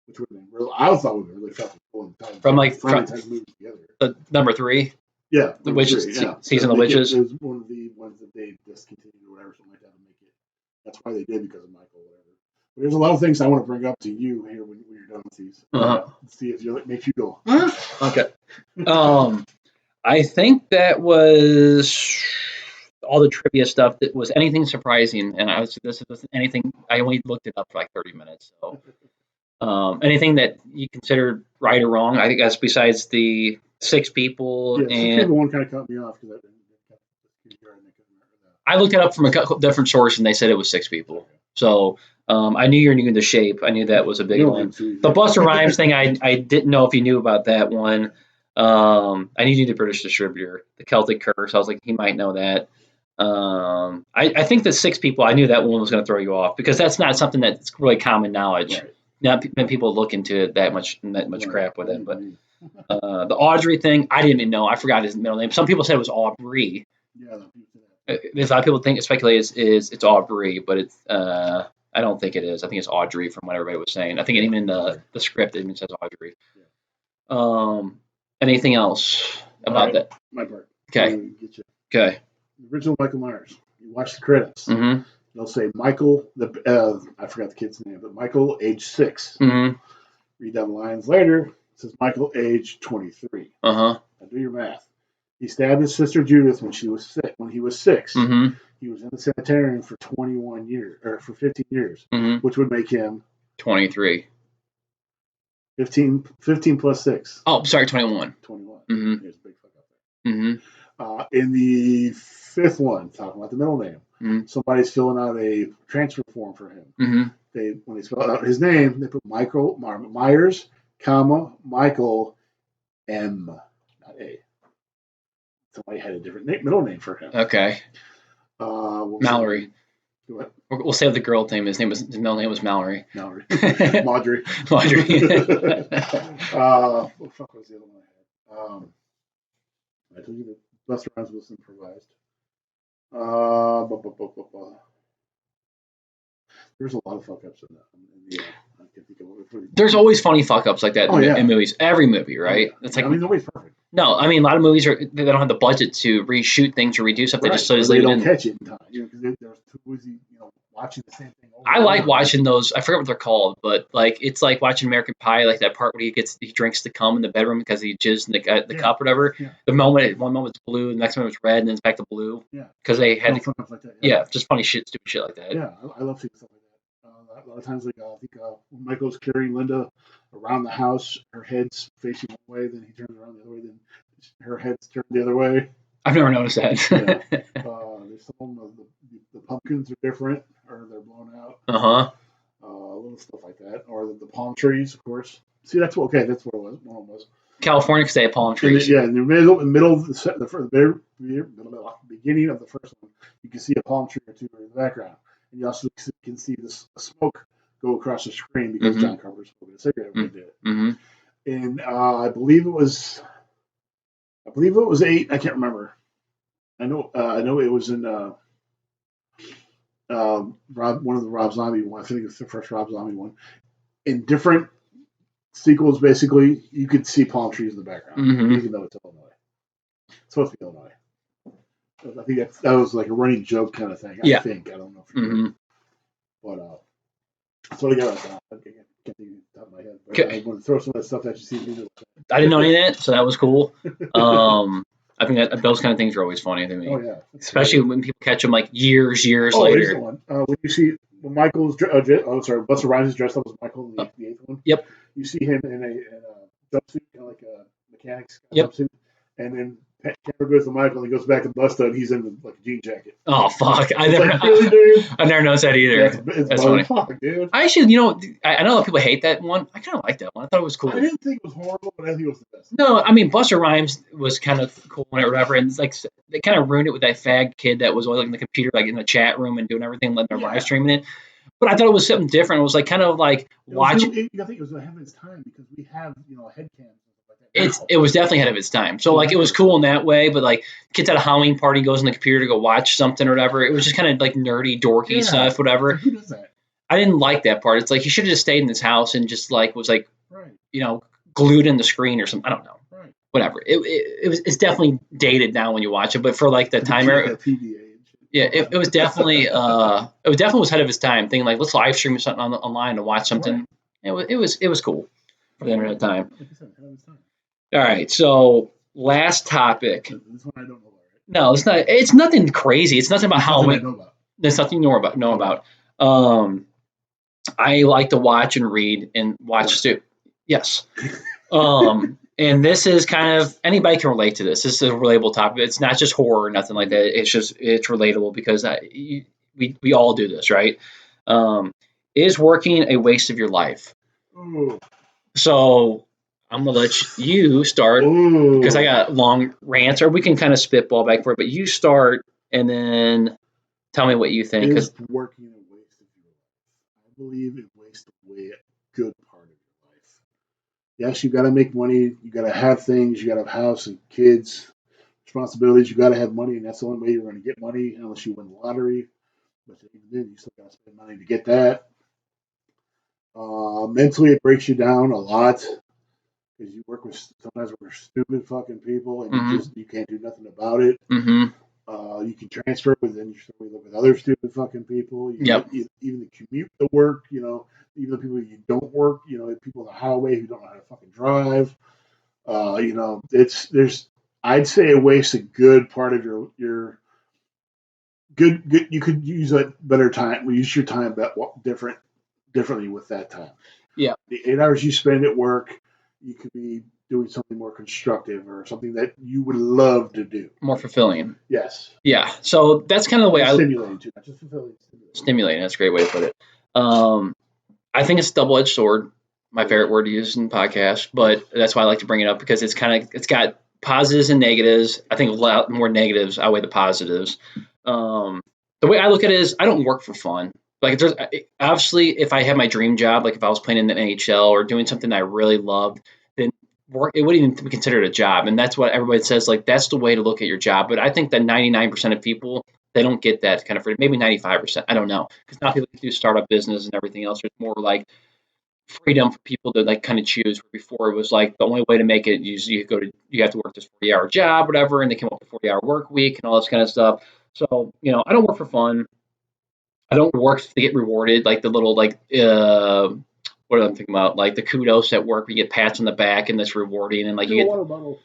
which would have been real. I thought would have been really fucking cool. From movie together. The number 3. Yeah, the Witches season of the Witches. It was one of the ones that they discontinued or whatever, something like that, to make it. That's why they did because of Michael, or whatever. But there's a lot of things I want to bring up to you here when you're done with these. See if it makes you go. Okay. I think that was all the trivia stuff. That was anything surprising, and this was anything. I only looked it up for like 30 minutes. So anything that you considered right or wrong, I think that's besides the 6 people. Yeah, and the one kind of cut me off because I looked it up from a different source, and they said it was 6 people. So I knew you knew The Shape. I knew that was a big one. The Busta Rhymes thing, I didn't know if you knew about that one. I knew you knew the British distributor, the Celtic Curse. I was like, he might know that. I think the 6 people, I knew that one was going to throw you off because that's not something that's really common knowledge. Right. Not many people look into it that much crap with it. But the Audrey thing, I didn't even know. I forgot his middle name. Some people said it was Aubrey. Yeah. There's a lot of people speculate it's Aubrey, but it's I don't think it is. I think it's Audrey from what everybody was saying. I think even in the script it even says Audrey. Yeah. Anything else about that? My part. Okay. Okay. The original Michael Myers. You watch the credits. Mm-hmm. They'll say Michael. I forgot the kid's name, but Michael, age 6. Mm-hmm. Read down the lines later. It says Michael, age 23. Now do your math. He stabbed his sister Judith when he was 6. Mm-hmm. He was in the sanitarium for 21 years, or for 15 years, which would make him 23. 15 plus 6. Oh, sorry, 21. 21. Mm-hmm. There's a big fuck up there. Mm-hmm. In the 5th one, talking about the middle name, somebody's filling out a transfer form for him. Mm-hmm. When they spell out his name, they put Michael Myers, comma Michael M, not A. Somebody had a different middle name for him. Okay. Mallory. What? We'll say the girl name. His middle name was Mallory. Mallory. Maudry. What the fuck was the other one I had? I told you that Busta Rhymes was improvised. There's a lot of fuck ups in that. I can think of it. There's always funny fuck ups like that in movies. Every movie, right? It's like nobody's perfect. No, I mean a lot of movies they don't have the budget to reshoot things or redo stuff. They just they don't catch it in time. Because they're too busy, watching the same thing I like watching those. I forget what they're called, but like it's like watching American Pie, like that part where he drinks the cum in the bedroom because he jizzed in the cup or whatever. Yeah. One moment it's blue, the next moment it's red, and then it's back to blue. Yeah. Because they had Stuff like that. just funny shit, stupid shit like that. Yeah, I love seeing stuff like that. A lot of times, like I think when Michael's carrying Linda around the house, her head's facing one way, then he turns around the other way, then her head's turned the other way. I've never noticed that. Yeah. There's some of the pumpkins are different, or they're blown out. Little stuff like that, or the palm trees, of course. See, that's what it was. One of them was California because they have palm trees. In the middle of the beginning of the first one, you can see a palm tree or two in the background, and you also can see this smoke go across the screen because John Carpenter smoked a cigarette when he did it. And I believe it was 8. I can't remember. I know it was in one of the Rob Zombie one. I think it's the first Rob Zombie one. In different sequels, basically, you could see palm trees in the background, even though it's Illinois. It's supposed to be Illinois. I think that was like a running joke kind of thing. I think. I don't know for sure. But that's what I got right now. I can't think of the top of my head. But I want to throw some of that stuff that you see. I didn't know any of that, so that was cool. I think that those kind of things are always funny to me. Oh yeah, especially when people catch them like years later. The one. When you see Michael's, Busta Rhymes is dressed up as Michael in the 8th one. Yep. You see him in a jumpsuit, kind of like a mechanic's jumpsuit, and then camera goes to Michael, and he goes back to Busta, and he's in like a jean jacket. Oh fuck! I never noticed that either. Yeah, that's funny. Fuck, dude. I actually, I know a lot of people hate that one. I kind of like that one. I thought it was cool. I didn't think it was horrible, but I think it was the best. No, I mean Busta Rhymes was kind of cool and whatever, and it's like they kind of ruined it with that fag kid that was always like in the computer, like in the chat room and doing everything, letting their live streaming it. But I thought it was something different. It was like kind of like watching. I think it was ahead of its time because we have head cams. It was definitely ahead of its time. So like it was cool in that way, but like kids at a Halloween party goes on the computer to go watch something or whatever. It was just kind of like nerdy, dorky stuff, whatever. Who does that? I didn't like that part. It's like you should have just stayed in this house and just like was like glued in the screen or something. I don't know. Right. Whatever. It's definitely dated now when you watch it, but for like the time era, it was definitely was ahead of its time. Thinking like let's live stream something online to watch something. Right. It was cool for the internet time. All right, so last topic. This one I don't know about. Right? No, it's not. It's nothing crazy. It's nothing about Halloween. There's nothing you know about. I like to watch and read and watch too. Yes. And this is kind of anybody can relate to this. This is a relatable topic. It's not just horror or nothing like that. It's relatable because we all do this, right? Is working a waste of your life? Ooh. So I'm gonna let you start because I got long rants, or we can kind of spitball back and forth. But you start, and then tell me what you think. Is working a waste of your life? I believe it wastes away a good part of your life. Yes, you got to make money. You got to have things. You got to have a house and kids, responsibilities. You got to have money, and that's the only way you're going to get money unless you win the lottery. But even then, you still got to spend money to get that. Mentally, it breaks you down a lot. Because you sometimes work with stupid fucking people, and you can't do nothing about it. You can transfer, but then you live with other stupid fucking people. Even the commute to work, even the people you don't work, people on the highway who don't know how to fucking drive. I'd say it wastes a good part of your good. You could use a better time. We use your time differently with that time. Yeah, the 8 hours you spend at work. You could be doing something more constructive or something that you would love to do. More fulfilling. Yes. Yeah. So that's kind of the way stimulating too, not just fulfilling. Stimulating. That's a great way to put it. I think it's a double-edged sword. My favorite word to use in podcasts, but that's why I like to bring it up because it's got positives and negatives. I think a lot more negatives outweigh the positives. The way I look at it is I don't work for fun. Like obviously, if I had my dream job, like if I was playing in the NHL or doing something I really loved, then it wouldn't even be considered a job. And that's what everybody says. Like that's the way to look at your job. But I think that 99% of people they don't get that kind of freedom. Maybe 95%. I don't know because now people can do startup business and everything else. There's more like freedom for people to like kind of choose. Before it was like the only way to make it you have to work this 40-hour job, whatever, and they came up with a 40-hour work week and all this kind of stuff. So I don't work for fun. I don't work to get rewarded, like the little what am I thinking about? Like the kudos at work, where you get pats on the back and that's rewarding, and like Get you a get, water bottle.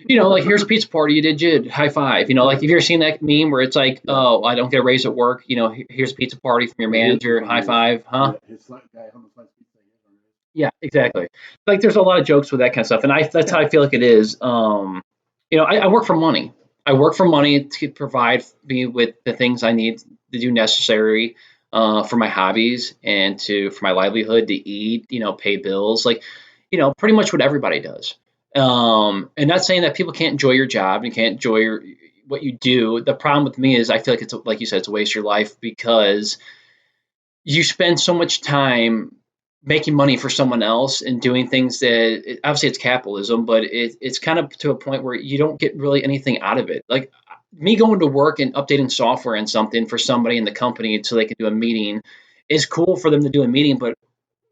like here's a pizza party, you did good, high five. Like if you've ever seen that meme where it's like, Yeah. oh, I don't get a raise at work, here's a pizza party from your manager, high five, huh? Yeah, it's like guy how much like pizza is. Yeah, exactly. Like there's a lot of jokes with that kind of stuff, and that's how I feel like it is. I work for money. I work for money to provide me with the things I need to do necessary for my hobbies and for my livelihood, to eat, pay bills, like, pretty much what everybody does. And not saying that people can't enjoy your job and can't enjoy what you do. The problem with me is I feel like it's like you said, it's a waste of your life because you spend so much time making money for someone else and doing things that obviously it's capitalism, but it's kind of to a point where you don't get really anything out of it. Like me going to work and updating software and something for somebody in the company so they can do a meeting is cool for them to do a meeting, but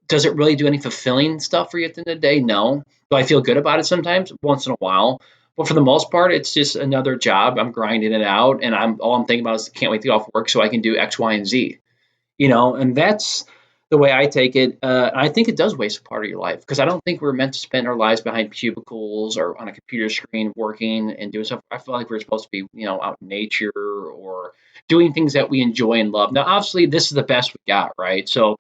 does it really do any fulfilling stuff for you at the end of the day? No. Do I feel good about it sometimes? Once in a while. But for the most part, it's just another job. I'm grinding it out, and all I'm thinking about is can't wait to get off work so I can do X, Y, and Z. And that's the way I take it. I think it does waste a part of your life because I don't think we're meant to spend our lives behind cubicles or on a computer screen working and doing stuff. I feel like we're supposed to be, out in nature or doing things that we enjoy and love. Now, obviously, this is the best we got, right? So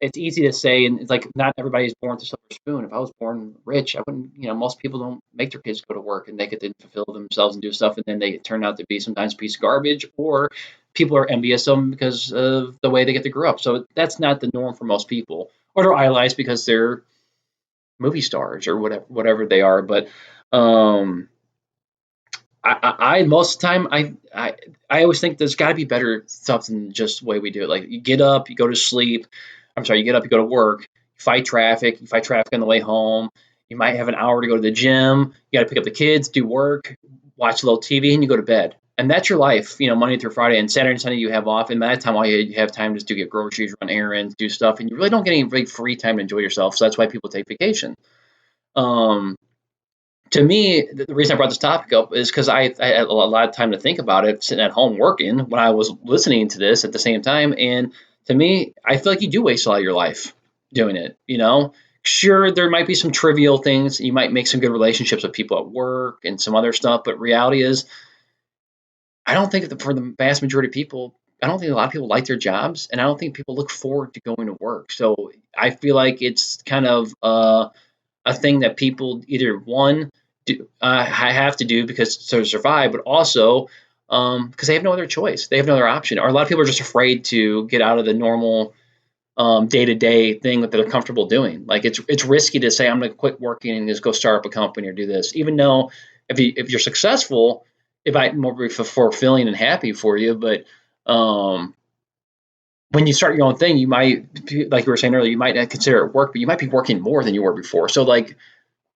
it's easy to say, and it's like not everybody is born with a silver spoon. If I was born rich, I wouldn't, most people don't make their kids go to work and they could then fulfill themselves and do stuff, and then they turn out to be sometimes a piece of garbage, or people are envious of them because of the way they get to grow up. So that's not the norm for most people, or they're idolized because they're movie stars or whatever they are. But um, I most of the time I always think there's got to be better stuff than just the way we do it. Like you get up, you go to sleep. I'm sorry, you get up, you go to work, you fight traffic, on the way home. You might have an hour to go to the gym. You got to pick up the kids, do work, watch a little TV, and you go to bed. And that's your life, Monday through Friday. And Saturday and Sunday you have off. And by that time, all you have time is to get groceries, run errands, do stuff. And you really don't get any really free time to enjoy yourself. So that's why people take vacation. Um, to me, the reason I brought this topic up is because I had a lot of time to think about it, sitting at home working when I was listening to this at the same time. And to me, I feel like you do waste a lot of your life doing it. Sure, there might be some trivial things. You might make some good relationships with people at work and some other stuff. But reality is, I don't think that for the vast majority of people, I don't think a lot of people like their jobs, and I don't think people look forward to going to work. So I feel like it's kind of a thing that people either one have to do because to survive, but also because they have no other choice, they have no other option, or a lot of people are just afraid to get out of the normal day to day thing that they're comfortable doing. Like it's risky to say I'm going to quit working and just go start up a company or do this, even though if you're successful, it might more be fulfilling and happy for you, but um, when you start your own thing, you might, like we were saying earlier, you might not consider it work, but you might be working more than you were before. So like,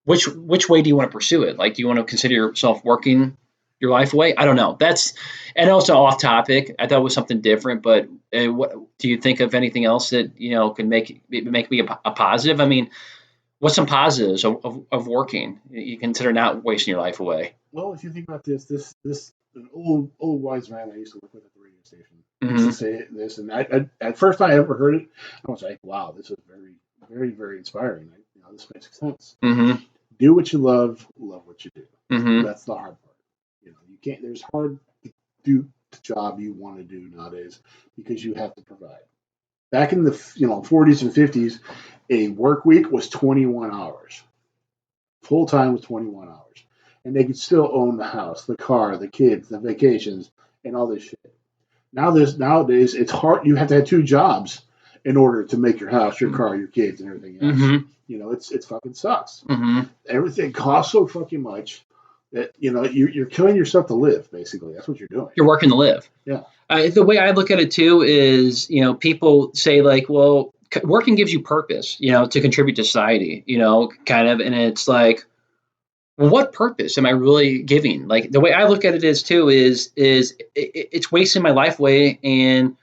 which way do you want to pursue it? Like, do you want to consider yourself working your life away? I don't know. And also off topic. I thought it was something different, but what do you think of anything else that can make me a positive? I mean, what's some positives of working? You consider not wasting your life away. Well, if you think about this an old wise man I used to work with at the radio station used Mm-hmm. to say this, and at first I ever heard it, I was like, wow, this is very, very, very inspiring. This makes sense. Mm-hmm. Do what you love what you do. Mm-hmm. That's the hard part. You can't. There's hard to do the job you want to do nowadays because you have to provide. Back in the 40s and 50s, a work week was 21 hours. Full time was 21 hours, and they could still own the house, the car, the kids, the vacations, and all this shit. Nowadays it's hard. You have to have two jobs in order to make your house, your car, your kids, and everything else. Mm-hmm. It's fucking sucks. Mm-hmm. Everything costs so fucking much that you're killing yourself to live. Basically, that's what you're doing. You're working to live. Yeah. The way I look at it too is, people say like, well, working gives you purpose, to contribute to society, kind of, and it's like, well, what purpose am I really giving? Like the way I look at it is too is it's wasting my life away, and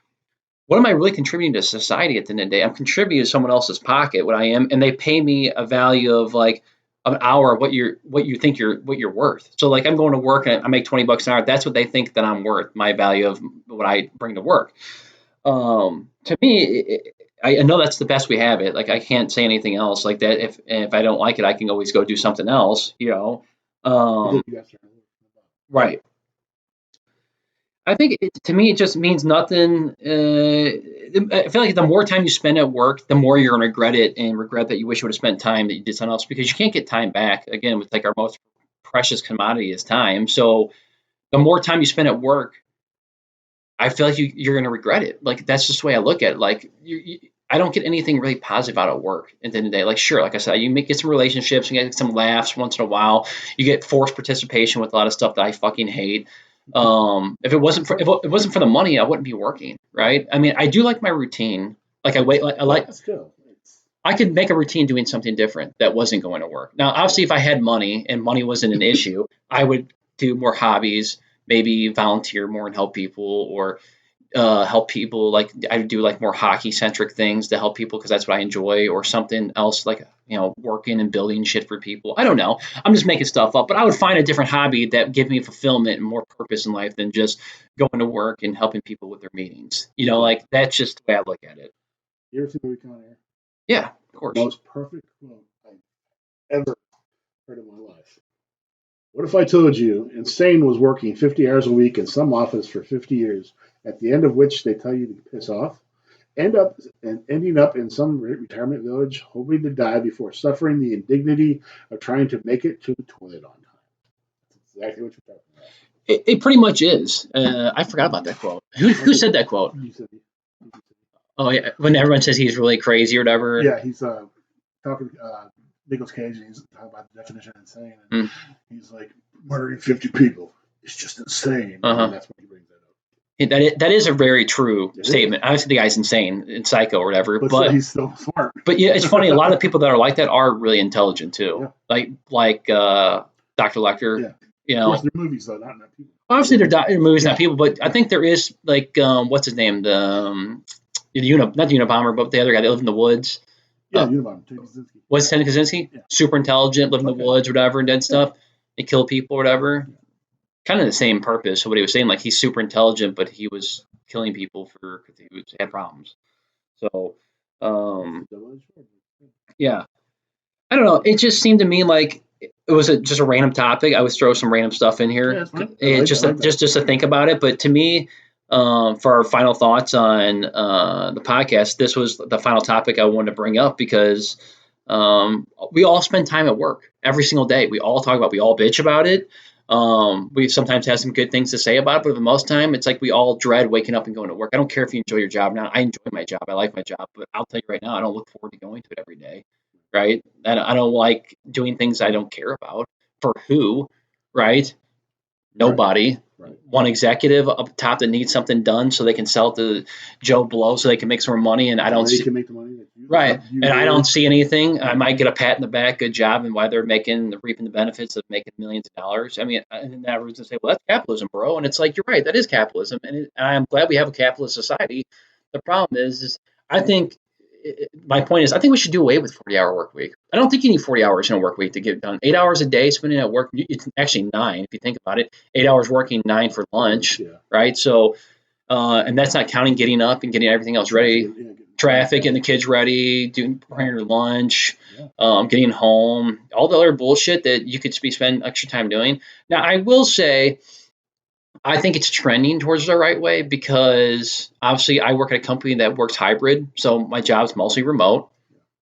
what am I really contributing to society at the end of the day? I'm contributing to someone else's pocket, what I am, and they pay me a value of like an hour of what you think what you're worth. So like I'm going to work and I make $20 an hour. That's what they think that I'm worth, my value of what I bring to work. To me, I know that's the best we have it. Like I can't say anything else like that. If I don't like it, I can always go do something else. Because you guys are- Right. I think to me it just means nothing. I feel like the more time you spend at work, the more you're gonna regret it and regret that you wish you would have spent time that you did something else because you can't get time back. Again, with like our most precious commodity is time. So the more time you spend at work, I feel like you're gonna regret it. Like that's just the way I look at it. Like I don't get anything really positive out of work at the end of the day. Like sure, like I said, you may get some relationships, you get some laughs once in a while. You get forced participation with a lot of stuff that I fucking hate. If it wasn't for the money, I wouldn't be working, right? I mean, I do like my routine. Like I wait, like, I like Still, I could make a routine doing something different that wasn't going to work. Now, obviously, if I had money and money wasn't an issue, I would do more hobbies, maybe volunteer more and help people, or help people. Like I would do like more hockey centric things to help people because that's what I enjoy, or something else like working and building shit for people. I don't know. I'm just making stuff up, but I would find a different hobby that give me fulfillment and more purpose in life than just going to work and helping people with their meetings. Like that's just the way I look at it. you ever seen the movie Con Air? Yeah, of course. Most perfect quote I've ever heard in my life. What if I told you Insane was working 50 hours a week in some office for 50 years, at the end of which they tell you to piss off, ending up in some retirement village, hoping to die before suffering the indignity of trying to make it to the toilet on time? That's exactly what you're talking about. It pretty much is. I forgot about that quote. Who said that quote? You said, Oh yeah, when everyone says he's really crazy or whatever. yeah, he's talking Nicolas Cage, and he's talking about the definition of insane, and he's like murdering 50 people. It's just insane. And that's what he brings that up. That is a very true statement. Obviously, the guy's insane and psycho or whatever, but he's so smart. But yeah, it's funny. A lot of people that are like that are really intelligent too. Yeah. Like Dr. Lecter. Yeah. Of course, they're movies though, not people. Obviously, they're movies, not people. But I think there is like what's his name, not the Unabomber, but the other guy that lived in the woods. Yeah, Unabomber. Ted Kaczynski. Was Ted Kaczynski? Yeah. Super intelligent, lived in the woods, whatever, and did stuff. They kill people, or whatever. Yeah. Kind of the same purpose. So what he was saying, like he's super intelligent, but he was killing people because he had problems. So, yeah, I don't know. It just seemed to me like it was just a random topic. I would throw some random stuff in here, just to think about it. But to me, for our final thoughts on the podcast, this was the final topic I wanted to bring up because we all spend time at work every single day. We all talk about, we all bitch about it. We sometimes have some good things to say about it, but for the most time, it's like we all dread waking up and going to work. I don't care if you enjoy your job now. I enjoy my job. I like my job, but I'll tell you right now, I don't look forward to going to it every day, right? And I don't like doing things I don't care about. For who, right? Nobody. Right. One executive up top that needs something done so they can sell it to Joe Blow so they can make some more money, and I don't see. Can make the money right, and I don't see anything. I might get a pat in the back, good job, and why they're reaping the benefits of making millions of dollars. I mean, and then everyone's gonna say, well, that's capitalism, bro, and it's like, you're right, that is capitalism, and I'm glad we have a capitalist society. The problem is I think. My point is, I think we should do away with 40-hour work week. I don't think you need 40 hours in a work week to get it done. 8 hours a day spending at work, it's actually 9 if you think about it. 8 hours working, 9 for lunch, right? So, and that's not counting getting up and getting everything else ready, traffic, getting the kids ready, preparing your lunch, getting home, all the other bullshit that you could spend extra time doing. Now, I will say, I think it's trending towards the right way because obviously I work at a company that works hybrid. So my job's mostly remote.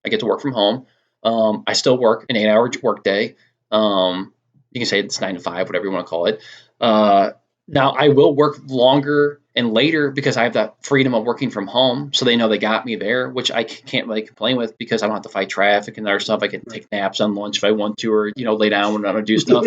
I get to work from home. I still work an 8-hour work day. You can say it's 9 to 5, whatever you want to call it. Now I will work longer and later because I have that freedom of working from home. So they know they got me there, which I can't really complain with because I don't have to fight traffic and other stuff. I can take naps on lunch if I want to, or, lay down when I don't do stuff.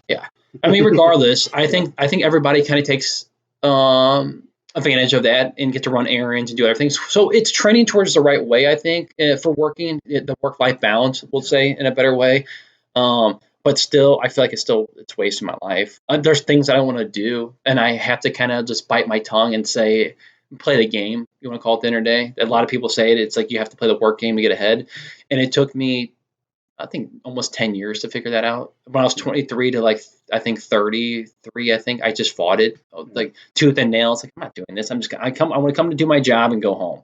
Yeah. I mean, regardless, I think everybody kind of takes advantage of that and get to run errands and do other things. So it's trending towards the right way, I think, for working, the work-life balance, we'll say, in a better way. But still, I feel like it's wasting my life. There's things I don't want to do, and I have to kind of just bite my tongue and say, play the game. You want to call it the end of the day? A lot of people say it. It's like you have to play the work game to get ahead. And it took me I think almost 10 years to figure that out. When I was 23 to like I think 33, I think I just fought it like tooth and nail. It's like I'm not doing this. I want to come to do my job and go home.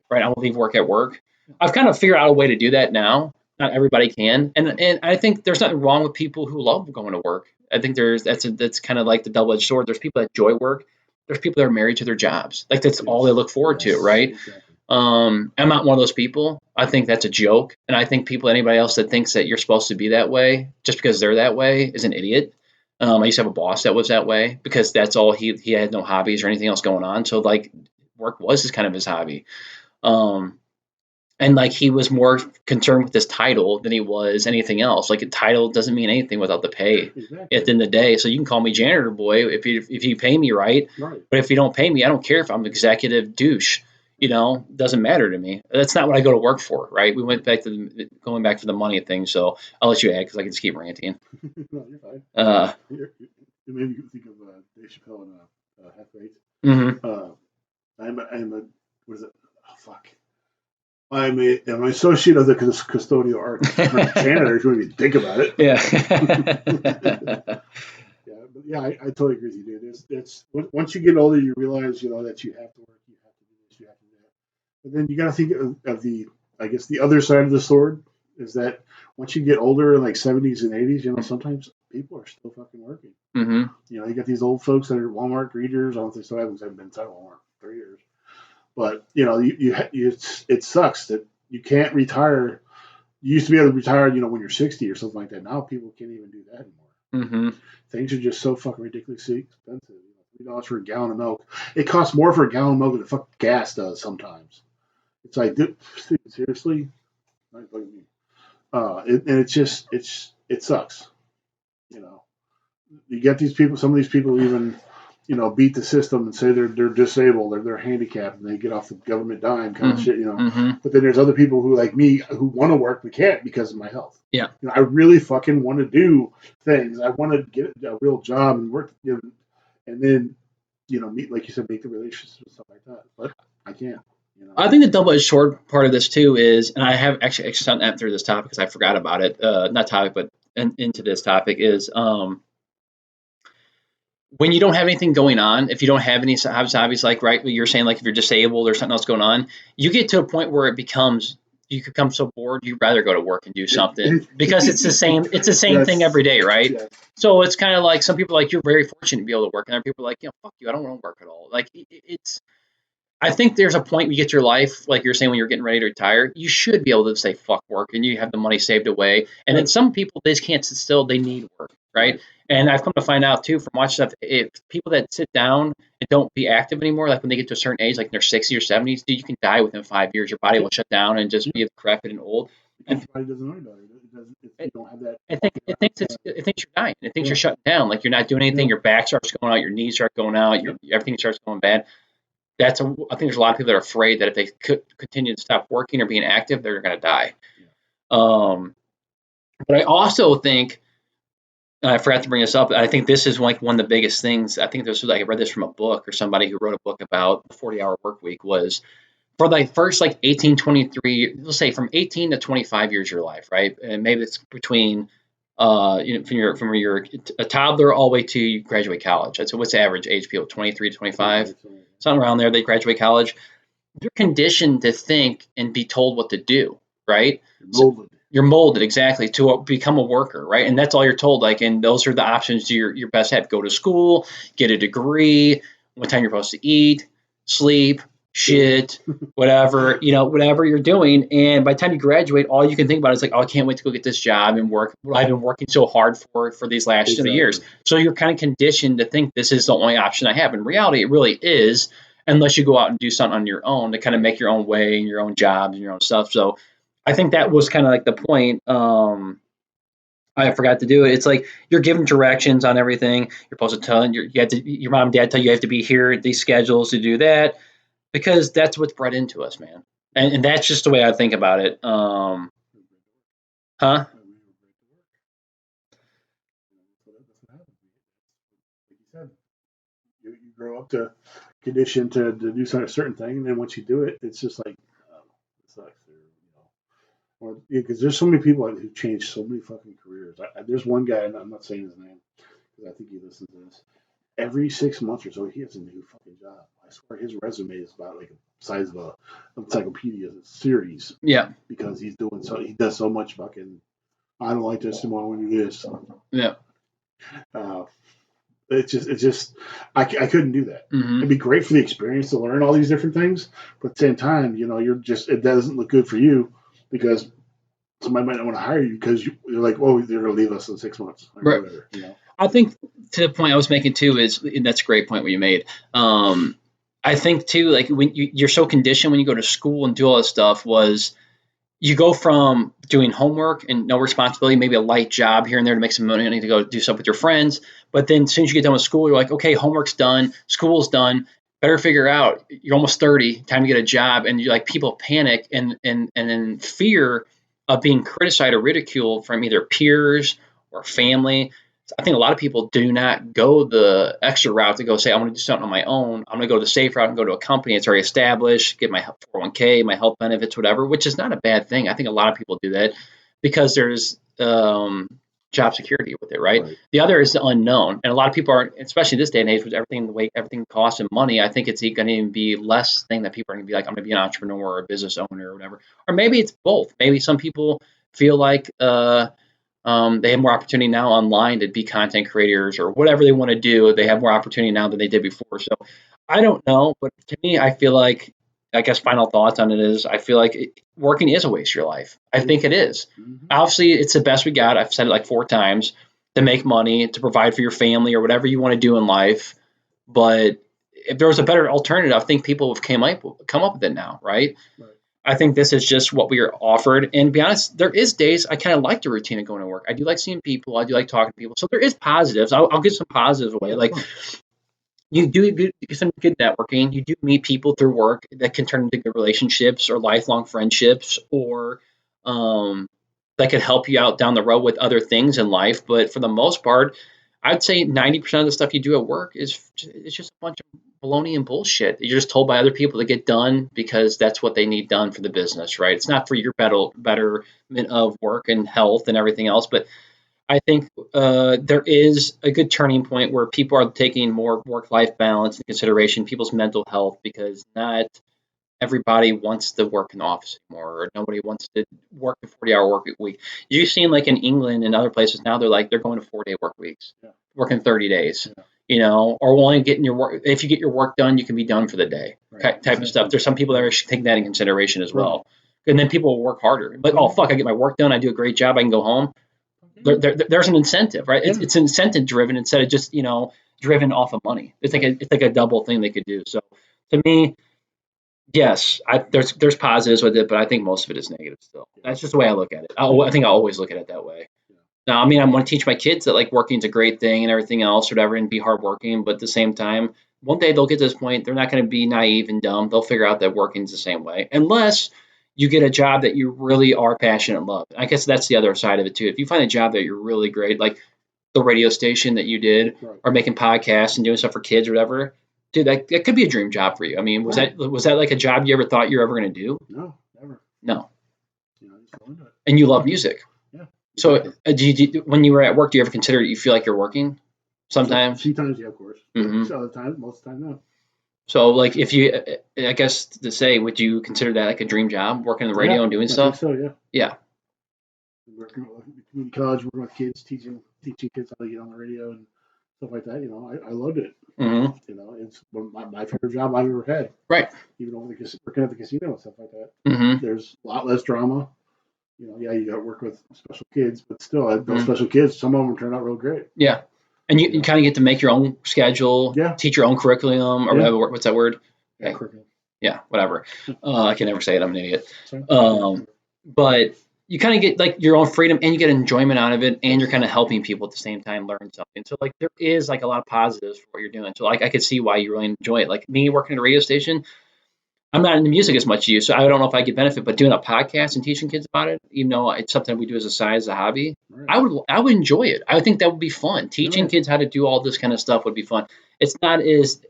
Right? I will leave work at work. I've kind of figured out a way to do that now. Not everybody can, and I think there's nothing wrong with people who love going to work. I think that's kind of like the double edged sword. There's people that enjoy work. There's people that are married to their jobs. Like that's all they look forward to, right? Exactly. I'm not one of those people. I think that's a joke, and I think anybody else that thinks that you're supposed to be that way just because they're that way is an idiot. I used to have a boss that was that way because that's all he had no hobbies or anything else going on. So like work was his kind of his hobby. And like he was more concerned with his title than he was anything else. Like a title doesn't mean anything without the pay Exactly. at the end of the day. So you can call me janitor boy if you pay me right. But if you don't pay me, I don't care if I'm executive douche. Doesn't matter to me. That's not what I go to work for, right? We went back to going back to the money thing. So I'll let you add because I can just keep ranting. No, you're fine. You made me think of Dave Chappelle and Half Baked. I'm a what is it? Oh, fuck. I'm an associate of the custodial art janitor. If you want to think about it. Yeah. Yeah, I totally agree with you, dude. It's once you get older, you realize that you have to work, you have to do this, you have to do that. But then you got to think of the, I guess, the other side of the sword is that once you get older, in like 70s and 80s, sometimes people are still fucking working. You got these old folks that are Walmart greeters. I don't know if they still haven't been inside Walmart for 3 years. But it sucks that you can't retire. You used to be able to retire, when you're 60 or something like that. Now people can't even do that anymore. Things are just so fucking ridiculously expensive. $3 for a gallon of milk. It costs more for a gallon of milk than the fucking gas does sometimes. It's like, dude, seriously? It sucks. You get these people. Some of these people even beat the system and say they're disabled or they're handicapped and they get off the government dime kind of shit, But then there's other people who like me who want to work but can't because of my health. Yeah. I really fucking want to do things. I want to get a real job and work, and then meet, like you said, make the relationships and stuff like that. But I can't. I think the double-edged sword part of this too is, and I have actually sent through this topic because I forgot about it. Not topic, but into this topic is when you don't have anything going on, if you don't have any hobbies, like right, what you're saying, like if you're disabled or something else going on, you get to a point where you become so bored you'd rather go to work and do something because it's the same thing every day, right? Yes. So it's kind of like some people are like, you're very fortunate to be able to work, and other people are like, fuck you, I don't want to work at all. Like I think there's a point you get your life, like you're saying, when you're getting ready to retire, you should be able to say fuck work and you have the money saved away. And then some people, they just can't sit still, they need work, right? And I've come to find out too from watching stuff, if people that sit down and don't be active anymore, like when they get to a certain age, like in their 60s or 70s, dude, you can die within 5 years. Your body will shut down and just be decrepit and old. And your body doesn't know about it. You don't have that. It thinks you're dying. It thinks you're shutting down. Like you're not doing anything. Your back starts going out. Your knees start going out. Everything starts going bad. I think there's a lot of people that are afraid that if they could continue to stop working or being active, they're going to die. But I also think, and I forgot to bring this up, I think this is like one of the biggest things. I think I read this from a book or somebody who wrote a book about the 40-hour work week was for the first 18, 23, let's say from 18 to 25 years of your life, right? And maybe it's between from you're a toddler all the way to you graduate college. So what's the average age people? 23 to 25, something around there. They graduate college. You're conditioned to think and be told what to do, right? You're molded exactly to become a worker, right? And that's all you're told. And those are the options you're best at. Go to school, get a degree, what time you're supposed to eat, sleep, shit, whatever, whatever you're doing. And by the time you graduate, all you can think about is I can't wait to go get this job and work what I've been working so hard for these last 2 years. So you're kind of conditioned to think this is the only option I have. In reality, it really is, unless you go out and do something on your own to kind of make your own way and your own jobs and your own stuff. So I think that was kind of like the point. I forgot to do it. It's like you're given directions on everything. You're supposed to tell your mom and dad tell you have to be here at these schedules to do that. Because that's what's bred into us, man. And that's just the way I think about it. Huh? You grow up to condition to do a certain thing, and then once you do it, it's just like, it sucks. Well, yeah, because there's so many people who change so many fucking careers. There's one guy, and I'm not saying his name because I think he listens to this. Every 6 months or so, he has a new fucking job. I swear his resume is about like the size of a encyclopedia series Yeah. because he does so much fucking. I don't like this anymore. I want to do this. Yeah. Uh, it's just I couldn't do that. Mm-hmm. It'd be great for the experience to learn all these different things, but at the same time, it doesn't look good for you because somebody might not want to hire you because you're like, oh, they're going to leave us in 6 months, or Right. whatever. I think to the point I was making too is, and that's a great point what you made. I think too, like when you're so conditioned when you go to school and do all this stuff, was you go from doing homework and no responsibility, maybe a light job here and there to make some money to go do stuff with your friends. But then as soon as you get done with school, you're like, okay, homework's done, school's done. Better figure out, you're almost 30, time to get a job. And you like people panic and then fear of being criticized or ridiculed from either peers or family. I think a lot of people do not go the extra route to go say, I want to do something on my own. I'm going to go the safe route and go to a company that's already established, get my 401k, my health benefits, whatever, which is not a bad thing. I think a lot of people do that because there's job security with it, right? The other is the unknown. And a lot of people are, especially this day and age with everything, the way everything costs and money, I think it's going to be less thing that people are going to be like, I'm going to be an entrepreneur or a business owner or whatever. Or maybe it's both. Maybe some people feel like, they have more opportunity now online to be content creators or whatever they want to do. They have more opportunity now than they did before. So I don't know, but to me, I feel like, I guess final thoughts on it is, I feel like working is a waste of your life. I think it is. Mm-hmm. Obviously, it's the best we got. I've said it like 4 times, to make money, to provide for your family or whatever you want to do in life. But if there was a better alternative, I think people have come up with it now, right? I think this is just what we are offered. And to be honest, there is days I kind of like the routine of going to work. I do like seeing people. I do like talking to people. So there is positives. I'll get some positives away. Like you do some good networking. You do meet people through work that can turn into good relationships or lifelong friendships, or that could help you out down the road with other things in life. But for the most part, I'd say 90% of the stuff you do at work it's just a bunch of baloney and bullshit. You're just told by other people to get done because that's what they need done for the business, right? It's not for your betterment of work and health and everything else. But I think there is a good turning point where people are taking more work-life balance into consideration, people's mental health, because not everybody wants to work in the office anymore, or nobody wants to work a 40-hour work week. You've seen like in England and other places now, they're going to 4-day work weeks, working 30 days, or only getting your work. If you get your work done, you can be done for the day, type of stuff. There's some people that are taking that in consideration as well. And then people will work harder. Like, oh, fuck, I get my work done. I do a great job. I can go home. There's an incentive, right? It's incentive driven instead of just, driven off of money. It's like a double thing they could do. So to me, yes, there's positives with it, but I think most of it is negative still. That's just the way I look at it. I think I always look at it that way. Now, I mean, I want to teach my kids that like working is a great thing and everything else, whatever, and be hardworking. But at the same time, one day they'll get to this point. They're not going to be naive and dumb. They'll figure out that working is the same way, unless you get a job that you really are passionate and love. I guess that's the other side of it too. If you find a job that you're really great, like the radio station that you did, or making podcasts and doing stuff for kids or whatever, dude, that could be a dream job for you. I mean, was that like a job you ever thought you were ever going to do? No, never. No. I just fell into it. And you love music. Yeah. So when you were at work, do you ever consider you feel like you're working sometimes? Sometimes, yeah, of course. Mm-hmm. Other times, most of the time, no. So like if you, I guess to say, would you consider that like a dream job, working in the radio and doing stuff? I think so, yeah. Yeah. Working in college, working with kids, teaching kids how to get on the radio and stuff like that. I loved it. Mm-hmm. It's one of my favorite job I've ever had. Right. Even working at the casino and stuff like that. Mm-hmm. There's a lot less drama. You got to work with special kids, but still, those special kids, some of them turn out real great. Yeah. And you kind of get to make your own schedule, teach your own curriculum, or whatever. What's that word? Yeah, curriculum. Yeah, whatever. I can never say it. I'm an idiot. But you kind of get like your own freedom, and you get enjoyment out of it, and you're kind of helping people at the same time learn something. So like there is like a lot of positives for what you're doing. So like I could see why you really enjoy it. Like me working at a radio station, I'm not into music as much as you, so I don't know if I get benefit. But doing a podcast and teaching kids about it, even though it's something we do as a side, as a hobby, I would enjoy it. I would think that would be fun. Teaching kids how to do all this kind of stuff would be fun. It's not as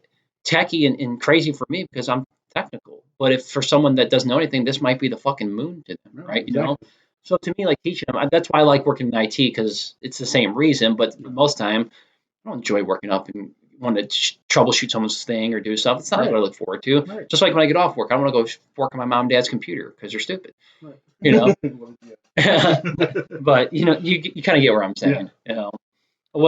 techy and crazy for me because I'm technical. But if for someone that doesn't know anything, this might be the fucking moon to them, right? You know. So to me, like teaching them, that's why I like working in IT because it's the same reason. But most of the time, I don't enjoy working up and want to troubleshoot someone's thing or do stuff. It's not what I look forward to. Right. Just like when I get off work, I don't want to go work on my mom and dad's computer because they're stupid. Right. You know. But you know, you kind of get where I'm saying. You know, it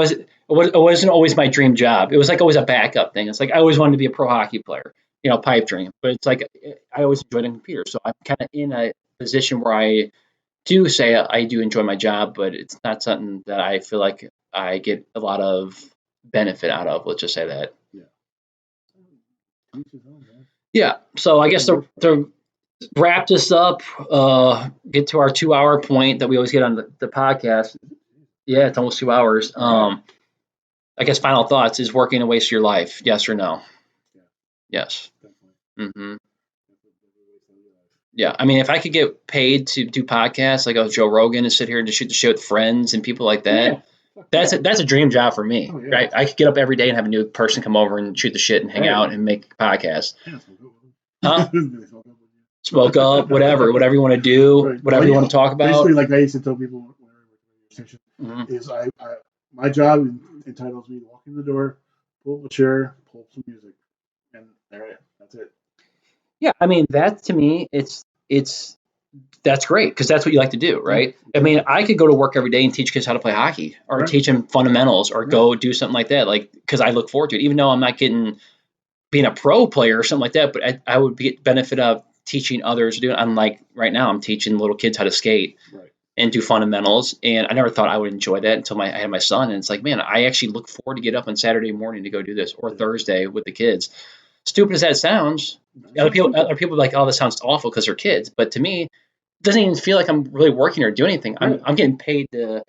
wasn't always my dream job. It was like always a backup thing. It's like I always wanted to be a pro hockey player. You know, pipe dream. But it's like I always enjoyed a computer, so I'm kind of in a position where I do say I do enjoy my job, but it's not something that I feel like I get a lot of benefit out of. Let's just say that. Yeah. So I guess to wrap this up, get to our 2 hour point that we always get on the podcast. Yeah, it's almost 2 hours. I guess final thoughts: is working a waste of your life? Yes or no? Yes. Mm-hmm. Yeah, I mean, if I could get paid to do podcasts like Joe Rogan and sit here and just shoot the shit with friends and people like that, that's a dream job for me, right? I could get up every day and have a new person come over and shoot the shit and hang out and make podcasts. Huh? Smoke up, whatever you want to do, whatever you want to talk about. Basically, like I used to tell people is my job entitles me to walk in the door, pull up a chair, pull up some music, and that's it. Yeah, I mean that to me, that's great because that's what you like to do, right? I mean, I could go to work every day and teach kids how to play hockey, or teach them fundamentals, or go do something like that, like because I look forward to it. Even though I'm not being a pro player or something like that, but I would get benefit of teaching others to do it. Unlike right now, I'm teaching little kids how to skate and do fundamentals, and I never thought I would enjoy that until I had my son, and it's like, man, I actually look forward to get up on Saturday morning to go do this, or Thursday with the kids. Stupid as that sounds, other people are like, oh, this sounds awful because they're kids. But to me, it doesn't even feel like I'm really working or doing anything. I'm getting paid to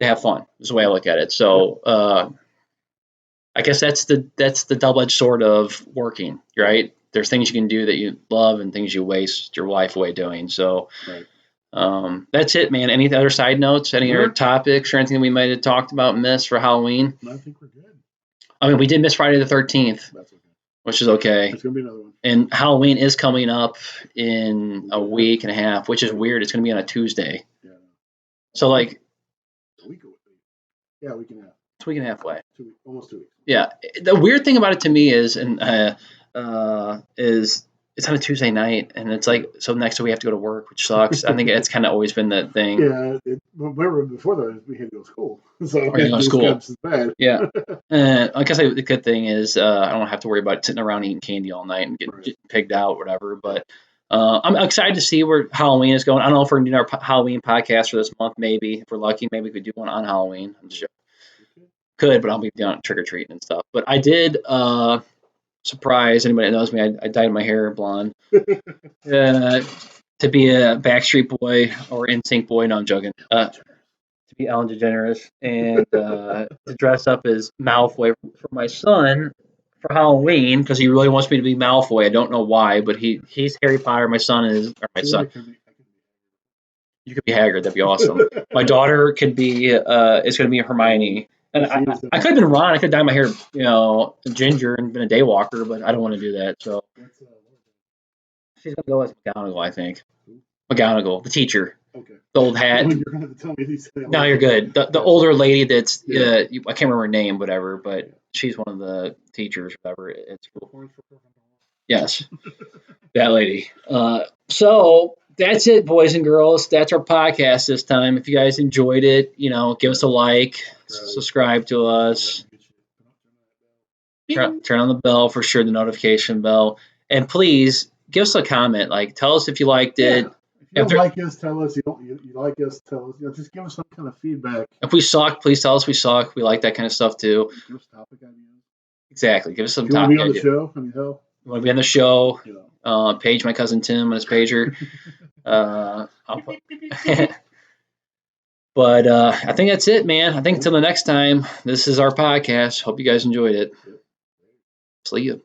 have fun. Is the way I look at it. So I guess that's the double-edged sword of working, right? There's things you can do that you love and things you waste your life away doing. So that's it, man. Any other side notes? Any other topics or anything we might have talked about, missed for Halloween? No, I think we're good. I mean, we did miss Friday the 13th. That's okay. Which is okay. It's going to be another one. And Halloween is coming up in a week and a half, which is weird. It's going to be on a Tuesday. Yeah. So, like... A week away. Yeah, a week and a half. It's a week and a half away. Almost 2 weeks. Yeah. The weird thing about it to me is it's on a Tuesday night, and it's like, so next week we have to go to work, which sucks. I think it's kind of always been the thing. Yeah. Remember, before that, we had to go to school. So or you go to school. Bad. Yeah. And like I say, the good thing is I don't have to worry about sitting around eating candy all night and getting pigged out or whatever. But I'm excited to see where Halloween is going. I don't know if we're going to do our Halloween podcast for this month. Maybe. If we're lucky, maybe we could do one on Halloween. I'm sure. Could, but I'll be down trick-or-treating and stuff. But I did... surprise anybody that knows me, I dyed my hair blonde to be a Backstreet Boy or NSYNC boy. No, I'm joking. To be Ellen DeGeneres and to dress up as Malfoy for my son for Halloween because he really wants me to be Malfoy. I don't know why, but he's Harry Potter. My son is, or my son. You could be Hagrid. That'd be awesome. My daughter could be is going to be Hermione. And I could have been Ron. I could have dyed my hair, ginger and been a daywalker, but I don't want to do that. So she's gonna go as McGonagall, I think. McGonagall, the teacher. Okay. The old hat. You're gonna have to tell me these things. No, you're good. The older lady that's I can't remember her name, whatever, but she's one of the teachers, whatever. It's cool. Yes, that lady. So that's it, boys and girls. That's our podcast this time. If you guys enjoyed it, give us a like, subscribe to us, turn on the bell for sure, the notification bell, and please give us a comment. Like, tell us if you liked it. If you don't like us, tell us. You like us, tell us. Just give us some kind of feedback. If we suck, please tell us we suck. We like that kind of stuff too. Give us topic ideas. Exactly. Give us some topic ideas. You want to be on the show? I mean, hell. You want to be on the show? Page my cousin Tim on his pager. But I think that's it, man. I think until the next time, this is our podcast. Hope you guys enjoyed it. See you.